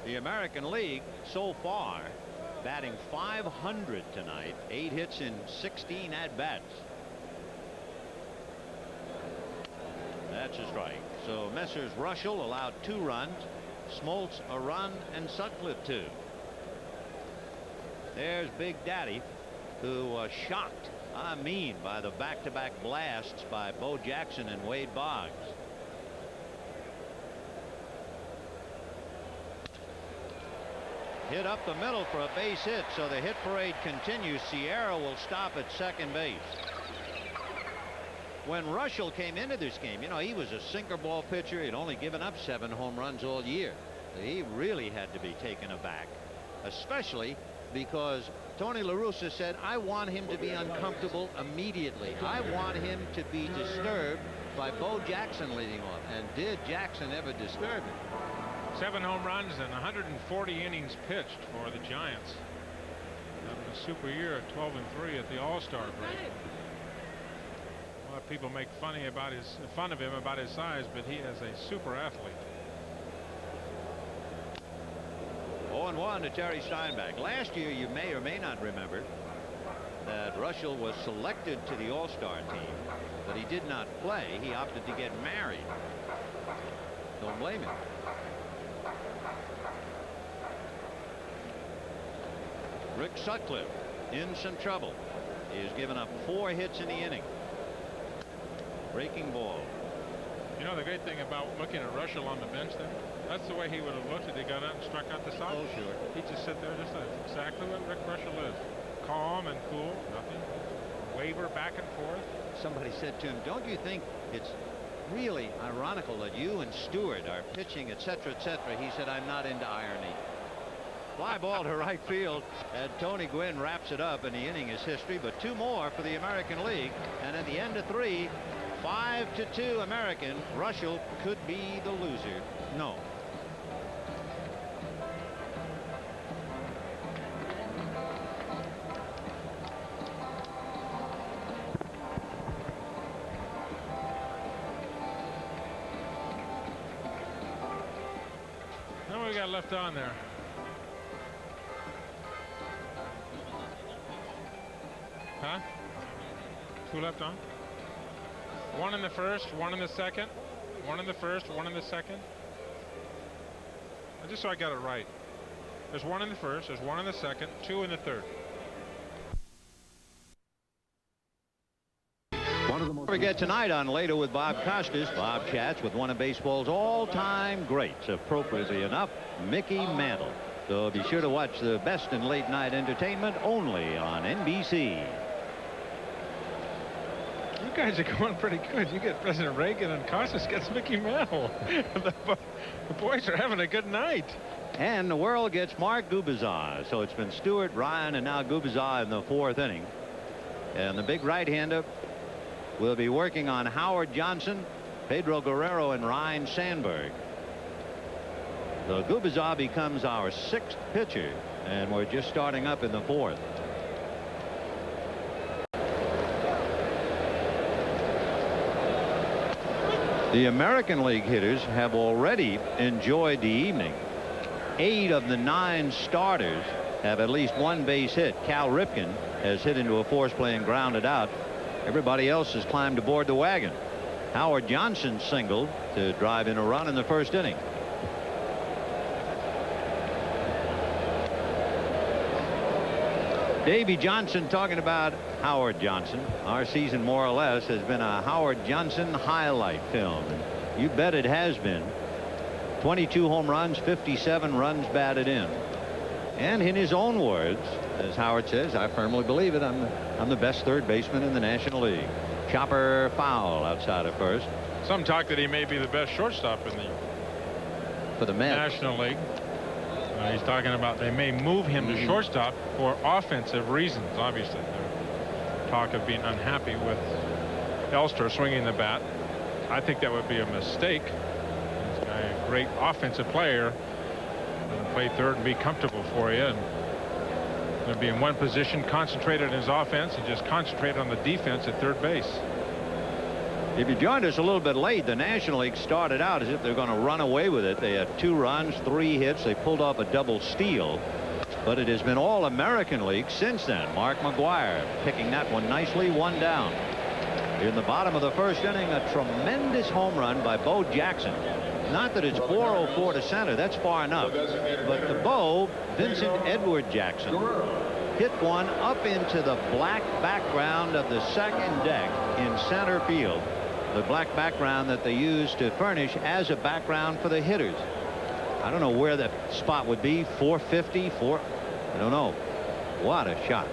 The American League so far batting .500 tonight, 8 hits in 16 at-bats. That's a strike. So Messrs. Russell allowed 2 runs, Smoltz a run, and Sutcliffe 2. There's Big Daddy, who was shocked, I mean, by the back-to-back blasts by Bo Jackson and Wade Boggs. Hit up the middle for a base hit, so the hit parade continues. Sierra will stop at second base. When Russell came into this game, you know, he was a sinker ball pitcher. He'd only given up 7 home runs all year. He really had to be taken aback, especially because Tony La Russa said, I want him to be uncomfortable immediately. I want him to be disturbed by Bo Jackson leading off. And did Jackson ever disturb him? 7 home runs and 140 innings pitched for the Giants. That was a super year at 12-3 at the All-Star break. A lot of people make fun of him about his size, but he is a super athlete. 0-1 to Terry Steinbach. Last year, you may or may not remember that Russell was selected to the All-Star team, but he did not play. He opted to get married. Don't blame him. Rick Sutcliffe in some trouble. He has given up 4 hits in the inning. Breaking ball. You know the great thing about looking at Russell on the bench there? That's the way he would have looked if he got out and struck out the side. Oh, sure. He'd just sit there, just exactly what Rick Russell is. Calm and cool, nothing. Waver back and forth. Somebody said to him, don't you think it's really ironical that you and Stewart are pitching, etc., etc.? He said, I'm not into irony. Fly ball to right field, and Tony Gwynn wraps it up, and the inning is history. But 2 more for the American League, and at the end of 3, 5-2 American. Russell could be the loser. No. Now we got left on there. Huh? 2 left on. 1 in the first, 1 in the second, 1 in the first, 1 in the second. Just so I got it right. There's 1 in the first, there's 1 in the second, 2 in the third. Don't forget tonight on Later with Bob Costas. Bob chats with one of baseball's all-time greats, appropriately enough, Mickey Mantle. So be sure to watch the best in late night entertainment only on NBC. You guys are going pretty good. You get President Reagan, and Costas gets Mickey Mantle. The boys are having a good night. And the world gets Mark Gubicza. So it's been Stewart, Ryan, and now Gubicza in the 4th inning. And the big right-hander will be working on Howard Johnson, Pedro Guerrero, and Ryan Sandberg. So Gubicza becomes our 6th pitcher, and we're just starting up in the 4th. The American League hitters have already enjoyed the evening. 8 of the 9 starters have at least 1 base hit. Cal Ripken has hit into a force play and grounded out. Everybody else has climbed aboard the wagon. Howard Johnson singled to drive in a run in the first inning. Davey Johnson talking about Howard Johnson. Our season, more or less, has been a Howard Johnson highlight film. And you bet it has been. 22 home runs, 57 runs batted in. And in his own words, as Howard says, I firmly believe it, I'm the best third baseman in the National League. Chopper foul outside of first. Some talk that he may be the best shortstop in the National League. He's talking about they may move him to shortstop for offensive reasons. Obviously, there's talk of being unhappy with Elster swinging the bat. I think that would be a mistake. He's a great offensive player. Going to play third and be comfortable for you. And going to be in one position, concentrated on his offense, and just concentrate on the defense at third base. If you joined us a little bit late, the National League started out as if they're going to run away with it. They had 2 runs, 3 hits. They pulled off a double steal. But it has been all American League since then. Mark McGuire picking that one nicely, 1 down. In the bottom of the first inning, a tremendous home run by Bo Jackson. Not that it's 404 to center. That's far enough. But the Bo, Vincent Edward Jackson, hit one up into the black background of the second deck in center field. The black background that they use to furnish as a background for the hitters. I don't know where that spot would be. 450, I don't know. What a shot.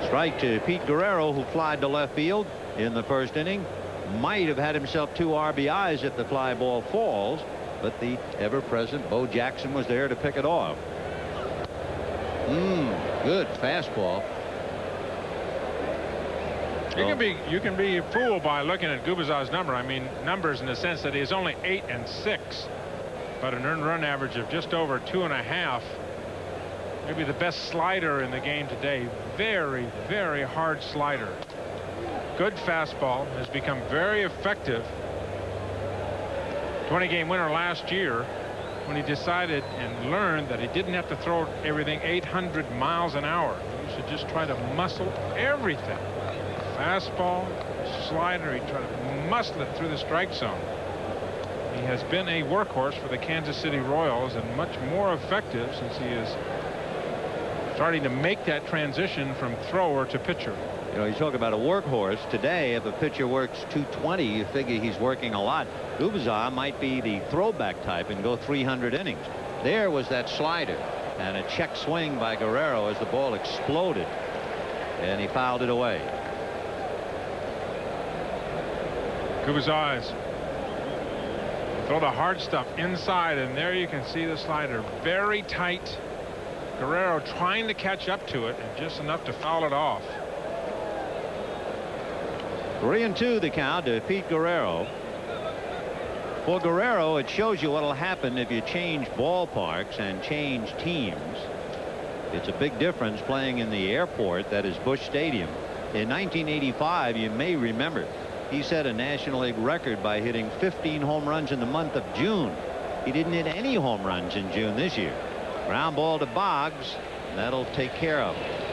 Strike to Pete Guerrero, who flied to left field in the first inning. Might have had himself 2 RBIs if the fly ball falls, but the ever-present Bo Jackson was there to pick it off. Good fastball. You can be fooled by looking at Gubicza's number. I mean, numbers in the sense that he is only 8 and 6, but an earned run average of just over 2.5. Maybe the best slider in the game today. Very, very hard slider. Good fastball, has become very effective. 20-game winner last year when he decided and learned that he didn't have to throw everything 800 miles an hour. He should just try to muscle everything. Fastball, slider, he tried to muscle it through the strike zone. He has been a workhorse for the Kansas City Royals and much more effective since he is starting to make that transition from thrower to pitcher. You know, you talk about a workhorse. Today, if a pitcher works 220, you figure he's working a lot. Gubicza might be the throwback type and go 300 innings. There was that slider and a check swing by Guerrero as the ball exploded, and he fouled it away. Gubicza throw the hard stuff inside, and there you can see the slider very tight. Guerrero trying to catch up to it, and just enough to foul it off. 3-2 the count to Pete Guerrero. For Guerrero, it shows you what will happen if you change ballparks and change teams. It's a big difference playing in the airport that is Busch Stadium. In 1985, you may remember, he set a National League record by hitting 15 home runs in the month of June. He didn't hit any home runs in June this year. Ground ball to Boggs. That'll take care of it.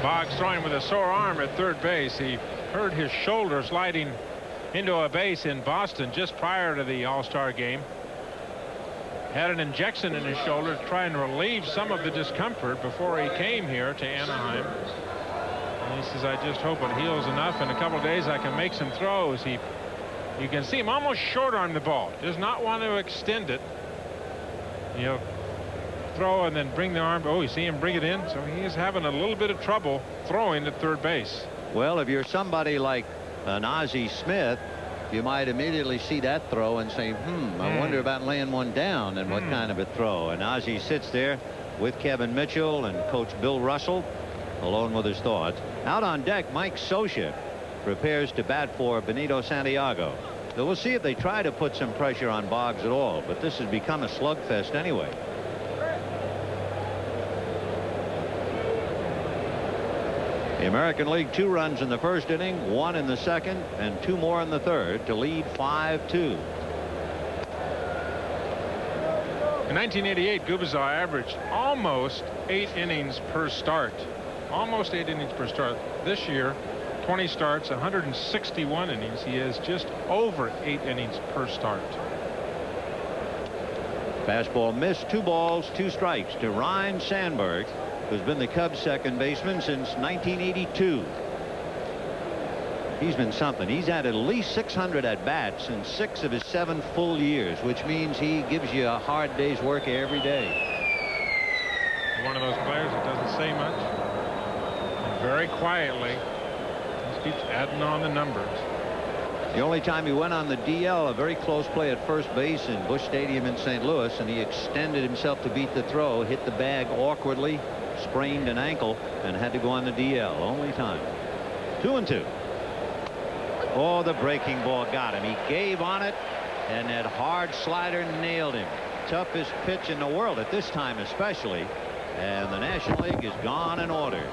Boggs throwing with a sore arm at third base. He hurt his shoulder sliding into a base in Boston just prior to the All-Star game. Had an injection in his shoulder to try and relieve some of the discomfort before he came here to Anaheim. And he says, I just hope it heals enough. In a couple of days I can make some throws. You can see him almost short arm the ball. Does not want to extend it. He'll throw and then bring the arm. Oh, you see him bring it in. So he is having a little bit of trouble throwing at third base. Well, if you're somebody like an Ozzie Smith, you might immediately see that throw and say, I wonder about laying one down and what kind of a throw. And Ozzie sits there with Kevin Mitchell and Coach Bill Russell, alone with his thoughts. Out on deck, Mike Scioscia prepares to bat for Benito Santiago. So we'll see if they try to put some pressure on Boggs at all, but this has become a slugfest anyway. The American League, 2 runs in the first inning, 1 in the second, and 2 more in the third to lead 5-2. In 1988, Gubicza averaged almost 8 innings per start. Almost 8 innings per start. This year, 20 starts, 161 innings. He is just over 8 innings per start. Fastball missed. 2 balls, 2 strikes to Ryne Sandberg, who's been the Cubs' second baseman since 1982. He's been something. He's had at least 600 at-bats in 6 of his 7 full years, which means he gives you a hard day's work every day. One of those players that doesn't say much, and very quietly just keeps adding on the numbers. The only time he went on the DL, a very close play at first base in Busch Stadium in St. Louis, and he extended himself to beat the throw, hit the bag awkwardly, sprained an ankle, and had to go on the DL. Only time. 2-2. Oh, the breaking ball got him. He gave on it, and that hard slider nailed him. Toughest pitch in the world at this time especially, and the National League is gone in order.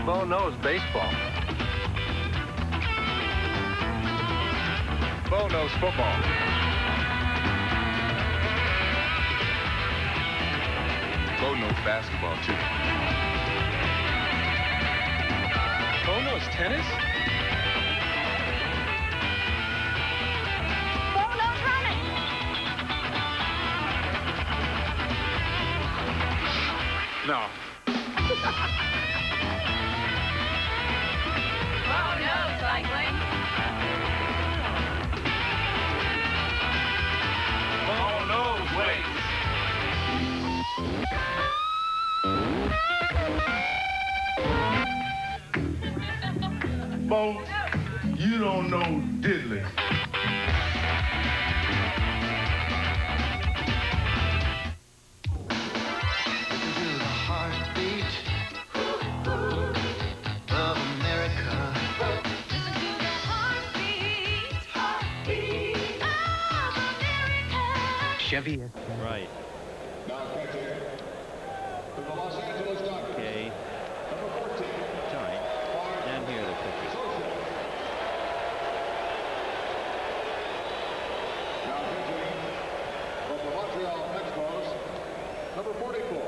Bo knows baseball. Bo knows football. Bo knows basketball, too. Bo knows tennis? Bo knows running. No. Bo knows cycling. Bo knows weights. Bo, you don't know diddly. Chevy. Right. Now catching for the Los Angeles Dodgers. Okay. Number 14. Sorry. And here are the pitches. Now pitching from the Montreal Expos, number 44,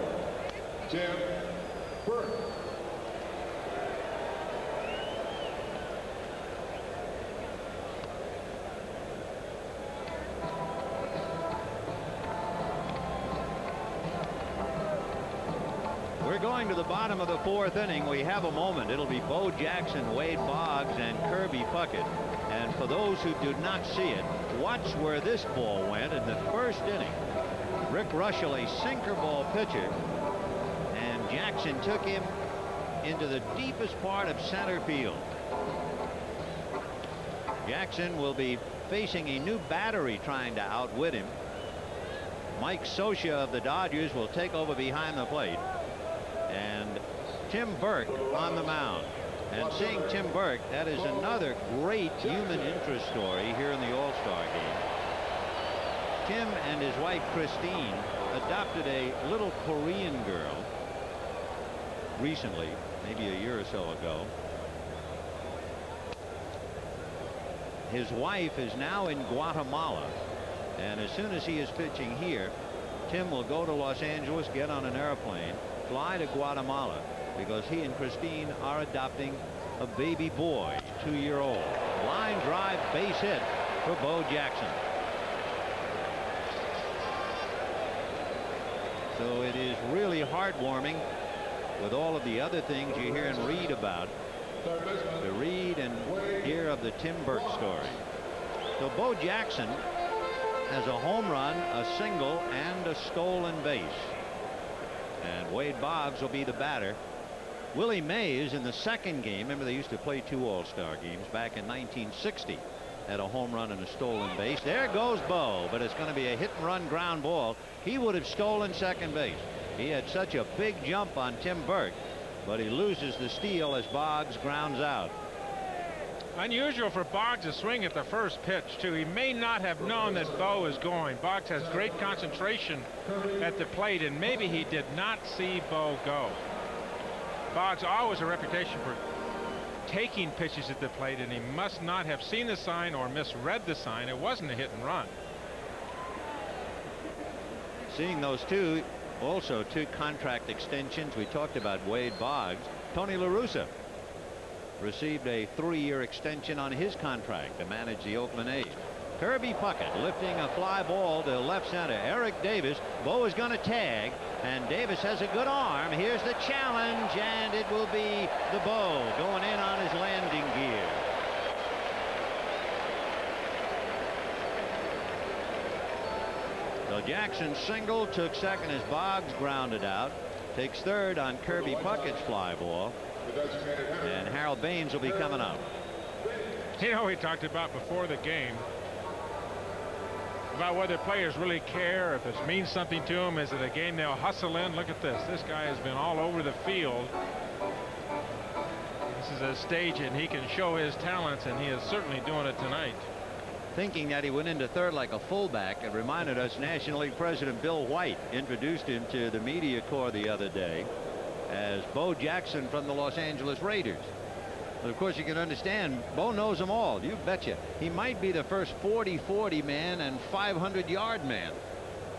Tim Burke. We're going to the bottom of the 4th inning. We have a moment. It'll be Bo Jackson, Wade Boggs, and Kirby Puckett. And for those who do not see it, watch where this ball went in the 1st inning. Rick Russell, a sinker ball pitcher, and Jackson took him into the deepest part of center field. Jackson will be facing a new battery trying to outwit him. Mike Scioscia of the Dodgers will take over behind the plate. And Tim Burke on the mound. And seeing Tim Burke, that is another great human interest story here in the All-Star game. Tim and his wife Christine adopted a little Korean girl recently, maybe a year or so ago. His wife is now in Guatemala, and as soon as he is pitching here, Tim will go to Los Angeles, get on an airplane, fly to Guatemala, because he and Christine are adopting a baby boy, 2-year-old. Line drive, base hit for Bo Jackson. So it is really heartwarming with all of the other things you hear and read about, to read and hear of the Tim Burke story. So Bo Jackson has a home run, a single, and a stolen base. And Wade Boggs will be the batter. Willie Mays in the 2nd game, remember they used to play 2 All-Star games back in 1960, had a home run and a stolen base. There goes Bo, but it's going to be a hit-and-run ground ball. He would have stolen second base. He had such a big jump on Tim Burke, but he loses the steal as Boggs grounds out. Unusual for Boggs to swing at the first pitch, too. He may not have known that Bo is going. Boggs has great concentration at the plate, and maybe he did not see Bo go. Boggs always a reputation for taking pitches at the plate, and he must not have seen the sign or misread the sign. It wasn't a hit and run. Seeing those two, also 2 contract extensions. We talked about Wade Boggs. Tony La Russa received a 3-year extension on his contract to manage the Oakland A's. Kirby Puckett lifting a fly ball to left center. Eric Davis. Bo is going to tag, and Davis has a good arm. Here's the challenge, and it will be the Bo going in on his landing gear. So Jackson singled, took second as Boggs grounded out. Takes third on Kirby Puckett's fly ball. And Harold Baines will be coming up. You know, we talked about before the game about whether players really care, if it means something to them. Is it a game they'll hustle in? Look at this. This guy has been all over the field. This is a stage and he can show his talents, and he is certainly doing it tonight. Thinking that he went into third like a fullback, it reminded us National League President Bill White introduced him to the media corps the other day as Bo Jackson from the Los Angeles Raiders. But of course, you can understand, Bo knows them all. You betcha. He might be the first 40-40 man and 500-yard man.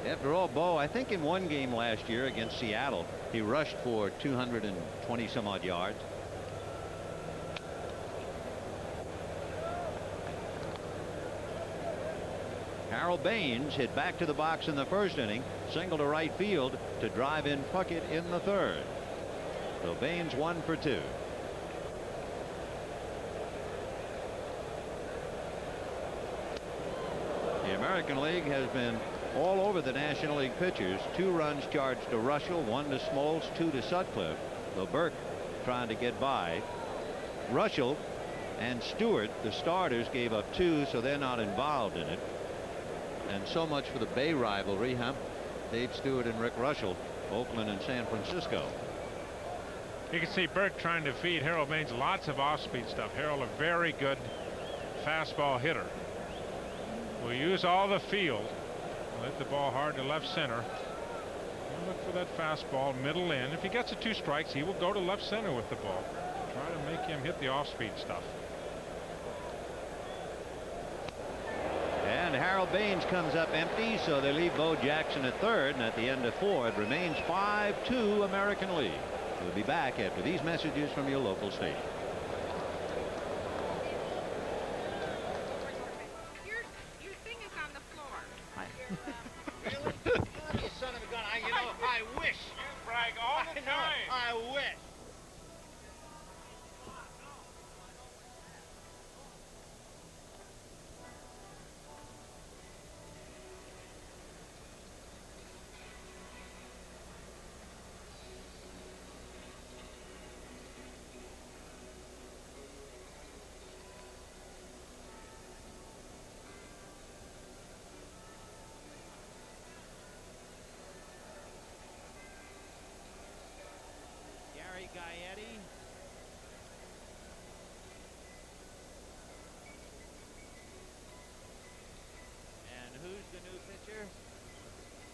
After all, Bo, I think in one game last year against Seattle, he rushed for 220 some odd yards. Harold Baines hit back to the box in the first inning, single to right field to drive in Puckett in the third. So Baines 1 for 2. The American League has been all over the National League pitchers. 2 runs charged to Russell, 1 to Smoltz, 2 to Sutcliffe. Though Burke trying to get by. Russell and Stewart, the starters, gave up 2, so they're not involved in it. And so much for the Bay rivalry, huh? Dave Stewart and Rick Russell, Oakland and San Francisco. You can see Burke trying to feed Harold Baines lots of off-speed stuff. Harold, a very good fastball hitter. Will use all the field. Hit the ball hard to left center. And look for that fastball middle in. If he gets 2 strikes, he will go to left center with the ball. Try to make him hit the off-speed stuff. And Harold Baines comes up empty, so they leave Bo Jackson at third, and at the end of 4 it remains 5-2 American League. We'll be back after these messages from your local station. Your thing is on the floor. Really? You son of a gun. You know, I wish. You brag all the time. I wish. Gaetti. And who's the new pitcher?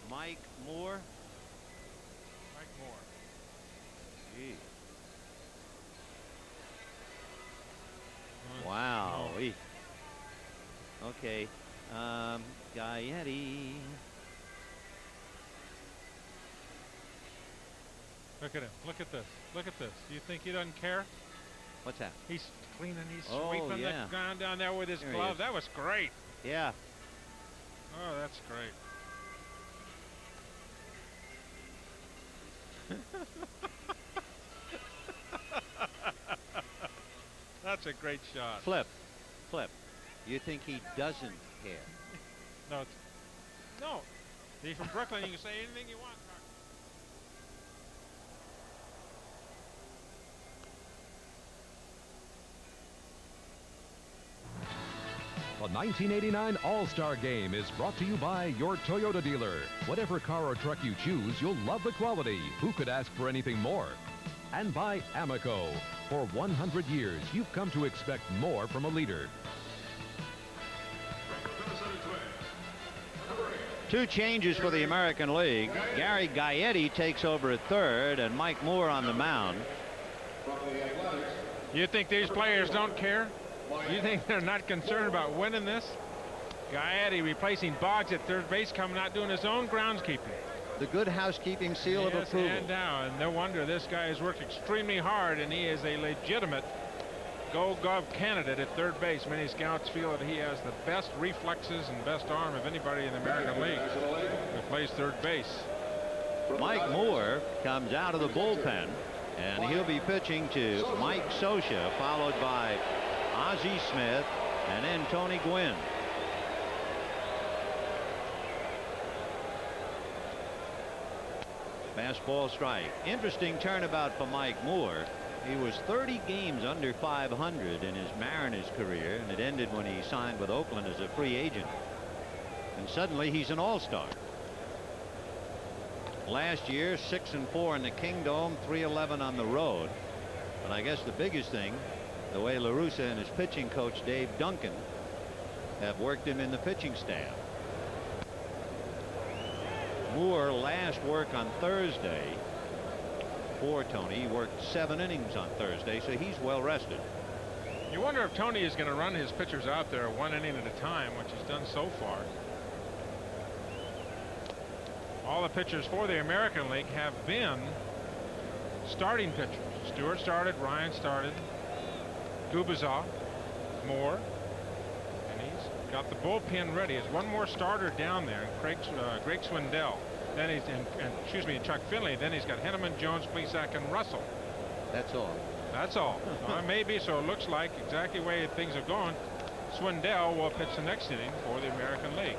Mike Moore. Mike Moore. Gee. Wow. Okay. Gaetti. Look at him. Look at this. Look at this. Do you think he doesn't care? What's that? He's cleaning. He's sweeping the ground down there with his glove. That was great. Yeah. Oh, that's great. That's a great shot. Flip. You think he doesn't care? No. No. He's from Brooklyn. You can say anything you want. The 1989 All-Star Game is brought to you by your Toyota dealer. Whatever car or truck you choose, you'll love the quality. Who could ask for anything more? And by Amoco. For 100 years, you've come to expect more from a leader. 2 changes for the American League. Gary Gaetti takes over at third, and Mike Moore on the mound. You think these players don't care? You think they're not concerned about winning this? Gaetti replacing Boggs at third base, coming out doing his own groundskeeping. The good housekeeping seal of approval. And now, and no wonder this guy has worked extremely hard, and he is a legitimate Gold Glove candidate at third base. Many scouts feel that he has the best reflexes and best arm of anybody in the American League who plays third base. Mike Moore comes out of the bullpen, and he'll be pitching to Mike Scioscia, followed by Ozzie Smith, and then Tony Gwynn. Fastball strike. Interesting turnabout for Mike Moore. He was 30 games under 500 in his Mariners career, and it ended when he signed with Oakland as a free agent. And suddenly he's an all-star. Last year, 6-4 in the Kingdome, 3-11 on the road. But I guess the biggest thing, the way La Russa and his pitching coach Dave Duncan have worked him in the pitching staff. Moore last work on Thursday for Tony. He worked 7 innings on Thursday, so he's well rested. You wonder if Tony is going to run his pitchers out there 1 inning at a time, which he's done so far. All the pitchers for the American League have been starting pitchers. Stewart started, Ryan started, Gubazov, Moore, and he's got the bullpen ready. There's one more starter down there, Greg Swindell. Then he's and Chuck Finley. Then he's got Henneman, Jones, Plesac, and Russell. That's all. That's all. Maybe so. It looks like exactly the way things are going. Swindell will pitch the next inning for the American League.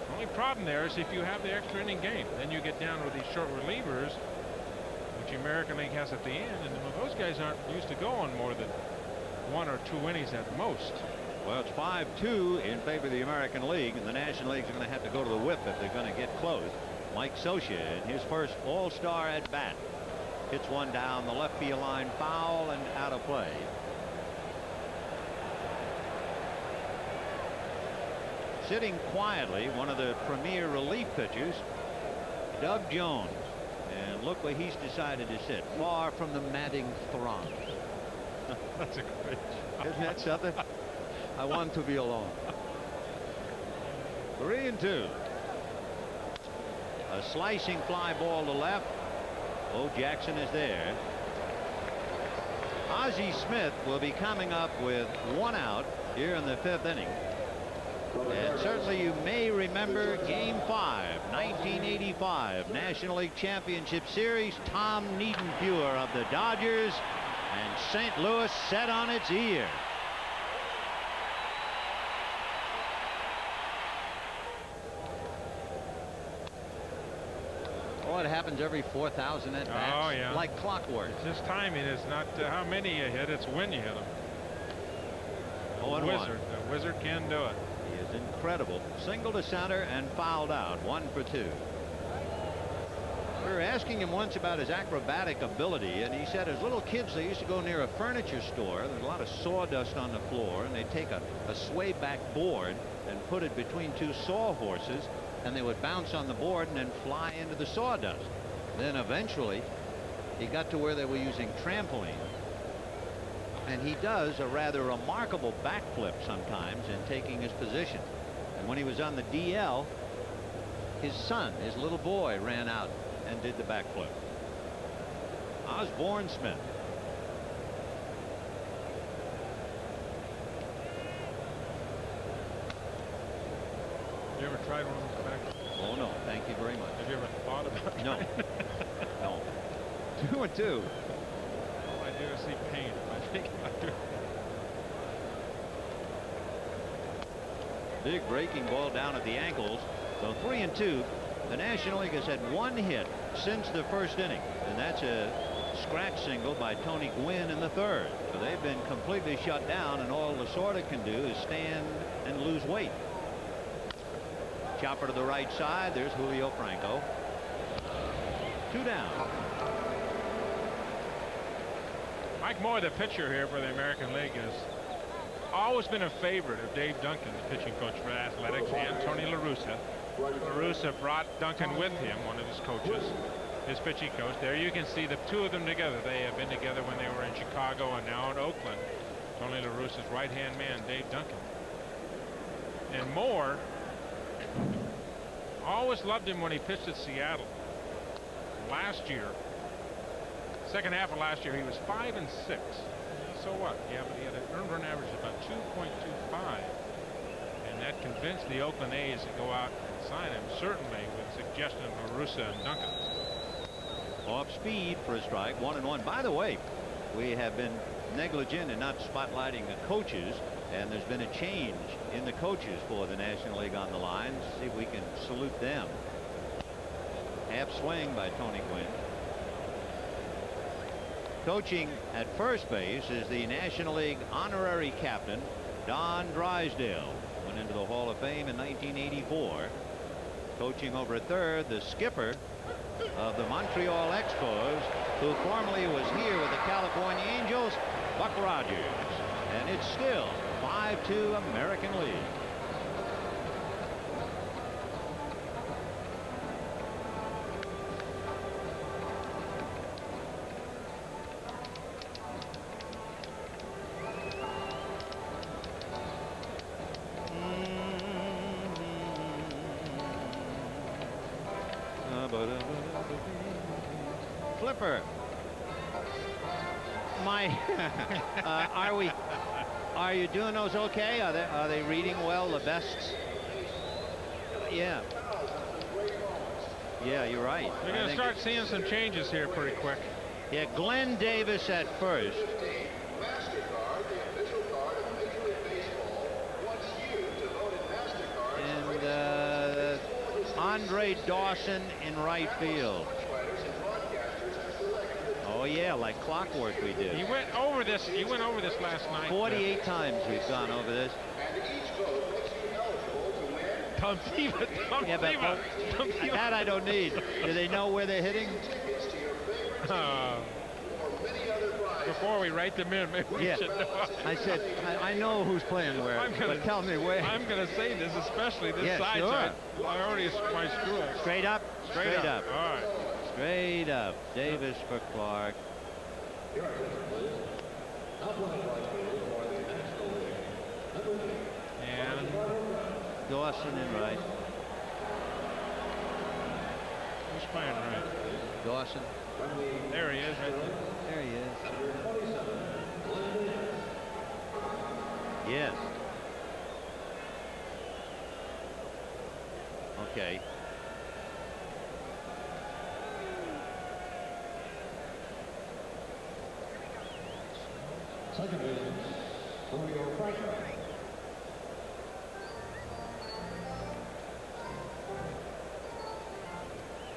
The only problem there is if you have the extra inning game, then you get down with these short relievers, which the American League has at the end, and those guys aren't used to going more than 1 or 2 innings at most. Well, it's 5-2 in favor of the American League, and the National League's going to have to go to the whip if they're going to get close. Mike Scioscia in his first all-star at bat hits one down the left field line, foul and out of play. Sitting quietly, one of the premier relief pitchers, Doug Jones, and look where he's decided to sit, far from the madding throng. That's a great job. Isn't that something? I want to be alone. 3-2. A slicing fly ball to left. Bo Jackson is there. Ozzie Smith will be coming up with 1 out here in the 5th inning. And certainly you may remember Game 5, 1985 National League Championship Series. Tom Niedenfuer of the Dodgers, and St. Louis set on its ear. Oh, it happens every 4,000 at bats. Oh, yeah. Like clockwork. It's just timing. It's not how many you hit, it's when you hit them. The wizard can do it. He is incredible. Single to center and fouled out. 1 for 2. We were asking him once about his acrobatic ability, and he said as little kids they used to go near a furniture store. There's a lot of sawdust on the floor, and they'd take a sway back board and put it between 2 sawhorses, and they would bounce on the board and then fly into the sawdust. Then eventually he got to where they were using trampoline, and he does a rather remarkable backflip sometimes in taking his position. And when he was on the DL, his son, his little boy, ran out and did the backflip. Osborne Smith. You ever tried one of those backflips? Oh no, thank you very much. Have you ever thought about it? No. No. 2-2. All I do is see pain. I think I do. Big breaking ball down at the ankles. So 3-2. The National League has had 1 hit since the first inning, and that's a scratch single by Tony Gwynn in the 3rd. So they've been completely shut down, and all Lasorda can do is stand and lose weight. Chopper to the right side. There's Julio Franco. 2 down. Mike Moore, the pitcher here for the American League, has always been a favorite of Dave Duncan, the pitching coach for Athletics, and Tony La Russa. La Russa brought Duncan with him, one of his coaches. his pitching coach. There you can see the two of them together. They have been together when they were in Chicago and now in Oakland. Tony La Russa's right-hand man, Dave Duncan. And Moore, always loved him when he pitched at Seattle. Last year, second half of last year, he was 5 and 6. So what? Yeah, but he had an earned run average of about 2.25. And that convinced the Oakland A's to go out and sign him, certainly with suggestion of La Russa and Duncan. Off speed for a strike, 1-1. By the way, we have been negligent in not spotlighting the coaches, and there's been a change in the coaches for the National League on the line. See if we can salute them. Half swing by Tony Gwynn. Coaching at first base is the National League honorary captain, Don Drysdale. Went into the Hall of Fame in 1984. Coaching over at third, the skipper of the Montreal Expos, who formerly was here with the California Angels, Buck Rogers. And it's still 5-2 American League. Flipper. Are you doing those okay? Are they reading well, the bests? Yeah. Yeah, you're right. We're going to start seeing some changes here pretty quick. Yeah, Glenn Davis at first. And Andre Dawson in right field. Oh yeah, like clockwork we did. He went over this. He went over this last night. 48 times we've gone over this. Yeah, but that I don't need. Do they know where they're hitting? Before we write them in, maybe we should know. I said I know who's playing where. But tell me where. I'm going to say this, especially this side. Sure. So I already my screw up. Straight up. Straight up. All right. Straight up. Davis for Clark. And Dawson in right. Who's playing right? Dawson. There he is, right there. There he is. Yes. Okay. Second base, Julio Franco.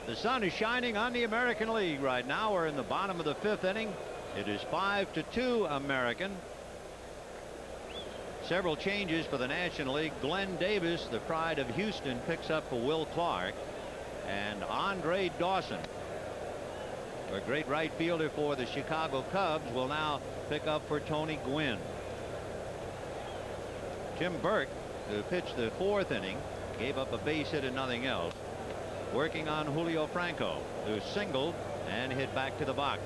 The sun is shining on the American League right now. We're in the bottom of the 5th inning. It is 5-2 American. Several changes for the National League. Glenn Davis, the pride of Houston, picks up for Will Clark. And Andre Dawson, a great right fielder for the Chicago Cubs, will now pick up for Tony Gwynn. Tim Burke, who pitched the 4th inning, gave up a base hit and nothing else, working on Julio Franco, who singled and hit back to the box.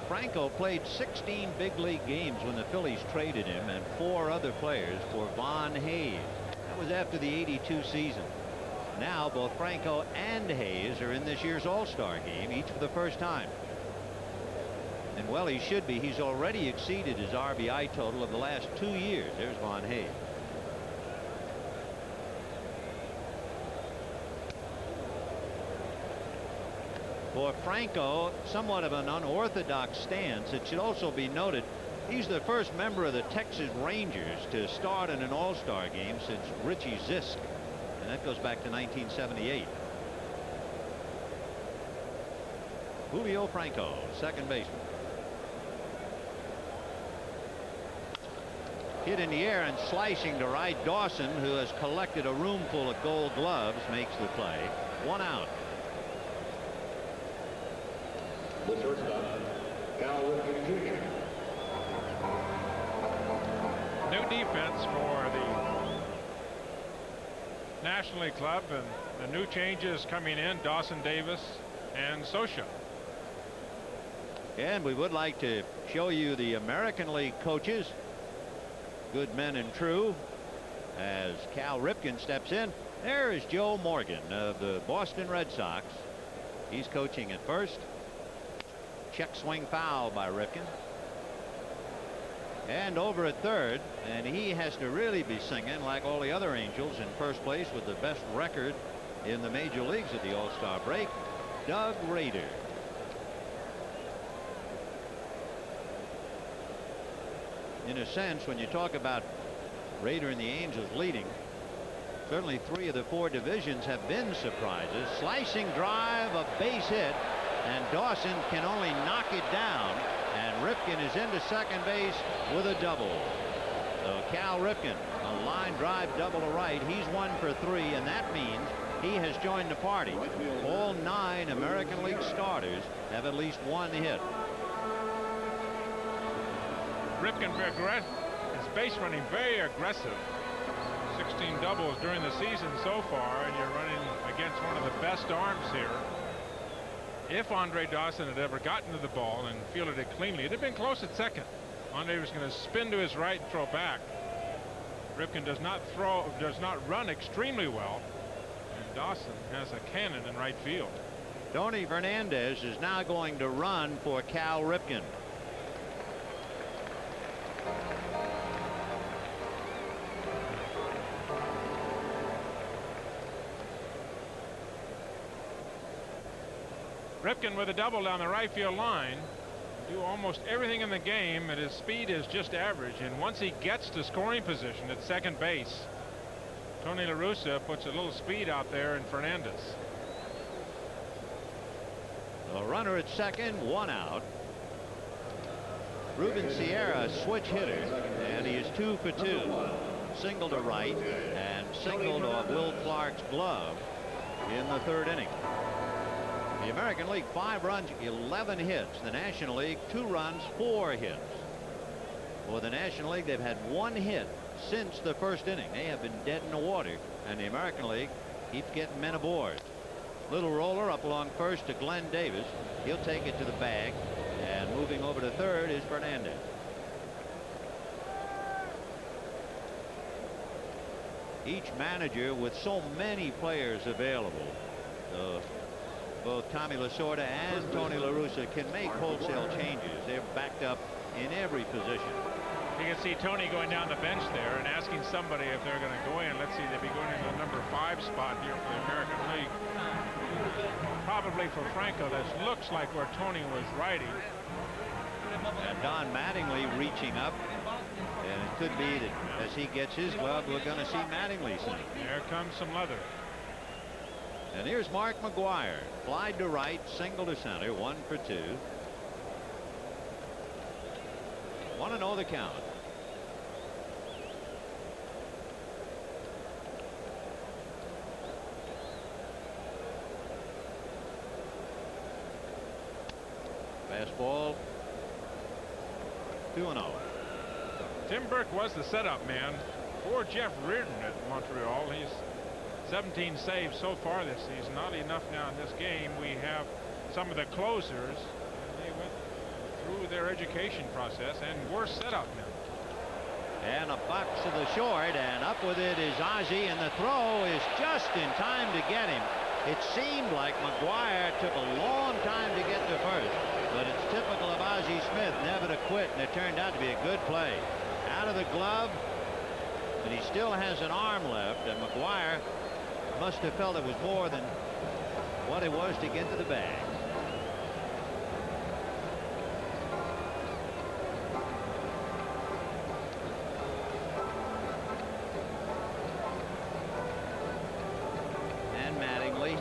Franco played 16 big league games when the Phillies traded him, and 4 other players for Von Hayes. That was after the '82 season. Now both Franco and Hayes are in this year's All-Star game, each for the first time. And well, he should be. He's already exceeded his RBI total of the last 2 years. There's Von Hayes. For Franco, somewhat of an unorthodox stance. It should also be noted he's the first member of the Texas Rangers to start in an All-Star game since Richie Zisk, and that goes back to 1978. Julio Franco, second baseman. Hit in the air and slicing to right. Dawson, who has collected a room full of gold gloves, makes the play. 1 out. The shortstop, Cal Ripken Jr. New defense for National League club, and the new changes coming in, Dawson Davis and Sosha. And we would like to show you the American League coaches, good men and true, as Cal Ripken steps in. There is Joe Morgan of the Boston Red Sox. He's coaching at first. Check swing foul by Ripken. And over at third, and he has to really be singing like all the other Angels in first place with the best record in the major leagues at the All-Star break, Doug Rader. In a sense, when you talk about Rader and the Angels leading, certainly 3 of the 4 divisions have been surprises. Slicing drive, a base hit, and Dawson can only knock it down, and Ripken is into second base with a double. So Cal Ripken, a line drive double to right. He's 1 for 3, and that means he has joined the party. All 9 American League starters have at least 1 hit. Ripken, his base running very aggressive. 16 doubles during the season so far, and you're running against one of the best arms here. If Andre Dawson had ever gotten to the ball and fielded it cleanly, it had been close at second. Andre was going to spin to his right and throw back. Ripken does not run extremely well, and Dawson has a cannon in right field. Tony Fernandez is now going to run for Cal Ripken. Ripken with a double down the right field line. Do almost everything in the game, and his speed is just average. And once he gets to scoring position at second base, Tony La Russa puts a little speed out there in Fernandez. A runner at second, 1 out. Ruben Sierra, switch hitter, and he is 2 for 2. Single to right and singled off Will Clark's glove in the 3rd inning. The American League, 5 runs, 11 hits. The National League, 2 runs, 4 hits. For the National League, they've had 1 hit since the 1st inning. They have been dead in the water, and the American League keeps getting men aboard. Little roller up along first to Glenn Davis. He'll take it to the bag, and moving over to third is Fernandez. Each manager with so many players available. Both Tommy Lasorda and Tony La Russa can make wholesale changes. They're backed up in every position. You can see Tony going down the bench there and asking somebody if they're going to go in. Let's see, they'll be going into the number 5 spot here for the American League. Probably for Franco. This looks like where Tony was riding. And Don Mattingly reaching up. And it could be that as he gets his glove, we're going to see Mattingly soon. There comes some leather. And here's Mark McGwire. Flied to right, single to center, 1 for 2. 1-0 the count. Fastball. 2-0. Tim Burke was the setup man for Jeff Reardon at Montreal. He's 17 saves so far this season. Not enough now in this game. We have some of the closers, and they went through their education process and were setup men. And a box to the short, and up with it is Ozzie, and the throw is just in time to get him. It seemed like McGwire took a long time to get to first, but it's typical of Ozzie Smith never to quit, and it turned out to be a good play. Out of the glove, but he still has an arm left, and McGwire must have felt it was more than what it was to get to the bag. And Mattingly,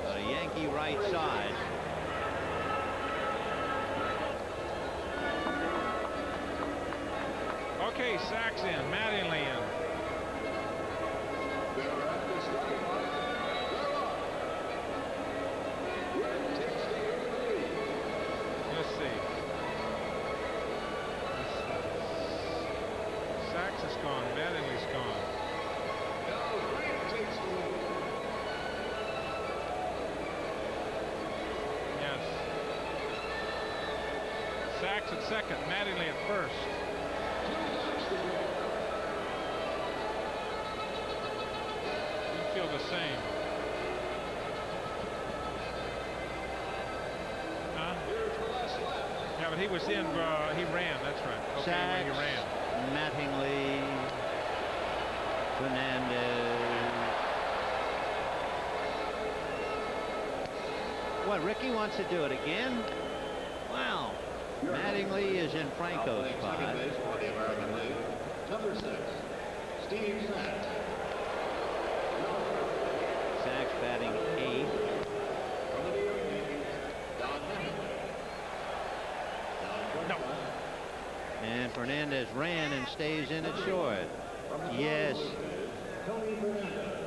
a Yankee right side. Okay, Sachs in, Mattingly in. Let's see. Sachs is gone. Mattingly's gone. Sachs at second, Mattingly at first. Feel the same. Huh? Yeah, but he was in. He ran. That's right. Okay, Sachs, he ran. Mattingly, Fernandez. What, Ricky wants to do it again? Wow. Mattingly is in Franco's spot. Second base for the American League. Number 6, Steve Sachs. Sachs batting 8th. From the New York Yankees, Don Mattingly. No. And Fernandez ran and stays in at short. Yes. Tony Fernandez.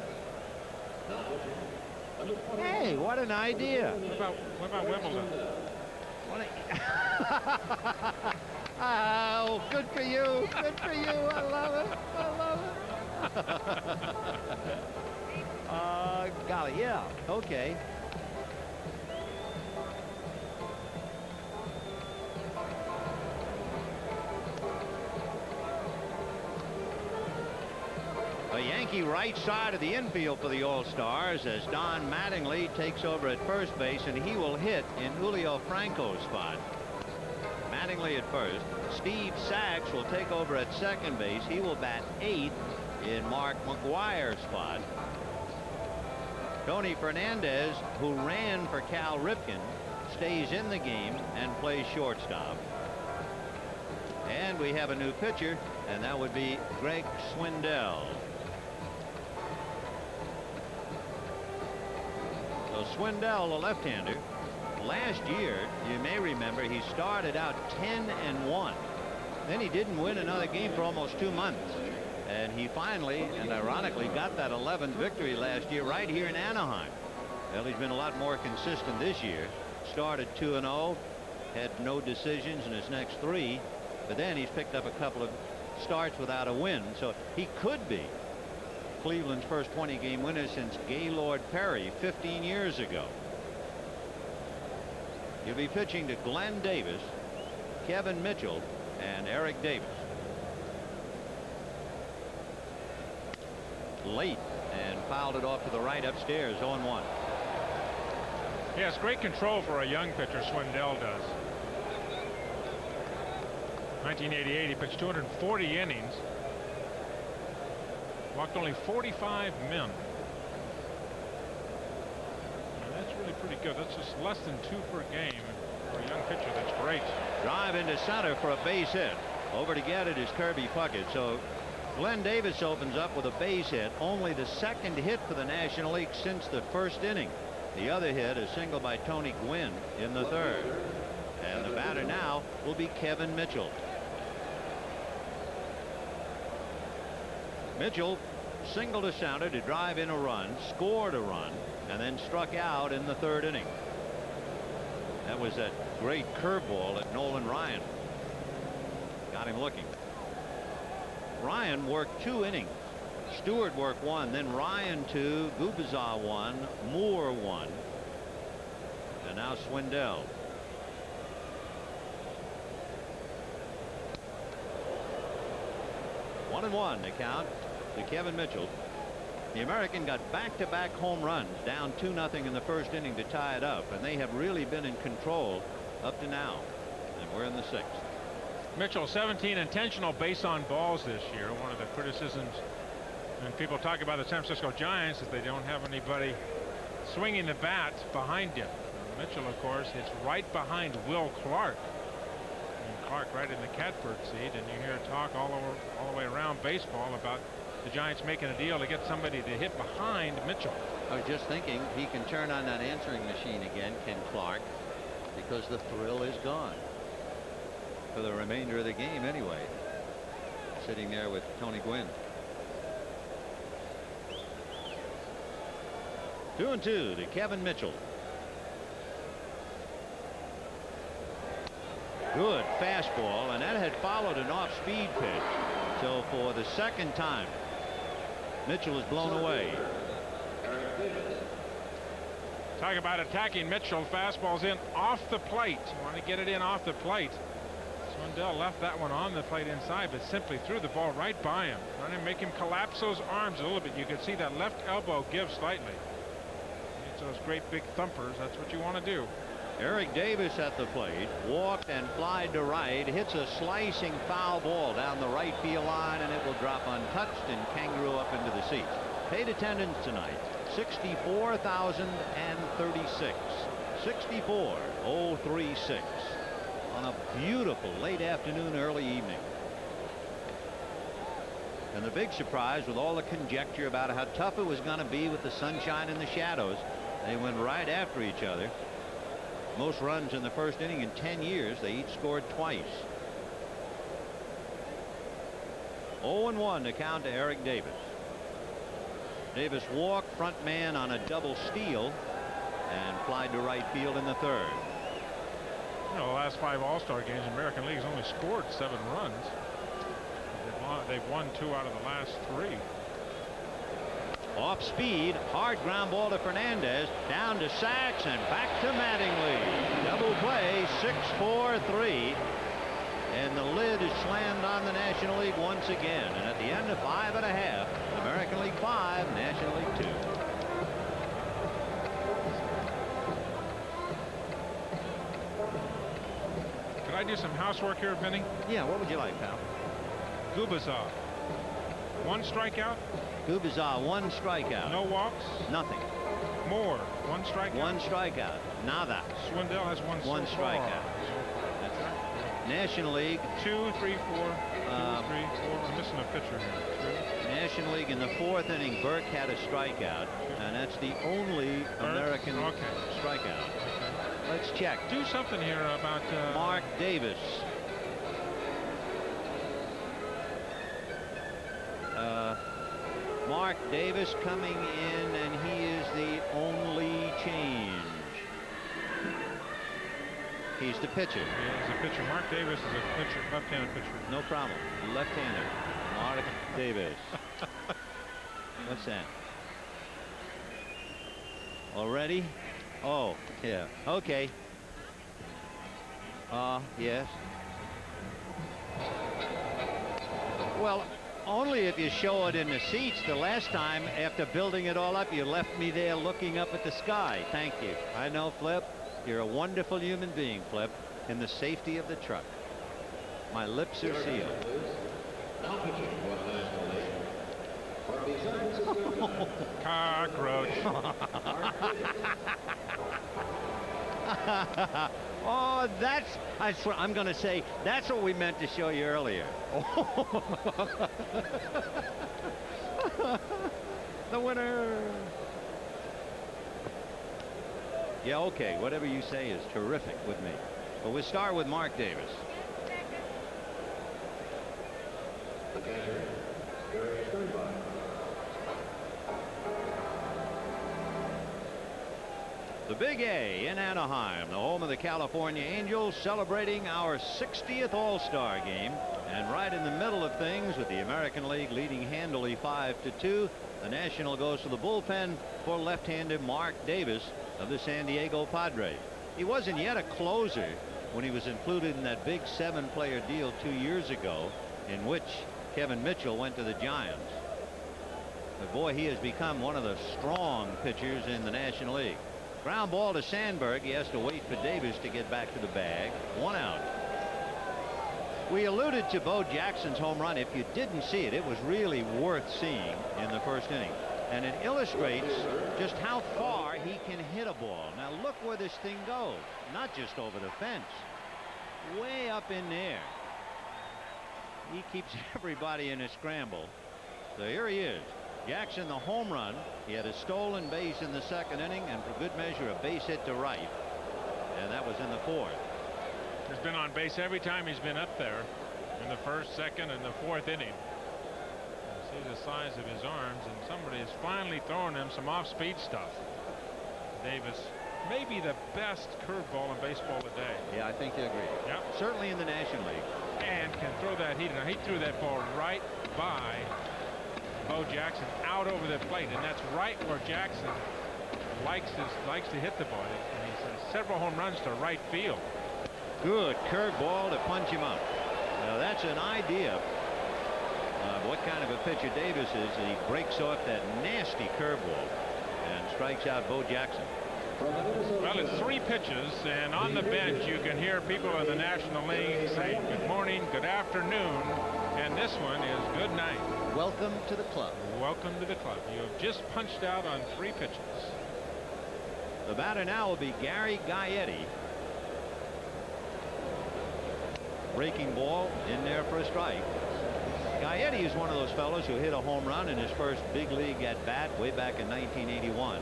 Hey, what an idea. What about Wimbledon? Oh, good for you. Good for you. I love it. I love it. Golly, yeah. Okay. A Yankee right side of the infield for the All-Stars as Don Mattingly takes over at first base, and he will hit in Julio Franco's spot. Mattingly at first. Steve Sachs will take over at second base. He will bat 8th in Mark McGuire's spot. Tony Fernandez, who ran for Cal Ripken, stays in the game and plays shortstop. And we have a new pitcher, and that would be Greg Swindell. So Swindell, a left-hander. Last year, you may remember, he started out 10-1. Then he didn't win another game for almost 2 months. And he finally, and ironically, got that 11th victory last year right here in Anaheim. Well, he's been a lot more consistent this year. Started 2-0, had no decisions in his next 3, but then he's picked up a couple of starts without a win. So he could be Cleveland's first 20-game winner since Gaylord Perry 15 years ago. He'll be pitching to Glenn Davis, Kevin Mitchell, and Eric Davis. Late and fouled it off to the right upstairs. 0-1. He has great control for a young pitcher. Swindell does. 1988, he pitched 240 innings, walked only 45 men. And that's really pretty good. That's just less than 2 per game for a young pitcher. That's great. Drive into center for a base hit. Over to get it is Kirby Puckett. So Glenn Davis opens up with a base hit, only the second hit for the National League since the first inning. The other hit, a single by Tony Gwynn in the 3rd. And the batter now will be Kevin Mitchell. Mitchell singled to center to drive in a run, scored a run, and then struck out in the 3rd inning. That was that great curveball that Nolan Ryan got him looking. Ryan worked 2 innings. Stewart worked 1, then Ryan 2, Gubazar 1, Moore 1, and now Swindell. One and 1 to count to Kevin Mitchell. The American got back-to-back home runs, down 2-0 in the first inning to tie it up, and they have really been in control up to now. And we're in the 6th. Mitchell, 17 intentional base on balls this year. One of the criticisms when people talk about the San Francisco Giants is they don't have anybody swinging the bat behind him. Mitchell, of course, is right behind Will Clark. And Clark right in the catbird seat, and you hear talk all the way around baseball about the Giants making a deal to get somebody to hit behind Mitchell. I was just thinking he can turn on that answering machine again, Ken Clark, because the thrill is gone for the remainder of the game anyway. Sitting there with Tony Gwynn. 2-2 to Kevin Mitchell. Good fastball, and that had followed an off-speed pitch. So for the second time, Mitchell is blown away. Talk about attacking Mitchell. Fastball's in off the plate. You want to get it in off the plate. Swindell left that one on the plate inside, but simply threw the ball right by him, trying to make him collapse those arms a little bit. You could see that left elbow give slightly. It's those great big thumpers. That's what you want to do. Eric Davis at the plate, walked and flied to right, hits a slicing foul ball down the right field line, and it will drop untouched and kangaroo up into the seats. Paid attendance tonight, 64,036. 64,036 on a beautiful late afternoon, early evening. And the big surprise, with all the conjecture about how tough it was going to be with the sunshine and the shadows, they went right after each other. Most runs in the first inning in 10 years. They each scored twice. 0-1 to count to Eric Davis. Davis walked, front man on a double steal, and flied to right field in the third. You know, the last 5 All-Star games, the American League has only scored 7 runs. They've won 2 out of the last 3. Off speed, hard ground ball to Fernandez, down to Sachs, and back to Mattingly. Double play, 6-4-3. And the lid is slammed on the National League once again. And at the end of 5 1/2, American League 5, National League 2. Could I do some housework here, Vinny? Yeah, what would you like, pal? Gubazov. 1 strikeout. Gubazov, 1 strikeout. No walks. Nothing. Moore, 1 strikeout. 1 strikeout. Nada. Swindell has 1 strikeout. That's right. National League. 2, 3, 4. 2, 3, 4. I'm missing a pitcher here. 2. National League in the 4th inning, Burke had a strikeout, and that's the only American strikeout. Let's check. Do something here about Mark Davis. Mark Davis coming in, and he is the only change. He's the pitcher. He's a pitcher. Mark Davis is a pitcher, left-handed pitcher. No problem. Left-hander. Mark Davis. What's that? Already? Oh, yeah. Okay. Yes. Well, only if you show it in the seats. The last time, after building it all up, you left me there looking up at the sky. Thank you. I know, Flip. You're a wonderful human being, Flip, in the safety of the truck. My lips are sealed. Now pitching for the National League. Cockroach. Oh, that's what I'm going to say. That's what we meant to show you earlier. The winner. Yeah, okay. Whatever you say is terrific with me. But we'll start with Mark Davis. The Big A in Anaheim, the home of the California Angels, celebrating our 60th All-Star game. And right in the middle of things, with the American League leading handily 5-2, the National goes to the bullpen for left-handed Mark Davis of the San Diego Padres. He wasn't yet a closer when he was included in that big 7-player deal 2 years ago, in which Kevin Mitchell went to the Giants. But boy, he has become one of the strong pitchers in the National League. Ground ball to Sandberg. He has to wait for Davis to get back to the bag. 1 out. We alluded to Bo Jackson's home run. If you didn't see it, it was really worth seeing in the first inning. And it illustrates just how far he can hit a ball. Now look where this thing goes. Not just over the fence. Way up in there. He keeps everybody in a scramble. So here he is. Jackson, the home run. He had a stolen base in the second inning, and for good measure, a base hit to right. And that was in the 4th. He's been on base every time he's been up there in the 1st, 2nd, and the 4th inning. You see the size of his arms, and somebody is finally throwing him some off-speed stuff. Davis, maybe the best curveball in baseball today. Yeah, I think you agree. Yep. Certainly in the National League. And can throw that heat. Now, he threw that ball right by Bo Jackson out over the plate, and that's right where Jackson likes to hit the ball. And he's several home runs to right field. Good curveball to punch him up. Now that's an idea of what kind of a pitcher Davis is. He breaks off that nasty curveball and strikes out Bo Jackson. Well, it's 3 pitches, and on the bench you can hear people in the National League say good morning, good afternoon, and this one is good night. Welcome to the club. Welcome to the club. You have just punched out on 3 pitches. The batter now will be Gary Gaetti. Breaking ball in there for a strike. Gaetti is one of those fellows who hit a home run in his first big league at bat way back in 1981.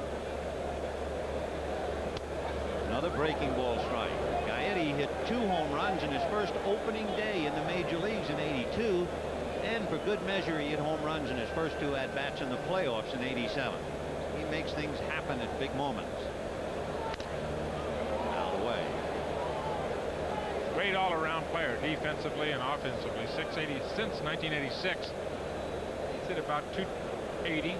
Another breaking ball strike. Gaetti hit 2 home runs in his first opening day in the major leagues in '82, and for good measure he hit home runs in his first 2 at-bats in the playoffs in '87. He makes things happen at big moments. Out of the way. Great all-around player, defensively and offensively. 680 since 1986. He's hit about 280.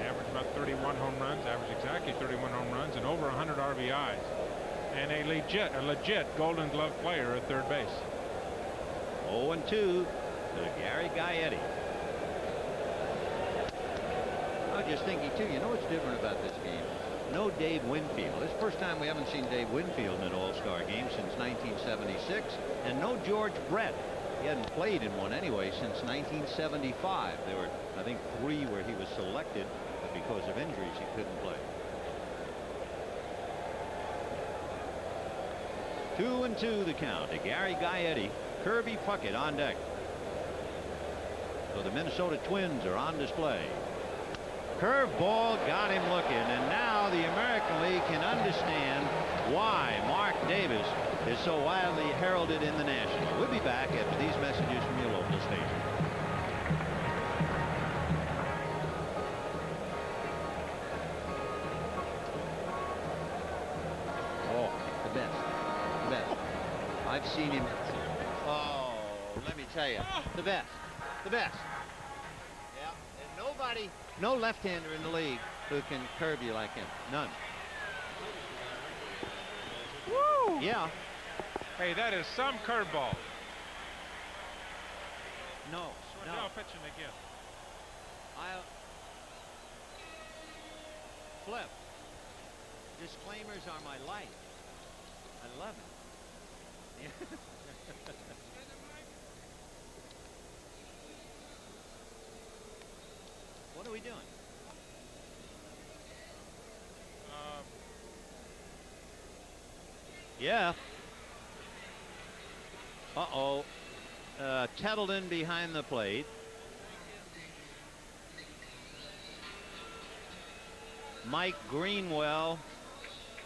Averaged about 31 home runs, averaged exactly 31 home runs, and over 100 RBIs. And a legit Golden Glove player at third base. 0-2 to Gary Gaetti. I was just thinking too, you know what's different about this game? No Dave Winfield. It's the first time we haven't seen Dave Winfield in an All-Star game since 1976, and no George Brett. He hadn't played in one anyway since 1975. There were, I think, 3 where he was selected, but because of injuries he couldn't play. 2-2 the count to Gary Gaetti. Kirby Puckett on deck. So the Minnesota Twins are on display. Curveball got him looking, and now the American League can understand why Mark Davis is so widely heralded in the National. We'll be back after these messages from your local station. Oh, the best. The best. I've seen him. Oh, let me tell you, the best. The best. Yeah, and nobody, no left-hander in the league who can curve you like him. None. Woo! Yeah. Hey, that is some curveball. No. Swindell pitching again. Flip. Disclaimers are my life. I love it. What are we doing? Yeah. Uh-oh. Tettleton behind the plate. Mike Greenwell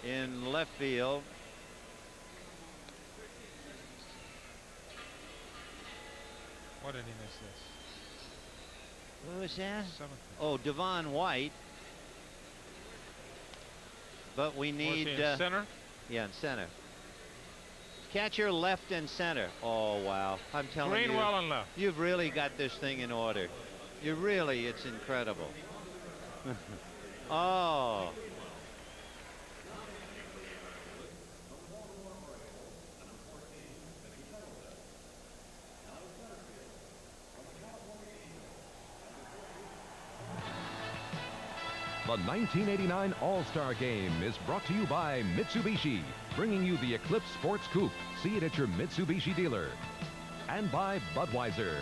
in left field. What did he miss this? What was that? 7th. Oh, Devon White. But we need in center. Yeah, in center. Catcher left and center. Oh wow! I'm telling you, Greenwell and left. You've really got this thing in order. You really, it's incredible. Oh. The 1989 All-Star Game is brought to you by Mitsubishi, bringing you the Eclipse Sports Coupe. See it at your Mitsubishi dealer. And by Budweiser.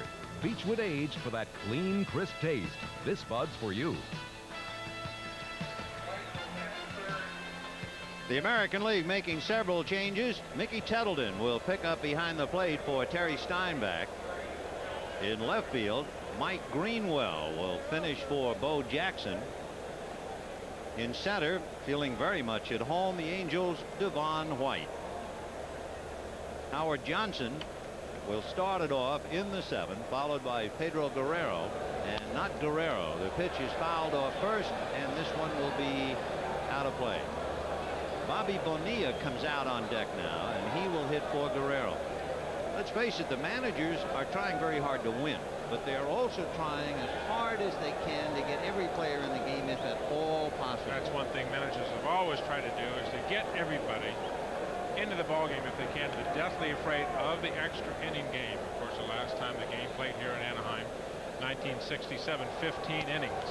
Beechwood Age for that clean, crisp taste. This Bud's for you. The American League making several changes. Mickey Tettleton will pick up behind the plate for Terry Steinbach. In left field, Mike Greenwell will finish for Bo Jackson. In center, feeling very much at home, the Angels' Devon White. Howard Johnson will start it off in the 7th, followed by Pedro Guerrero, and not Guerrero. The pitch is fouled off first, and this one will be out of play. Bobby Bonilla comes out on deck now, and he will hit for Guerrero. Let's face it, the managers are trying very hard to win, but they're also trying as hard as they can to get every player in the game, if at all possible. That's one thing managers have always tried to do, is to get everybody into the ball game if they can. They're deathly afraid of the extra inning game. Of course, the last time the game played here in Anaheim, 1967, 15 innings.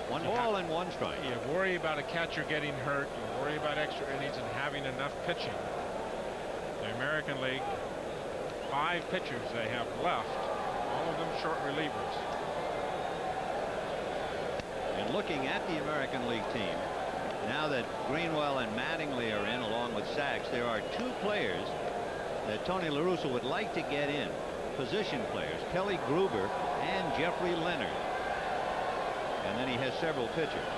1 ball and 1 strike. You worry about a catcher getting hurt. You worry about extra innings and having enough pitching. The American League, 5 pitchers they have left, all of them short relievers. And looking at the American League team, now that Greenwell and Mattingly are in along with Sachs, there are 2 players that Tony La Russa would like to get in, position players, Kelly Gruber and Jeffrey Leonard. And then he has several pitchers.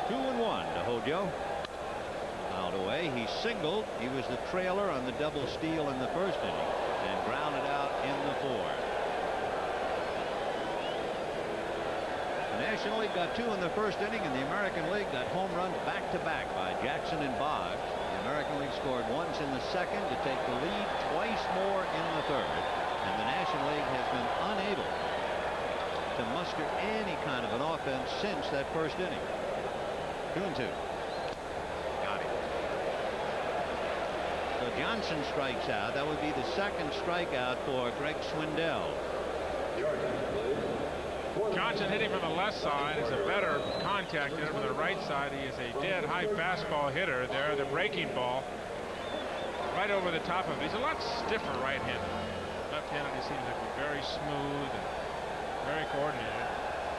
2-1 to Hojo. Fouled away. He singled. He was the trailer on the double steal in the first inning and grounded out in the 4th. The National League got 2 in the first inning, and the American League got home runs back-to-back by Jackson and Boggs. The American League scored once in the second to take the lead, twice more in the third, and the National League has been unable to muster any kind of an offense since that first inning. 2-2. Got it. So Johnson strikes out. That would be the second strikeout for Greg Swindell. Johnson hitting from the left side is a better contact hitter. From the right side, he is a dead high fastball hitter. There, the breaking ball right over the top of it. He's a lot stiffer right-handed. Left-handed, he seems to be very smooth and very coordinated.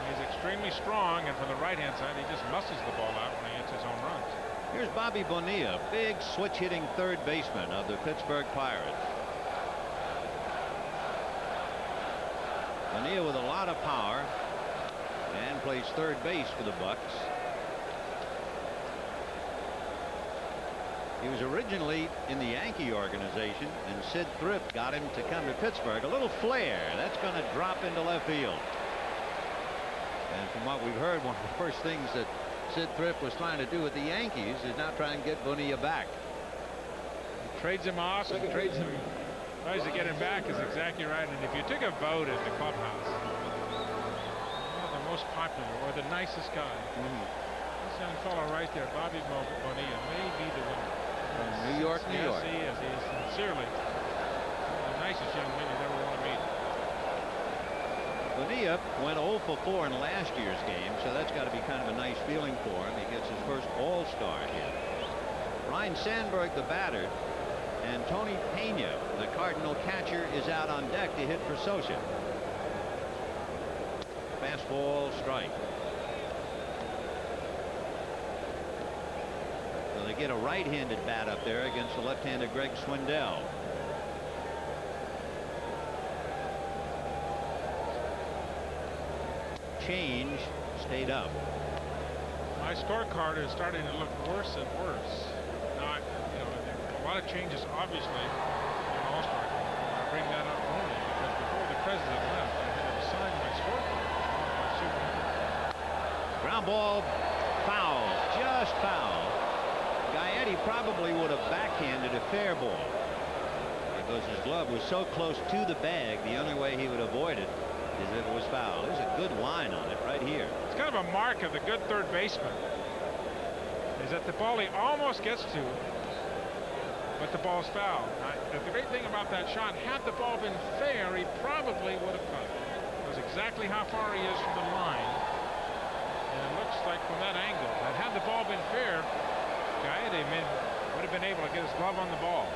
He's extremely strong, and from the right-hand side, he just muscles the ball out when he hits his home runs. Here's Bobby Bonilla, big switch-hitting third baseman of the Pittsburgh Pirates. Bonilla with a lot of power and plays third base for the Bucks. He was originally in the Yankee organization, and Sid Thrift got him to come to Pittsburgh. A little flare that's going to drop into left field. And from what we've heard, one of the first things that Sid Thrift was trying to do with the Yankees is now try and get Bonilla back. He trades him off and tries to get him back is exactly right. And if you took a vote at the clubhouse, the most popular or the nicest guy, this young fellow right there, Bobby Bonilla, may be the winner. From New York, New York. Yes, he is. He is sincerely the nicest young man you'd ever want to meet. Bonilla went 0 for 4 in last year's game, so that's got to be kind of a nice feeling for him. He gets his first All-Star hit. Ryan Sandberg, the batter, and Tony Pena, the Cardinal catcher, is out on deck to hit for Sosa. Fastball strike. So they get a right-handed bat up there against the left-handed Greg Swindell. Change stayed up. My scorecard is starting to look worse and worse. Now, a lot of changes, obviously, in All-Star game. I bring that up only because before the president left, I had to sign my scorecard. Ground ball, foul, just foul. Gaetti probably would have backhanded a fair ball because his glove was so close to the bag. The only way he would avoid it is if it was foul. There's a good line on it right here. It's kind of a mark of the good third baseman is that the ball he almost gets to, but the ball's foul. The great thing about that shot, had the ball been fair, he probably would have caught it. Knows exactly how far he is from the line, and it looks like from that angle that had the ball been fair, Gaetti would have been able to get his glove on the ball.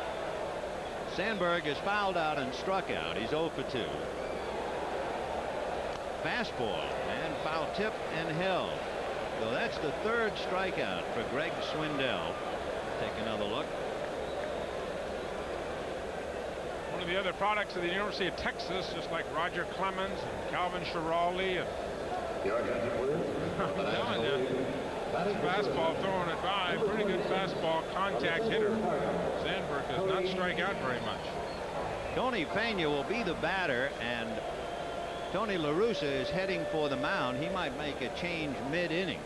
Sandberg is fouled out and struck out. He's 0 for 2. Fastball and foul tip and held. So that's the third strikeout for Greg Swindell. Take another look. One of the other products of the University of Texas, just like Roger Clemens and Calvin Schiraldi and fastball throwing it by, pretty good fastball contact hitter. Sandberg does not strike out very much. Tony Pena will be the batter, and Tony La Russa is heading for the mound. He might make a change mid-inning.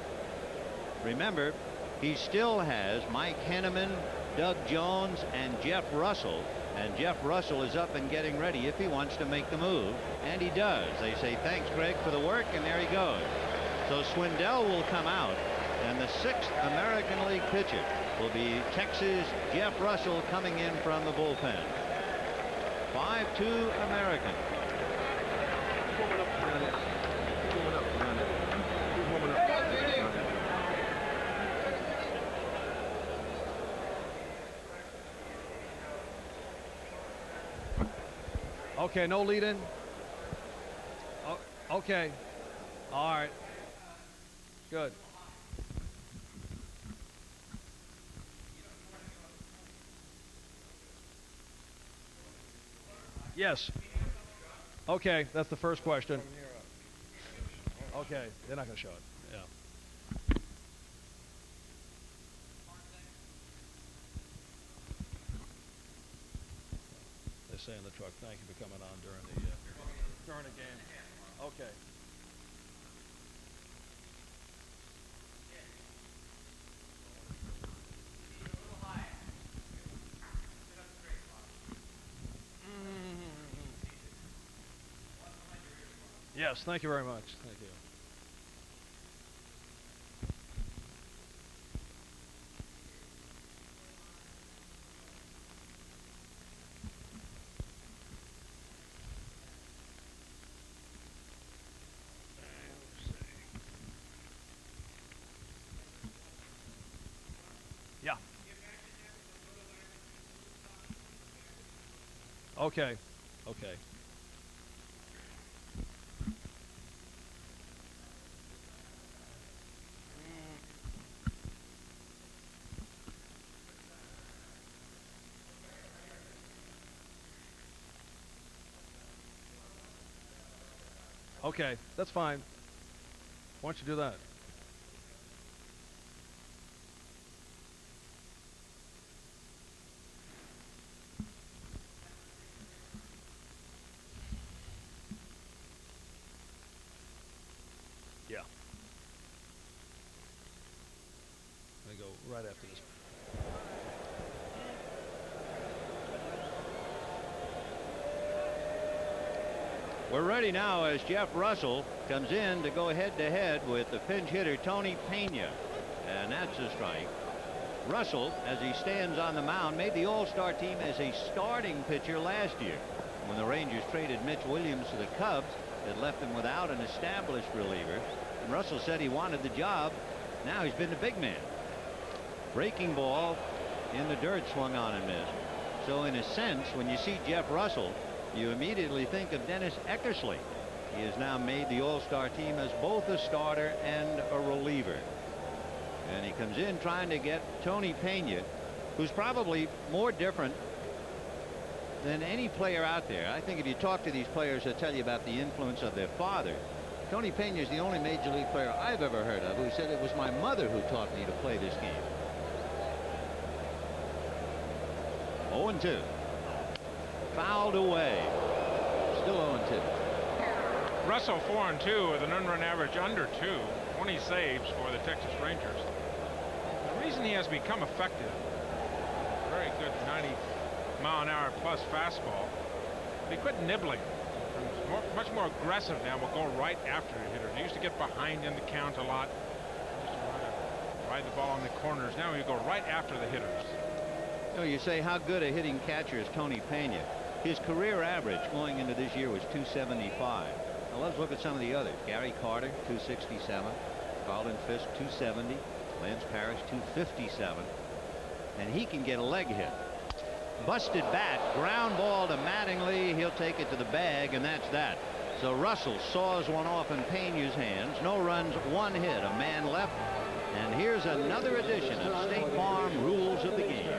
Remember, he still has Mike Henneman, Doug Jones, and Jeff Russell. And Jeff Russell is up and getting ready if he wants to make the move. And he does. They say, thanks, Greg, for the work, and there he goes. So Swindell will come out, And the 6th American League pitcher will be Texas Jeff Russell, coming in from the bullpen. 5-2 American. Okay, no lead in. Oh, okay. All right. Good. Yes. Okay, that's the first question. Okay, they're not going to show it. Yeah. They say in the truck, thank you for coming on during the game. Okay. Yes, thank you very much. Thank you. Yeah. Okay. Okay. Okay, that's fine. Why don't you do that? Yeah. Let me go right after this. We're ready now as Jeff Russell comes in to go head-to-head with the pinch hitter Tony Pena. And that's a strike. Russell, as he stands on the mound, made the All-Star team as a starting pitcher last year. When the Rangers traded Mitch Williams to the Cubs, it left them without an established reliever. And Russell said he wanted the job. Now he's been the big man. Breaking ball in the dirt, swung on and missed. So in a sense, when you see Jeff Russell, you immediately think of Dennis Eckersley. He has now made the All-Star team as both a starter and a reliever. And he comes in trying to get Tony Pena, who's probably more different than any player out there. I think if you talk to these players, they'll tell you about the influence of their father. Tony Pena is the only major league player I've ever heard of who said it was my mother who taught me to play this game. 0-2. Fouled away. Still 0-2. Russell 4-2 with an unrun average under 2. 20 saves for the Texas Rangers. The reason he has become effective, very good 90-mile-an-hour plus fastball, he quit nibbling. He's much more aggressive now. Will go right after the hitter. He used to get behind in the count a lot. He used to ride the ball in the corners. Now he go right after the hitters. You know, you say how good a hitting catcher is Tony Pena. His career average going into this year was 275. Now let's look at some of the others. Gary Carter, 267. Carlton Fisk, 270. Lance Parrish, 257. And he can get a leg hit. Busted bat, ground ball to Mattingly. He'll take it to the bag, and that's that. So Russell saws one off in Pena's hands. No runs, one hit, a man left. And here's another edition of State Farm Rules of the Game.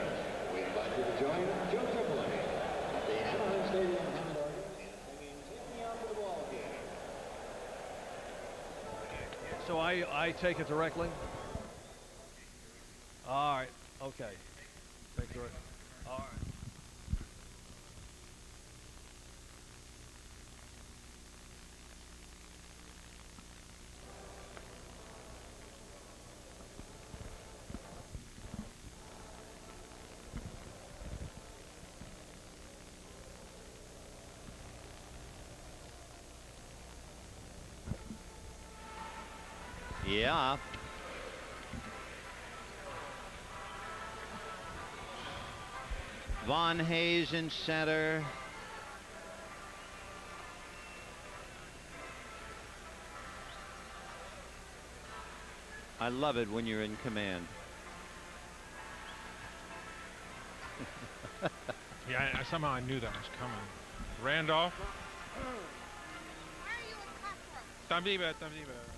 We invite you to join Joe Tripoli at the Anaheim Stadium in Hamburg singing "Take Me Out to the Ball Game." So I take it directly? All right. Okay. Take it directly. All right. Yeah. Von Hayes in center. I love it when you're in command. Yeah, somehow I knew that was coming. Randolph. Tambiba. Randolph.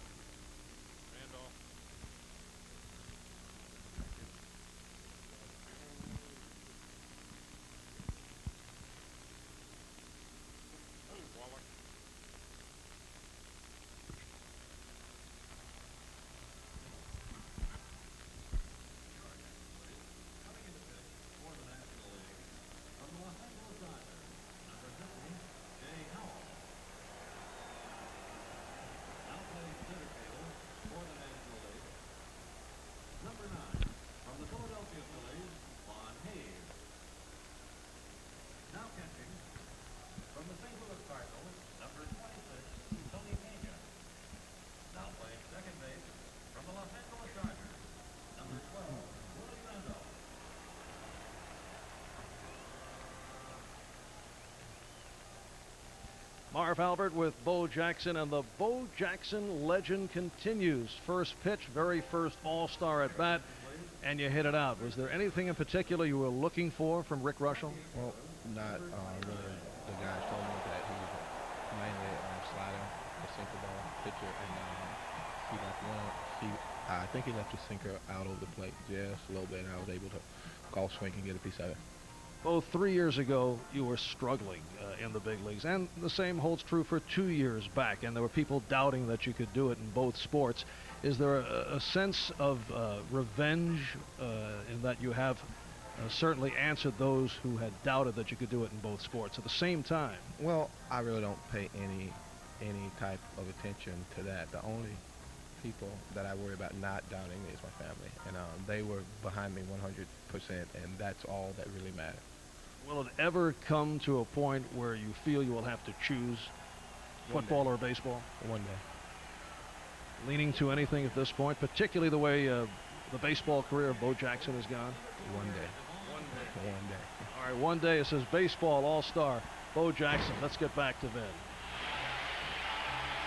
Marv Albert with Bo Jackson, and the Bo Jackson legend continues. First pitch, very first All-Star at bat, and you hit it out. Was there anything in particular you were looking for from Rick Russell? Well, not really. The guys told me that he was mainly slider, the sinker ball pitcher, and I think he left the sinker out over the plate just a little bit, and I was able to golf swing and get a piece of it. Both 3 years ago, you were struggling in the big leagues, and the same holds true for 2 years back, and there were people doubting that you could do it in both sports. Is there a sense of revenge in that you have certainly answered those who had doubted that you could do it in both sports at the same time? Well, I really don't pay any type of attention to that. The only people that I worry about not doubting me is my family, and they were behind me 100%, and that's all that really matters. Will it ever come to a point where you feel you will have to choose football or baseball? One day. Leaning to anything at this point, particularly the way the baseball career of Bo Jackson has gone? One day. One day. All right, one day it says baseball all-star Bo Jackson. Let's get back to Vin.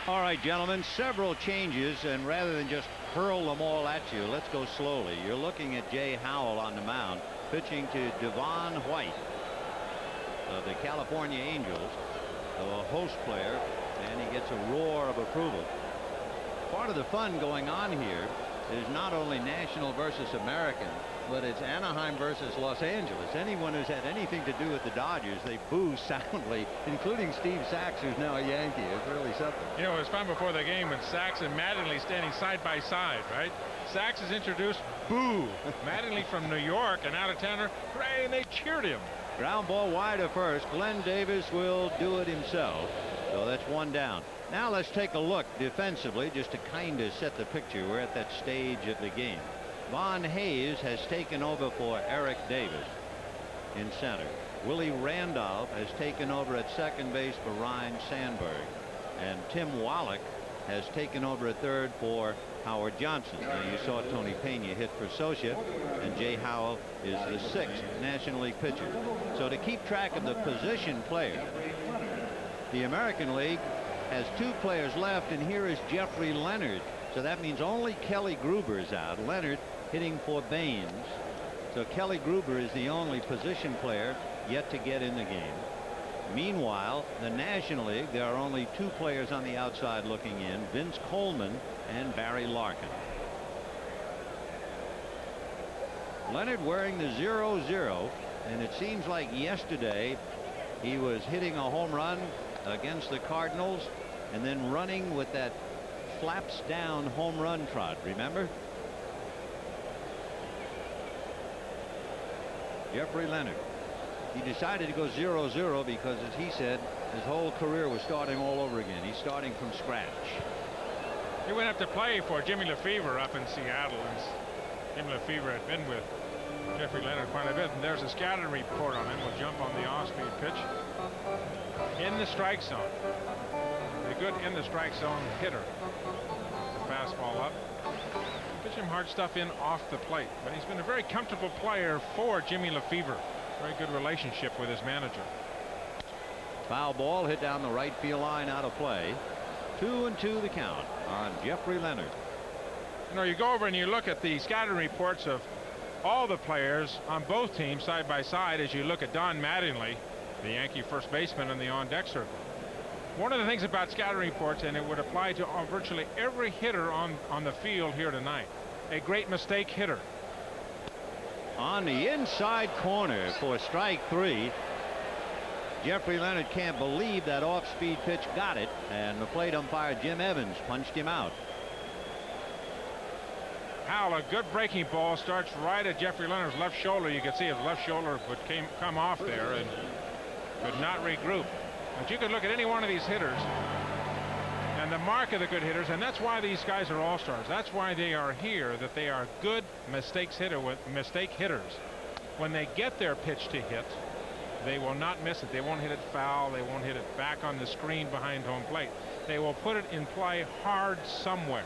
All right, gentlemen, several changes, and rather than just hurl them all at you, let's go slowly. You're looking at Jay Howell on the mound, pitching to Devon White of the California Angels, a host player, and he gets a roar of approval. Part of the fun going on here is not only national versus American, but it's Anaheim versus Los Angeles. Anyone who's had anything to do with the Dodgers, they boo soundly, including Steve Sachs, who's now a Yankee. It's really something. You know, it was fun before the game when Sachs and Mattingly standing side by side, right? Sachs is introduced, boo. Mattingly from New York, an out-of-towner, hooray, and they cheered him. Ground ball wide to first. Glenn Davis will do it himself. So that's one down. Now let's take a look defensively just to kind of set the picture. We're at that stage of the game. Von Hayes has taken over for Eric Davis in center. Willie Randolph has taken over at second base for Ryan Sandberg. And Tim Wallach has taken over at third for Howard Johnson. Now you saw Tony Pena hit for Socia, and Jay Howell is the 6th National League pitcher. So to keep track of the position player, the American League has 2 players left, and here is Jeffrey Leonard. So that means only Kelly Gruber is out. Leonard hitting for Baines. So Kelly Gruber is the only position player yet to get in the game. Meanwhile, the National League, there are only 2 players on the outside looking in, Vince Coleman and Barry Larkin. Leonard wearing the 0-0, and it seems like yesterday he was hitting a home run against the Cardinals and then running with that flaps down home run trot, remember? Jeffrey Leonard. He decided to go 0-0 because, as he said, his whole career was starting all over again. He's starting from scratch. He went up to play for Jimmy Lefevre up in Seattle, and Jimmy Lefevre had been with Jeffrey Leonard quite a bit. And there's a scouting report on him. We'll jump on the off-speed pitch. In the strike zone. A good in the strike zone hitter. The fastball up. Pitch him hard stuff in off the plate, but he's been a very comfortable player for Jimmy Lefevre. Very good relationship with his manager. Foul ball hit down the right field line, out of play. 2-2 the count on Jeffrey Leonard. You know, you go over and you look at the scouting reports of all the players on both teams side by side as you look at Don Mattingly, the Yankee first baseman, in the on-deck circle. One of the things about scouting reports, and it would apply to virtually every hitter on the field here tonight, a great mistake hitter. On the inside corner for strike 3. Jeffrey Leonard can't believe that off-speed pitch got it, and the plate umpire Jim Evans punched him out. Howell, a good breaking ball starts right at Jeffrey Leonard's left shoulder. You can see his left shoulder would come off there and could not regroup. But you could look at any one of these hitters and the mark of the good hitters, and that's why these guys are all-stars. That's why they are here, that they are good mistake hitters. When they get their pitch to hit, they will not miss it. They won't hit it foul. They won't hit it back on the screen behind home plate. They will put it in play hard somewhere.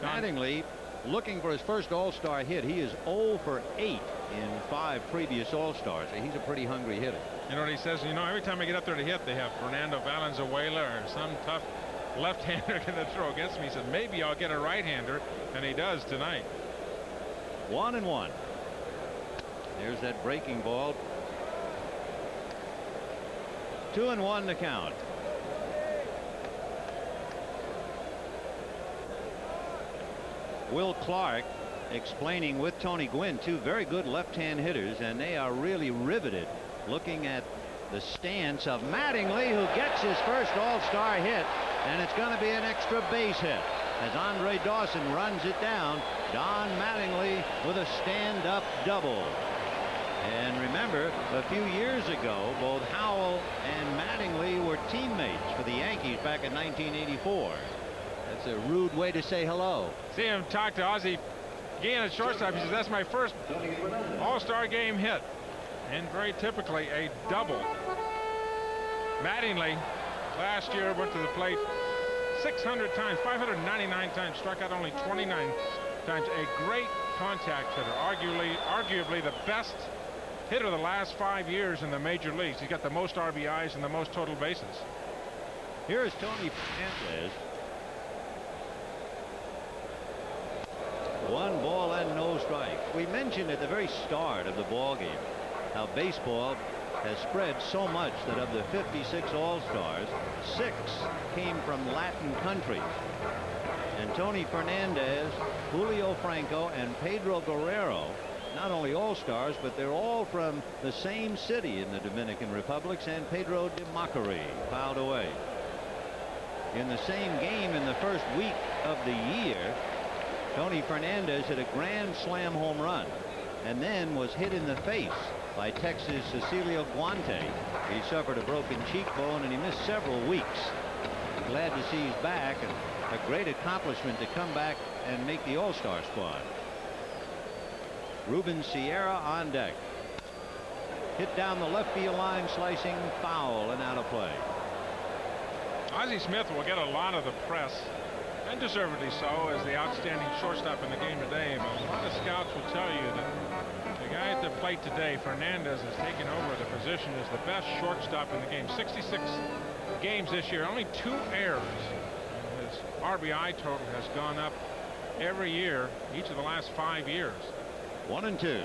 Mattingly looking for his first All-Star hit. He is 0 for 8 in 5 previous All-Stars. He's a pretty hungry hitter. You know what he says? You know, every time I get up there to hit, they have Fernando Valenzuela or some tough left-hander going to throw against me. He says, maybe I'll get a right-hander, and he does tonight. 1-1. There's that breaking ball. 2-1 the count. Will Clark explaining with Tony Gwynn, 2 very good left-hand hitters, and they are really riveted looking at the stance of Mattingly, who gets his first All-Star hit, and it's going to be an extra base hit as Andre Dawson runs it down. Don Mattingly with a stand-up double. And remember, a few years ago, both Howell and Mattingly were teammates for the Yankees back in 1984. That's a rude way to say hello. See him talk to Ozzie Guillen at shortstop. He says, that's my first All-Star game hit. And very typically a double. Mattingly last year went to the plate 600 times, 599 times, struck out only 29 times. A great contact hitter, arguably the best hitter the last 5 years in the major leagues. He's got the most RBIs and the most total bases. Here is Tony Fernandez. 1 ball and no strike. We mentioned at the very start of the ball game how baseball has spread so much that of the 56 All-Stars, 6 came from Latin countries. And Tony Fernandez, Julio Franco, and Pedro Guerrero, not only All-Stars, but they're all from the same city in the Dominican Republic. San Pedro de Macorís, fouled away. In the same game in the first week of the year, Tony Fernandez hit a grand slam home run and then was hit in the face by Texas Cecilio Guante. He suffered a broken cheekbone and he missed several weeks. Glad to see he's back, and a great accomplishment to come back and make the All-Star squad. Ruben Sierra on deck. Hit down the left field line, slicing, foul, and out of play. Ozzie Smith will get a lot of the press, and deservedly so, as the outstanding shortstop in the game today. But a lot of scouts will tell you that the guy at the plate today, Fernandez, has taken over the position as the best shortstop in the game. 66 games this year, only 2 errors. And his RBI total has gone up every year, each of the last 5 years. 1-2.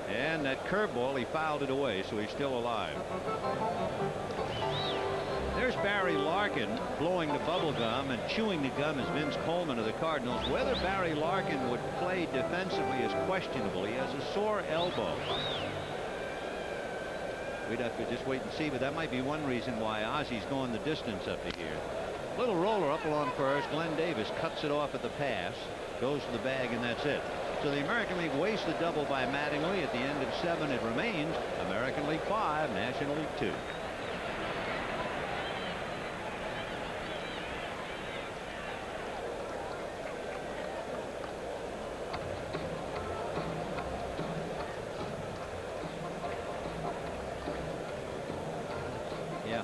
And that curveball, he fouled it away, so he's still alive. There's Barry Larkin blowing the bubble gum and chewing the gum as Vince Coleman of the Cardinals. Whether Barry Larkin would play defensively is questionable. He has a sore elbow. We'd have to just wait and see, but that might be one reason why Ozzie's going the distance up to here. Little roller up along first. Glenn Davis cuts it off at the pass, goes to the bag, and that's it. So the American League wastes the double by Mattingly. At the end of 7, it remains American League 5, National League 2. Yeah.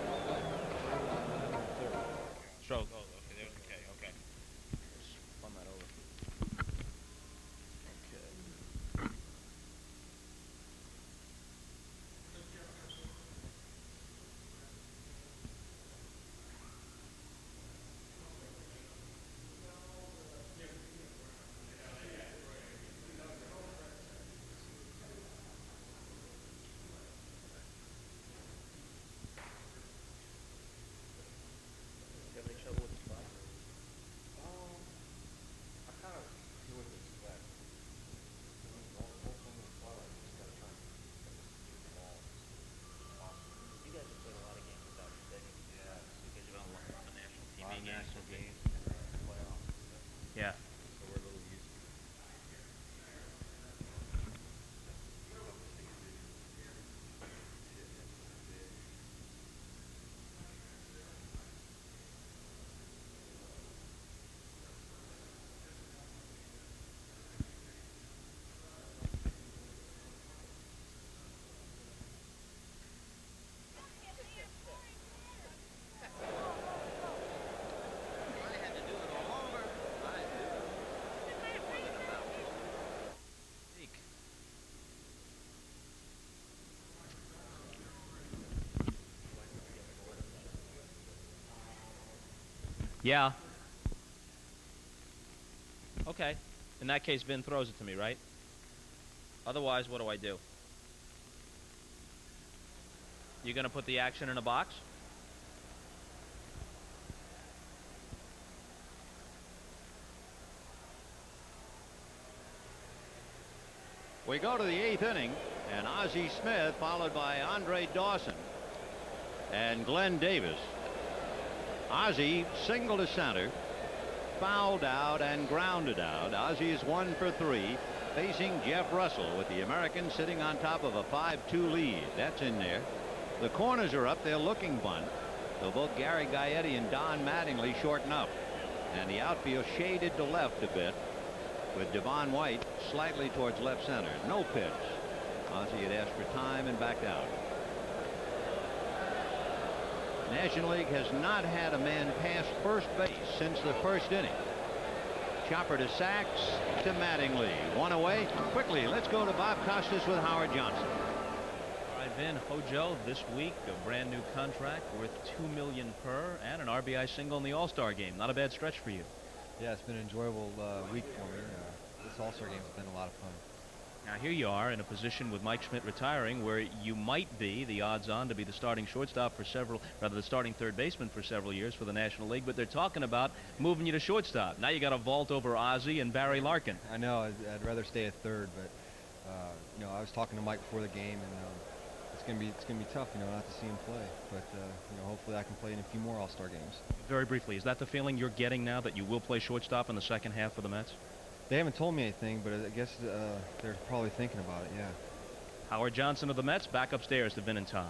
Stroke. Oh, okay. There's the K. Okay. Spun that over. Yeah. Okay. In that case, Vin throws it to me, right? Otherwise, what do I do? You going to put the action in a box? We go to the 8th inning, and Ozzie Smith, followed by Andre Dawson and Glenn Davis. Ozzie single to center, fouled out and grounded out. Ozzie is 1 for 3, facing Jeff Russell, with the Americans sitting on top of a 5-2 lead. That's in there. The corners are up. They're looking bunt, though both Gary Gaetti and Don Mattingly shorten up, and the outfield shaded to left a bit, with Devon White slightly towards left center. No pitch. Ozzie had asked for time and backed out. National League has not had a man pass first base since the first inning. Chopper to Sachs to Mattingly. One away. Quickly, let's go to Bob Costas with Howard Johnson. All right, Vin, Hojo this week, a brand new contract worth $2 million per, and an RBI single in the All-Star game. Not a bad stretch for you. Yeah, it's been an enjoyable week for me. This All-Star game has been a lot of fun. Now here you are in a position with Mike Schmidt retiring where you might be the odds-on to be the starting shortstop for several, rather the starting third baseman for several years for the National League, but they're talking about moving you to shortstop. Now you got a vault over Ozzie and Barry Larkin. I know. I'd rather stay at third, but you know, I was talking to Mike before the game, and it's gonna be tough, you know, not to see him play. But you know, hopefully I can play in a few more All-Star games. Very briefly, is that the feeling you're getting now that you will play shortstop in the second half for the Mets? They haven't told me anything, but I guess they're probably thinking about it, yeah. Howard Johnson of the Mets back upstairs to Vin and Tom.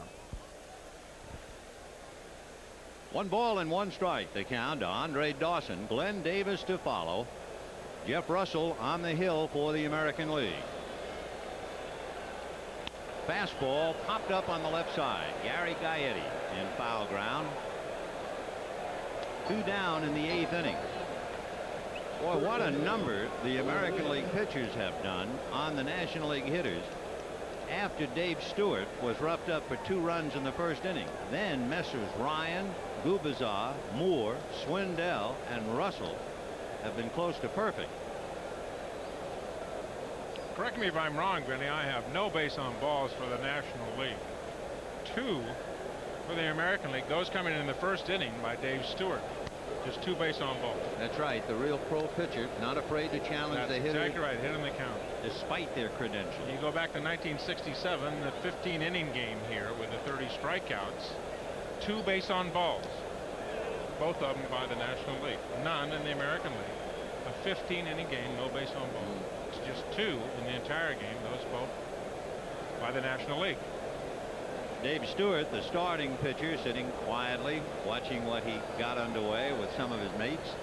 1 ball and 1 strike. The count to Andre Dawson. Glenn Davis to follow. Jeff Russell on the hill for the American League. Fastball popped up on the left side. Gary Gaetti in foul ground. 2 down in the 8th inning. Boy, what a number the American League pitchers have done on the National League hitters after Dave Stewart was roughed up for 2 runs in the first inning. Then Messrs. Ryan, Gubazar, Moore, Swindell, and Russell have been close to perfect. Correct me if I'm wrong, Vinny. I have no base on balls for the National League. 2 for the American League. Those coming in the first inning by Dave Stewart. Just 2 base on balls. That's right. The real pro pitcher, not afraid to challenge the hitter. Exactly right. Hit in the count. Despite their credentials. You go back to 1967, the 15-inning game here with the 30 strikeouts. 2 base on balls. Both of them by the National League. None in the American League. A 15-inning game, no base on balls. It's just 2 in the entire game. Those both by the National League. Dave Stewart, the starting pitcher, sitting quietly watching what he got underway with some of his mates.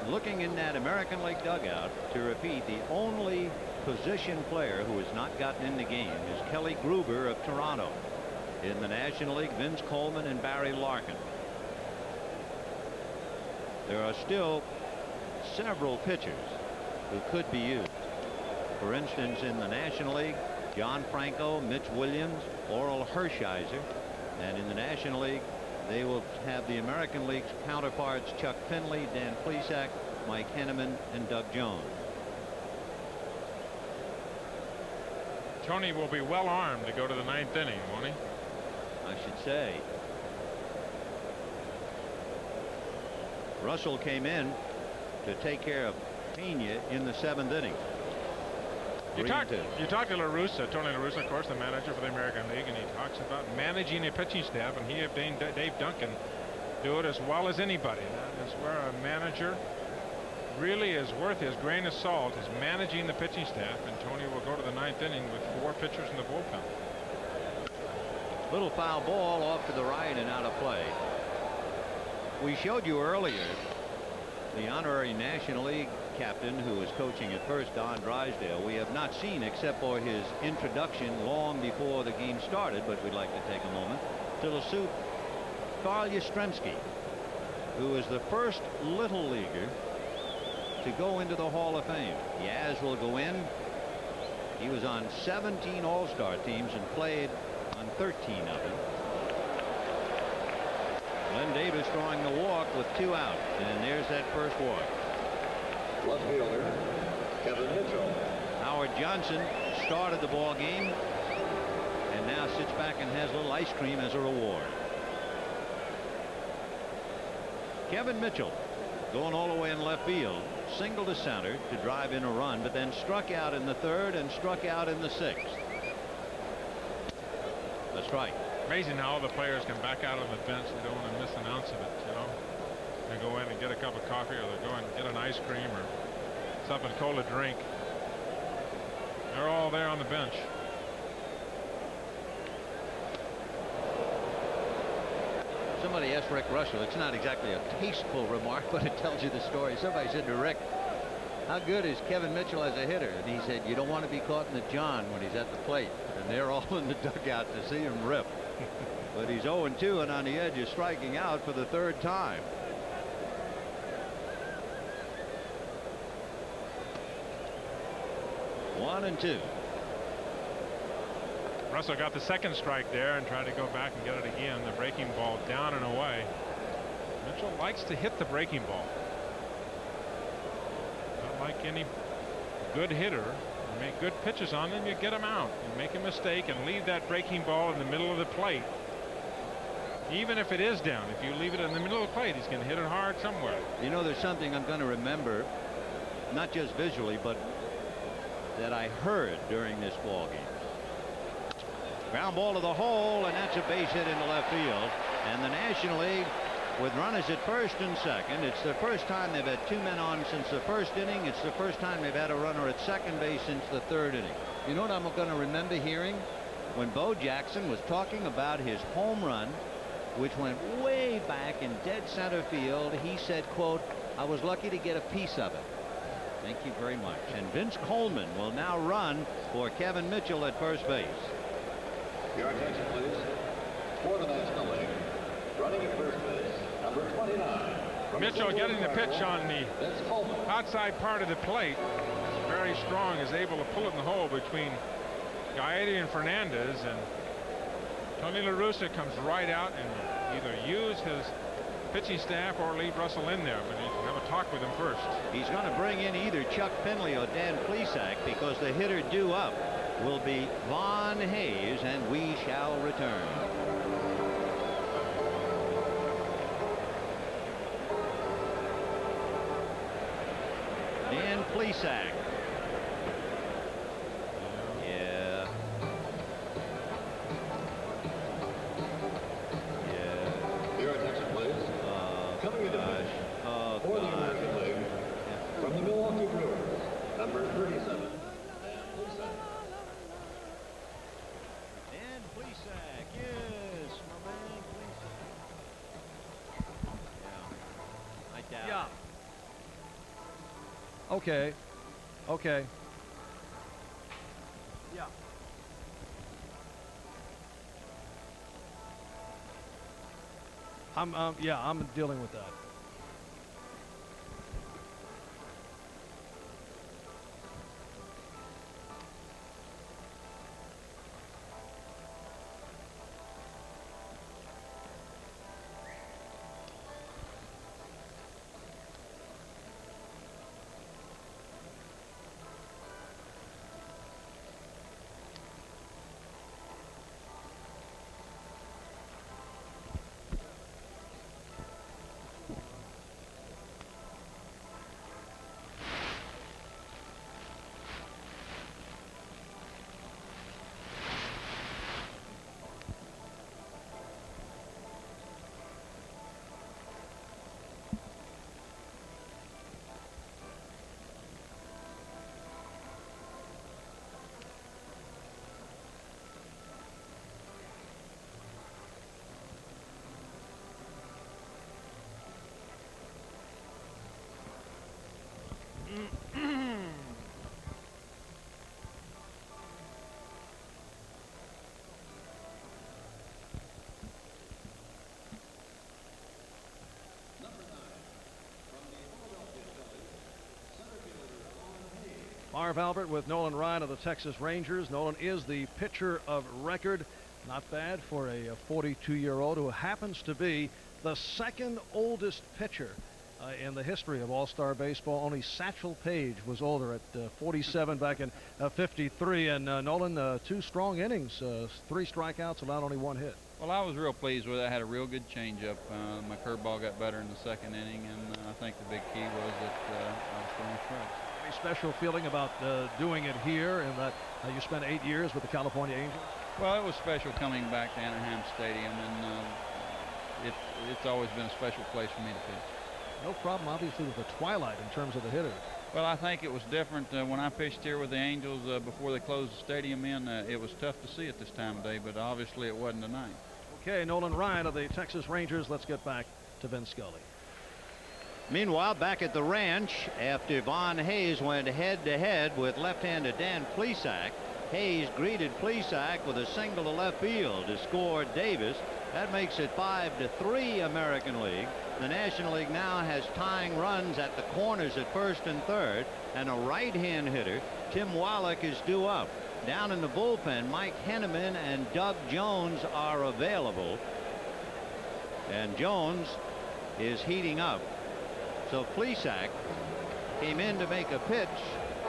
Looking in that American League dugout, to repeat, the only position player who has not gotten in the game is Kelly Gruber of Toronto. In the National League, Vince Coleman and Barry Larkin. There are still several pitchers who could be used. For instance, in the National League, John Franco, Mitch Williams, Oral Hershiser, and in the National League they will have the American League's counterparts Chuck Finley, Dan Plesac, Mike Henneman, and Doug Jones. Tony will be well armed to go to the 9th inning, won't he? I should say. Russell came in to take care of Pena in the 7th inning. You talked to La Russa, Tony La Russa, of course, the manager for the American League, and he talks about managing a pitching staff, and he and Dave Duncan do it as well as anybody. That is where a manager really is worth his grain of salt, is managing the pitching staff, and Tony will go to the 9th inning with 4 pitchers in the bullpen. Little foul ball off to the right and out of play. We showed you earlier the honorary National League captain who was coaching at first, Don Drysdale. We have not seen except for his introduction long before the game started, but we'd like to take a moment to salute Carl Yastrzemski, who was the first little leaguer to go into the Hall of Fame. Yaz will go in. He was on 17 All-Star teams and played on 13 of them. Glenn Davis drawing the walk with 2 out, and there's that first walk. Left fielder, Kevin Mitchell. Howard Johnson started the ball game and now sits back and has a little ice cream as a reward. Kevin Mitchell going all the way in left field, single to center to drive in a run, but then struck out in the 3rd and struck out in the 6th. A strike. Amazing how all the players can back out on the bench. They don't want to miss an ounce of it, you know. They go in and get a cup of coffee, or they go in and get an ice cream or something cold to drink. They're all there on the bench. Somebody asked Rick Russell, it's not exactly a tasteful remark, but it tells you the story. Somebody said to Rick, how good is Kevin Mitchell as a hitter? And he said, you don't want to be caught in the John when he's at the plate. And they're all in the dugout to see him rip. But he's 0-2 and on the edge of striking out for the 3rd time. One and 2. Russell got the 2nd strike there and tried to go back and get it again. The breaking ball down and away. Mitchell likes to hit the breaking ball. Not like any good hitter. You make good pitches on them, you get them out. You make a mistake and leave that breaking ball in the middle of the plate. Even if it is down, if you leave it in the middle of the plate, he's going to hit it hard somewhere. You know, there's something I'm going to remember, not just visually, but that I heard during this ball game. Ground ball to the hole, and that's a base hit into left field. And the National League with runners at 1st and 2nd. It's the first time they've had 2 men on since the 1st inning. It's the first time they've had a runner at 2nd base since the 3rd inning. You know what I'm going to remember hearing? When Bo Jackson was talking about his home run, which went way back in dead center field, he said, quote, I was lucky to get a piece of it. Thank you very much. And Vince Coleman will now run for Kevin Mitchell at first base. Your attention, please. For the National League, running at first base, number 29. Mitchell getting the pitch on the outside part of the plate. Very strong, is able to pull it in the hole between Gaetti and Fernandez, and Tony La Russa comes right out and either use his pitching staff or leave Russell in there, but he can have a talk with him first. He's going to bring in either Chuck Finley or Dan Plesac, because the hitter due up will be Von Hayes, and we shall return. Dan Plesac. Yeah. Yeah. Your attention, please. Coming into pitch for the American League, from the Milwaukee Brewers, number 37. Dan Plesac, yes, my man Plesac. Yeah, I doubt. Yeah. Okay. Okay. Yeah. I'm dealing with that. Marv Albert with Nolan Ryan of the Texas Rangers. Nolan is the pitcher of record Not bad for a 42-year-old who happens to be the second oldest pitcher in the history of All-Star Baseball. Only Satchel Paige was older at 47 back in 53. And Nolan, 2 strong innings, 3 strikeouts, allowed only 1 hit. Well, I was real pleased with it. I had a real good changeup. My curveball got better in the second inning, and I think the big key was that I was throwing strikes. Any special feeling about doing it here, and that you spent 8 years with the California Angels? Well, it was special coming back to Anaheim Stadium, and it's always been a special place for me to pitch. No problem, obviously, with the twilight in terms of the hitters. Well, I think it was different when I pitched here with the Angels before they closed the stadium in. It was tough to see at this time of day, but obviously it wasn't tonight. Okay, Nolan Ryan of the Texas Rangers. Let's get back to Vince Scully. Meanwhile, back at the ranch, after Von Hayes went head-to-head with left-hander Dan Plesac, Hayes greeted Plesac with a single to left field to score Davis. That makes it 5-3 American League. The National League now has tying runs at the corners at first and third, and a right-hand hitter, Tim Wallach, is due up. Down in the bullpen, Mike Henneman and Doug Jones are available, and Jones is heating up. So Plesac came in to make a pitch,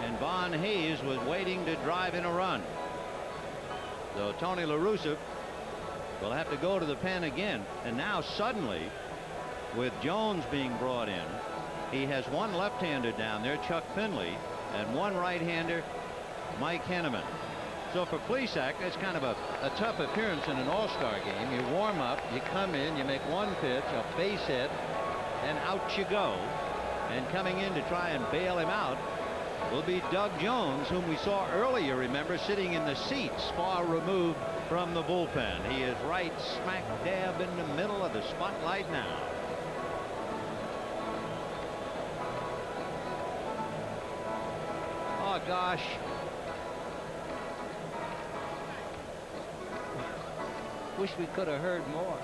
and Von Hayes was waiting to drive in a run. So Tony La Russa will have to go to the pen again, and now suddenly, with Jones being brought in, he has one left-hander down there, Chuck Finley, and one right-hander, Mike Henneman. So for Plesac, it's kind of a tough appearance in an all-star game. You warm up, you come in, you make one pitch, a base hit, and out you go. And coming in to try and bail him out will be Doug Jones, whom we saw earlier, remember, sitting in the seats far removed from the bullpen. He is right smack dab in the middle of the spotlight now. Oh, gosh. Wish we could have heard more.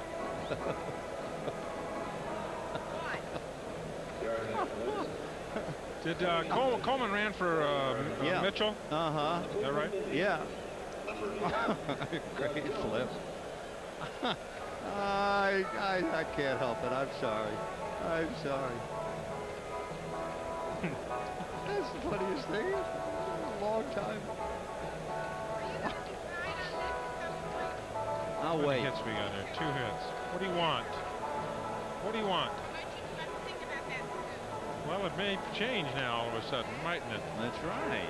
Did Coleman ran for yeah. Mitchell? Uh-huh. Is that right? Yeah. Great flip. I can't help it. I'm sorry. I'm sorry. That's the funniest thing. A long time. I'll How wait. many hits we got there? 2 hits. What do you want? What do you want? Well, it may change now all of a sudden, mightn't it? That's right.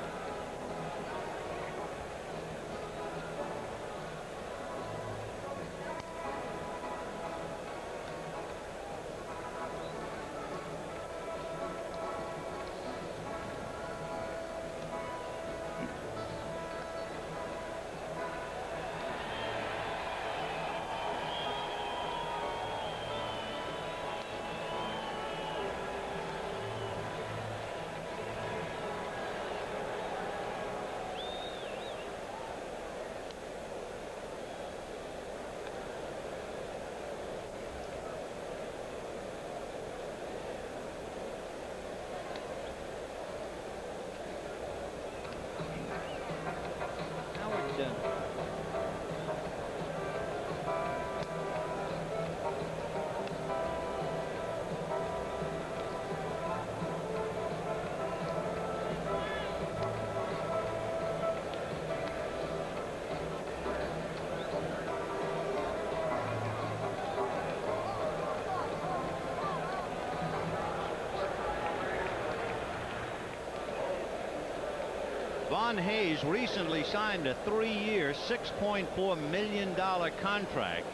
Von Hayes recently signed a 3-year, $6.4 million contract,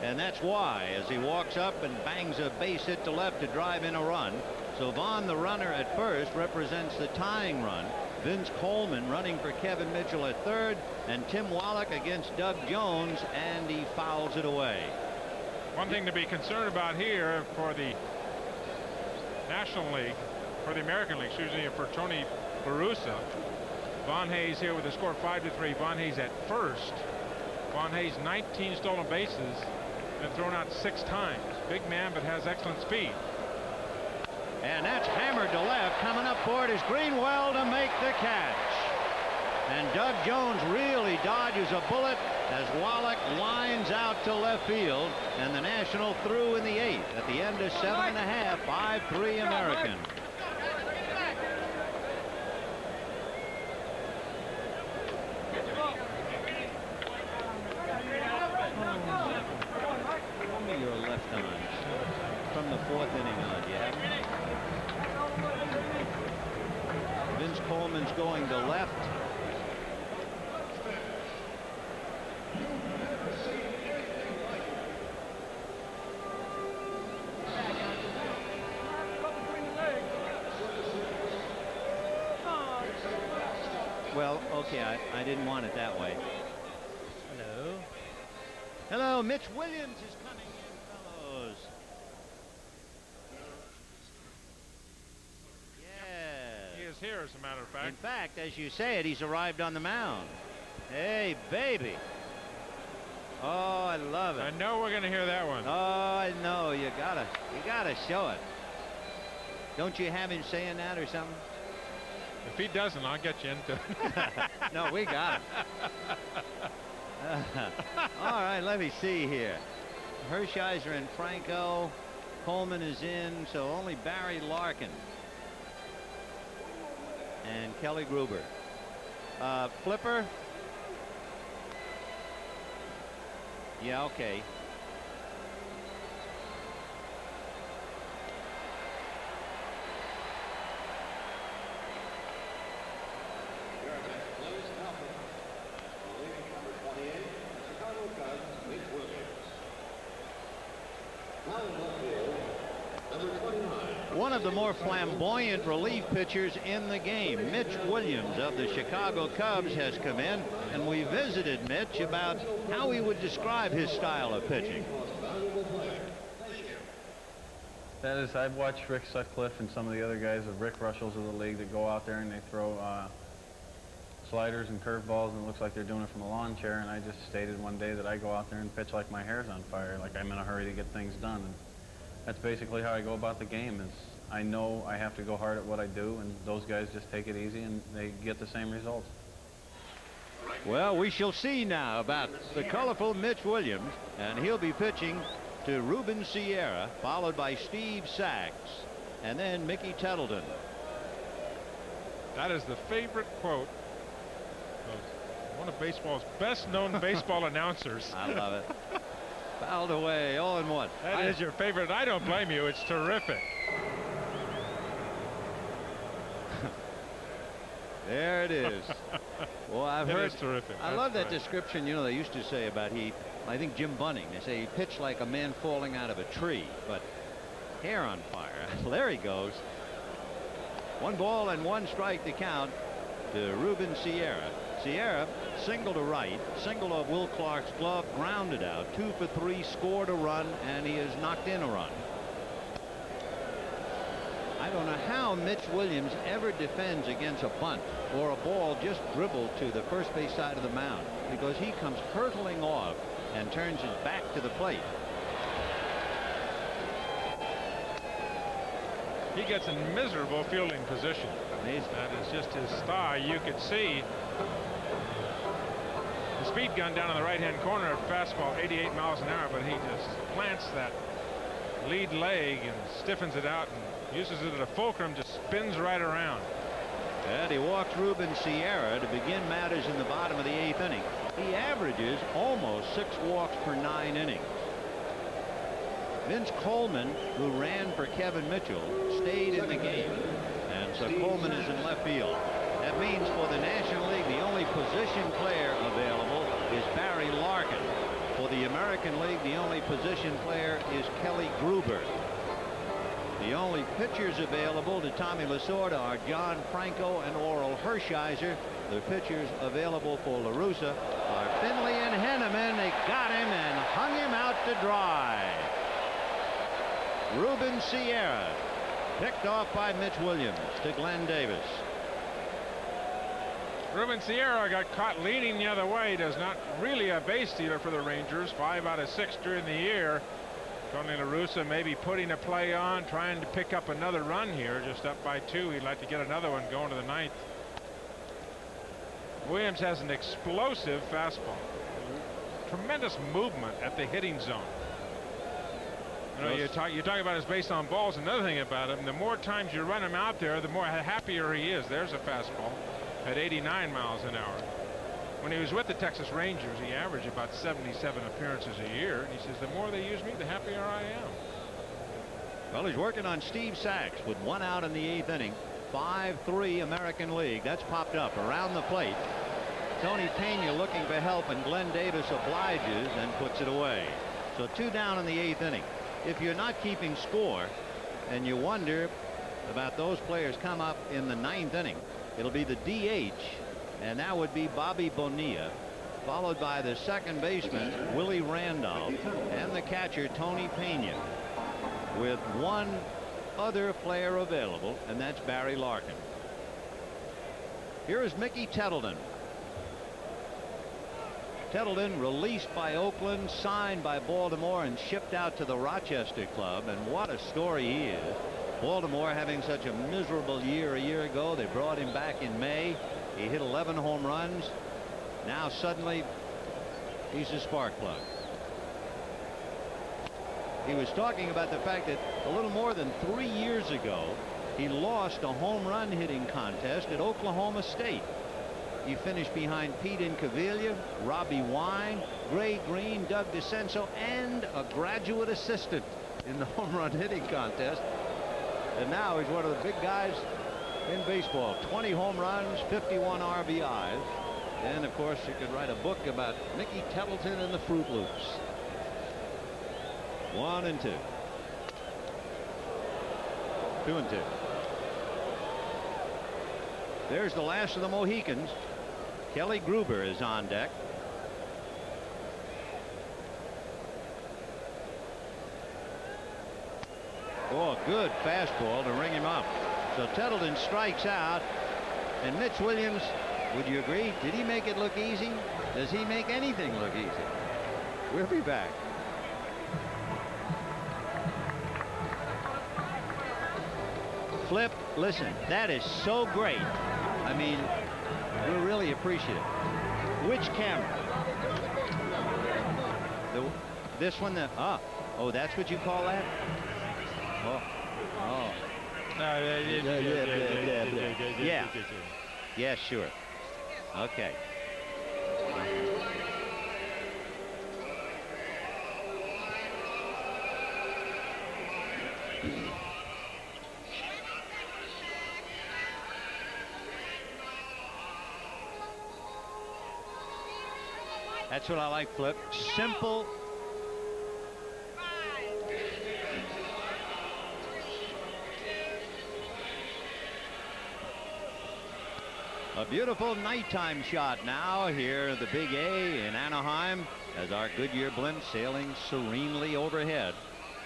and that's why, as he walks up and bangs a base hit to left to drive in a run. So Von, the runner at first, represents the tying run. Vince Coleman running for Kevin Mitchell at third, and Tim Wallach against Doug Jones, and he fouls it away. One thing to be concerned about here for the National League, for the American League, excuse me, for Tony La Russa. Von Hayes here with the score 5-3. Von Hayes at first. Von Hayes 19 stolen bases and thrown out 6 times. Big man, but has excellent speed. And that's hammered to left. Coming up for it is Greenwell to make the catch. And Doug Jones really dodges a bullet as Wallach winds out to left field, and the National through in the 8th at the end of 7.5, 5-3 American. Your left on from the 4th inning on. Do you have him? Vince Coleman's going to left. Well, okay, I didn't want it that way. Hello. Hello, Mitch Williams is coming in, fellows. He is here, as a matter of fact. In fact, as you say it, he's arrived on the mound. Hey, baby. Oh, I love it. I know we're going to hear that one. Oh, I know. You gotta show it. Don't you have him saying that or something? If he doesn't, I'll get you into it. No, we got it. All right, let me see here. Hershiser and Franco. Coleman is in, so only Barry Larkin and Kelly Gruber. Flipper. Yeah, okay. One of the more flamboyant relief pitchers in the game, Mitch Williams of the Chicago Cubs, has come in, and we visited Mitch about how he would describe his style of pitching. That is, I've watched Rick Sutcliffe and some of the other guys, the Rick Rushells of the league, that go out there and they throw sliders and curveballs, and it looks like they're doing it from a lawn chair. And I just stated one day that I go out there and pitch like my hair's on fire, like I'm in a hurry to get things done. And that's basically how I go about the game. Is I know I have to go hard at what I do, and those guys just take it easy and they get the same results. Well, we shall see now about the colorful Mitch Williams, and he'll be pitching to Ruben Sierra, followed by Steve Sachs, and then Mickey Tettleton. That is the favorite quote of one of baseball's best-known baseball announcers. I love it. Fouled away, 0-1. That is your favorite. I don't blame you. It's terrific. There it is. Well, I've heard. It is terrific. I love that description. You know, they used to say about I think Jim Bunning. They say he pitched like a man falling out of a tree, but hair on fire. There he goes. 1 ball and 1 strike to count to Ruben Sierra. Sierra single to right, single of Will Clark's glove, grounded out, 2 for 3, scored a run, and he has knocked in a run. I don't know how Mitch Williams ever defends against a bunt or a ball just dribbled to the first base side of the mound, because he comes hurtling off and turns his back to the plate. He gets in miserable fielding position. Amazing. That is just his style. You could see the speed gun down in the right-hand corner of fastball, 88 miles an hour, but he just plants that lead leg and stiffens it out and uses it at a fulcrum, just spins right around. And he walks Ruben Sierra to begin matters in the bottom of the 8th inning. He averages almost 6 walks per 9 innings. Vince Coleman, who ran for Kevin Mitchell, stayed in the game, and so Coleman is in left field. That means for the National League, the only position player available is Barry Larkin. For the American League, the only position player is Kelly Gruber. The only pitchers available to Tommy Lasorda are John Franco and Oral Hershiser. The pitchers available for La Russa are Finley and Henneman. They got him and hung him out to dry. Ruben Sierra picked off by Mitch Williams to Glenn Davis. Ruben Sierra got caught leaning the other way. Does not really a base stealer for the Rangers. 5 out of 6 during the year. Tony La Russa maybe putting a play on, trying to pick up another run here, just up by 2. He'd like to get another one going to the 9th. Williams has an explosive fastball. tremendous movement at the hitting zone. You know, you talk about his base on balls. Another thing about him, the more times you run him out there, the more happier he is. There's a fastball at 89 miles an hour. When he was with the Texas Rangers, he averaged about 77 appearances a year. And he says, the more they use me, the happier I am. Well, he's working on Steve Sachs with 1 out in the 8th inning. 5-3 American League. That's popped up around the plate. Tony Pena looking for help, and Glenn Davis obliges and puts it away. So 2 down in the 8th inning. If you're not keeping score and you wonder about those players come up in the 9th inning, it'll be the DH, and that would be Bobby Bonilla, followed by the second baseman Willie Randolph and the catcher Tony Pena, with one other player available, and that's Barry Larkin. Here is Mickey Tettleton. Tettleton released by Oakland, signed by Baltimore, and shipped out to the Rochester club. And what a story he is. Baltimore having such a miserable year a year ago. They brought him back in May. He hit 11 home runs. Now suddenly he's a spark plug. He was talking about the fact that a little more than 3 years ago he lost a home run hitting contest at Oklahoma State. He finished behind Pete Incaviglia, Robbie Wine, Gray Green, Doug DeCenso, and a graduate assistant in the home run hitting contest. And now he's one of the big guys in baseball. 20 home runs, 51 RBIs. And of course you could write a book about Mickey Tettleton and the Fruit Loops. 1-2. 2-2. There's the last of the Mohicans. Kelly Gruber is on deck. Oh, good fastball to ring him up. So Tettleton strikes out, and Mitch Williams, would you agree? Did he make it look easy? Does he make anything look easy? We'll be back. Flip, listen, that is so great. I mean, we're really appreciative. Which camera? This one? Oh, that's what you call that? Oh. Yeah. Yeah, sure. Okay. That's what I like, Flip. Simple. A beautiful nighttime shot now here at the Big A in Anaheim as our Goodyear blimp sailing serenely overhead.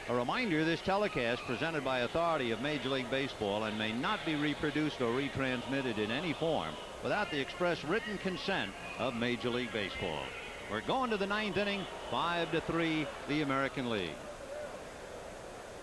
A reminder, this telecast presented by authority of Major League Baseball and may not be reproduced or retransmitted in any form without the express written consent of Major League Baseball. We're going to the 9th inning, 5-3, the American League.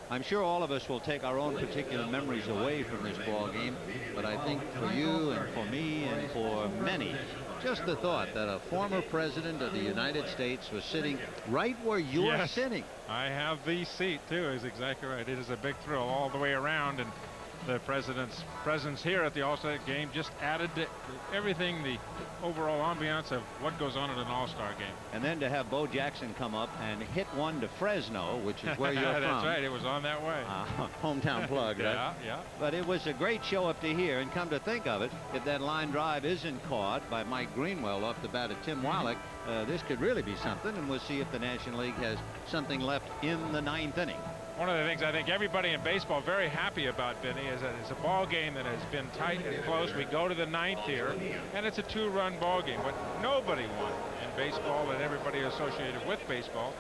I'm sure all of us will take our own particular memories away from this ball game, but I think for you and for me and for many, just the thought that a former president of the United States was sitting right where you're sitting. I have the seat too, is exactly right. It is a big thrill all the way around, and the president's presence here at the All-Star game just added to everything, the overall ambiance of what goes on at an All-Star game. And then to have Bo Jackson come up and hit one to Fresno, which is where you're from. That's right, it was on that way. Hometown plug, right? Yeah. But it was a great show up to here, and come to think of it, if that line drive isn't caught by Mike Greenwell off the bat of Tim Wallach, this could really be something, and we'll see if the National League has something left in the 9th inning. One of the things I think everybody in baseball very happy about, Vinny, is that it's a ball game that has been tight and close. We go to the 9th here, and it's a 2-run ball game. What nobody won in baseball and everybody associated with baseball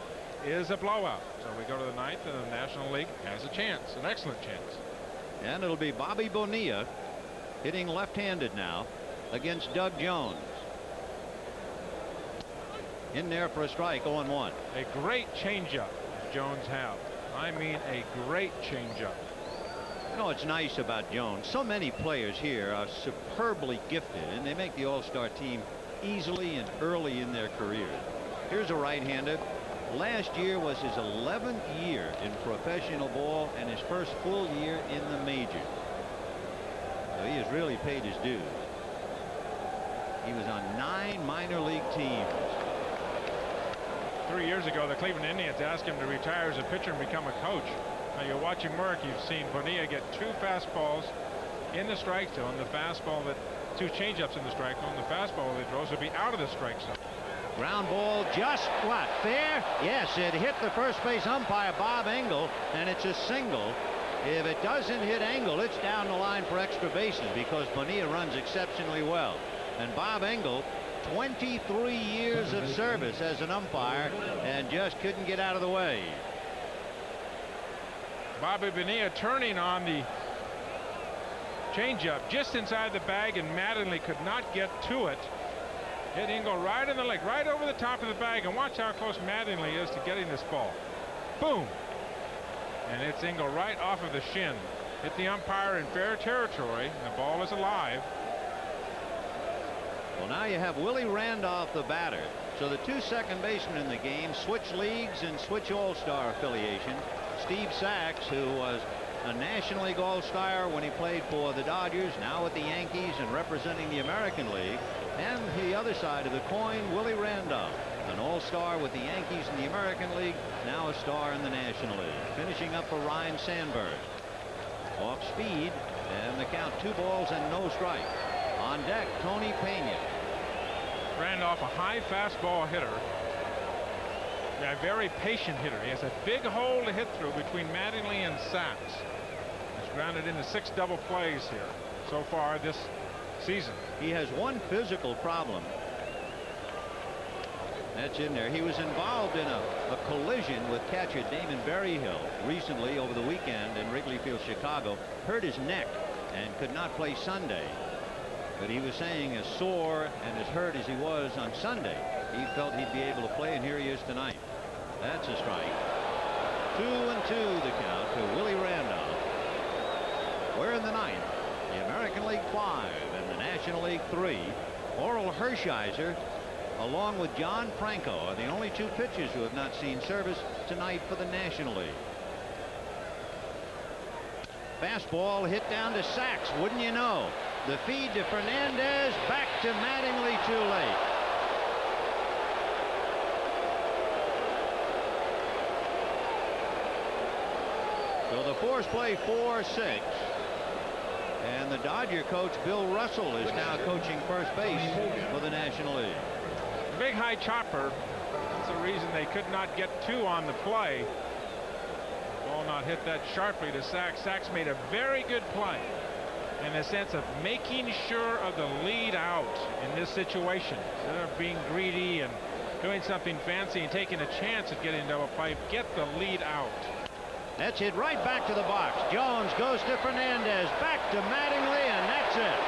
is a blowout. So we go to the 9th, and the National League has a chance, an excellent chance. And it'll be Bobby Bonilla hitting left-handed now against Doug Jones. In there for a strike, 0-1. A great changeup Jones has. I mean, a great changeup. You know, it's nice about Jones. So many players here are superbly gifted, and they make the All-Star team easily and early in their careers. Here's a right-hander. Last year was his 11th year in professional ball and his first full year in the majors. So he has really paid his dues. He was on 9 minor league teams. 3 years ago, the Cleveland Indians asked him to retire as a pitcher and become a coach. Now you're watching work. You've seen Bonilla get 2 fastballs in the strike zone. The fastball that 2 changeups in the strike zone. The fastball that throws will be out of the strike zone. Ground ball, just what? Fair? Yes, it hit the first base umpire, Bob Engel, and it's a single. If it doesn't hit Engel, it's down the line for extra bases because Bonilla runs exceptionally well. And Bob Engel, 23 years of service as an umpire, and just couldn't get out of the way. Bobby Bonilla turning on the changeup just inside the bag, and Mattingly could not get to it. Hit Engel right in the leg, right over the top of the bag, and watch how close Mattingly is to getting this ball. Boom! And it's Engel right off of the shin. Hit the umpire in fair territory, and the ball is alive. Well, now you have Willie Randolph, the batter. So the 2 second basemen in the game switch leagues and switch all-star affiliation. Steve Sachs, who was a National League All-Star when he played for the Dodgers, now with the Yankees and representing the American League. And the other side of the coin, Willie Randolph, an All-Star with the Yankees in the American League, now a star in the National League. Finishing up for Ryan Sandberg. Off speed, and the count 2 balls and no strike. On deck, Tony Pena. Randolph, a high fastball hitter. A very patient hitter. He has a big hole to hit through between Mattingly and Sachs. He's grounded into 6 double plays here so far this season. He has one physical problem. That's in there. He was involved in a collision with catcher Damon Berryhill recently over the weekend in Wrigley Field, Chicago. Hurt his neck and could not play Sunday. But he was saying as sore and as hurt as he was on Sunday, he felt he'd be able to play, and here he is tonight. That's a strike. 2-2 the count to Willie Randolph. We're in the 9th. The American League 5 and the National League 3. Oral Hershiser, along with John Franco, are the only 2 pitchers who have not seen service tonight for the National League. Fastball hit down to Sachs, wouldn't you know? The feed to Fernandez, back to Mattingly, too late. So the force play 4-6. And the Dodger coach, Bill Russell, is now coaching first base for the National League. Big high chopper. That's the reason they could not get 2 on the play. The ball not hit that sharply to Sachs. Sachs made a very good play in the sense of making sure of the lead out in this situation. Instead of being greedy and doing something fancy and taking a chance at getting double play, get the lead out. That's hit right back to the box. Jones goes to Fernandez, back to Mattingly, and that's it.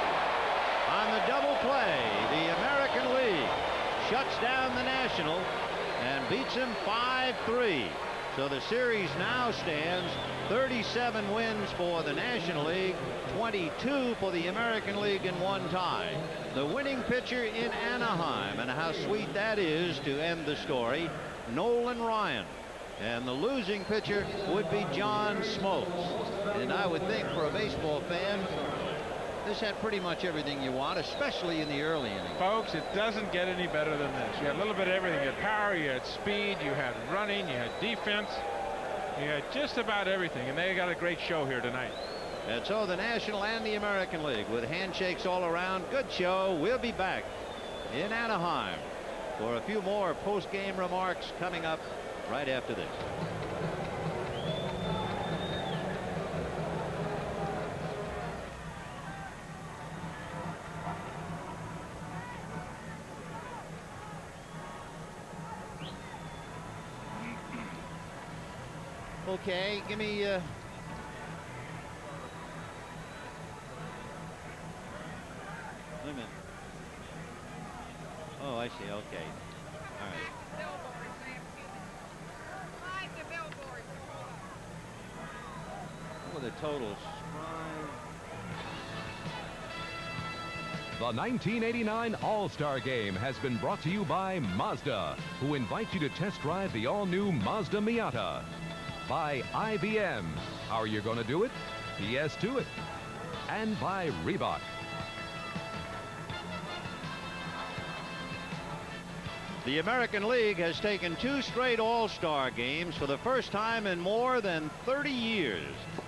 On the double play, the American League shuts down the National and beats him 5-3. So the series now stands 37 wins for the National League, 22 for the American League, and 1 tie. The winning pitcher in Anaheim, and how sweet that is to end the story, Nolan Ryan. And the losing pitcher would be John Smoltz. And I would think for a baseball fan, this had pretty much everything you want, especially in the early innings. Folks, it doesn't get any better than this. You had a little bit of everything. You had power, you had speed, you had running, you had defense. You had just about everything, and they got a great show here tonight. And so the National and the American League with handshakes all around. Good show. We'll be back in Anaheim for a few more post-game remarks coming up right after this. Okay, give me wait a minute. Oh, I see. Okay. All right. What were the totals? The 1989 All-Star Game has been brought to you by Mazda, who invite you to test drive the all-new Mazda Miata. By IBM. How are you going to do it? Yes to it. And by Reebok. The American League has taken 2 straight All-Star games for the first time in more than 30 years.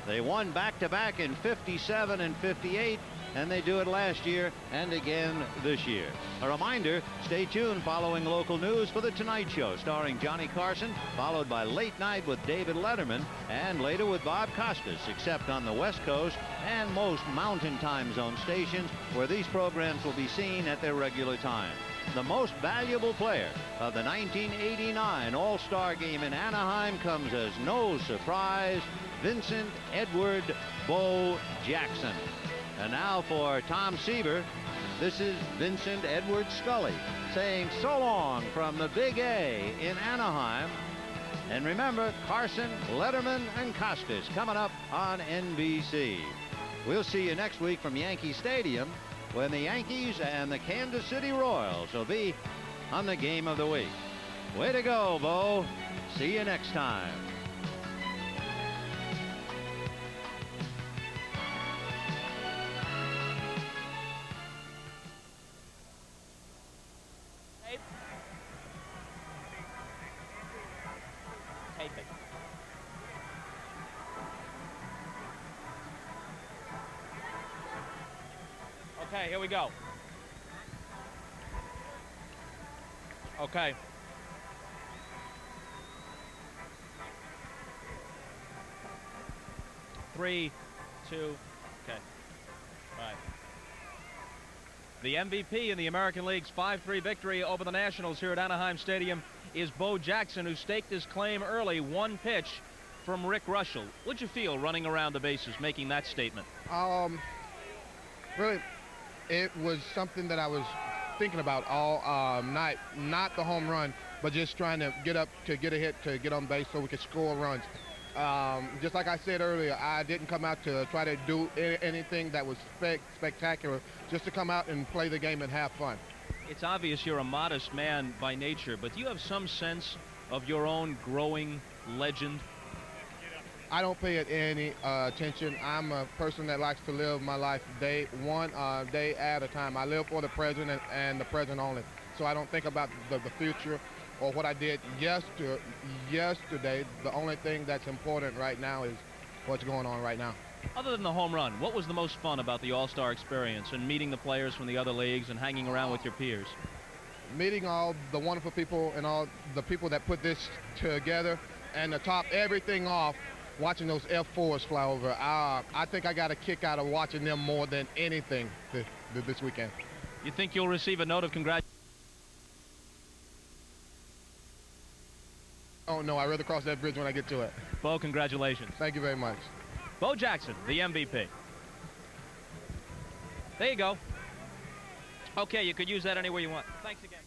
They won back-to-back in 57 and 58, and they do it last year and again this year. A reminder, stay tuned following local news for The Tonight Show, starring Johnny Carson, followed by Late Night with David Letterman, and later with Bob Costas, except on the West Coast and most Mountain Time Zone stations, where these programs will be seen at their regular time. The most valuable player of the 1989 All-Star Game in Anaheim comes as no surprise, Vincent Edward Bo Jackson. And now for Tom Seaver, this is Vincent Edward Scully saying so long from the Big A in Anaheim. And remember, Carson, Letterman, and Costas coming up on NBC. We'll see you next week from Yankee Stadium, when the Yankees and the Kansas City Royals will be on the Game of the Week. Way to go, Bo. See you next time. Tape it. Okay, here we go. Okay. Three, two, okay. All right. The MVP in the American League's 5-3 victory over the Nationals here at Anaheim Stadium is Bo Jackson, who staked his claim early, 1 pitch from Rick Russell. What'd you feel running around the bases, making that statement? Really, it was something that I was thinking about all night. Not the home run, but just trying to get up to get a hit to get on base so we could score runs. Just like I said earlier, I didn't come out to try to do anything that was spectacular, just to come out and play the game and have fun. It's obvious you're a modest man by nature, but do you have some sense of your own growing legend? I don't pay it any attention. I'm a person that likes to live my life one day at a time. I live for the present and the present only. So I don't think about the future or what I did yesterday. The only thing that's important right now is what's going on right now. Other than the home run, what was the most fun about the All-Star experience and meeting the players from the other leagues and hanging around with your peers? Meeting all the wonderful people and all the people that put this together, and to top everything off, watching those F4s fly over. I think I got a kick out of watching them more than anything this weekend. You think you'll receive a note of congratulations? Oh, no, I'd rather cross that bridge when I get to it. Bo, congratulations. Thank you very much. Bo Jackson, the MVP. There you go. Okay, you could use that anywhere you want. Thanks again.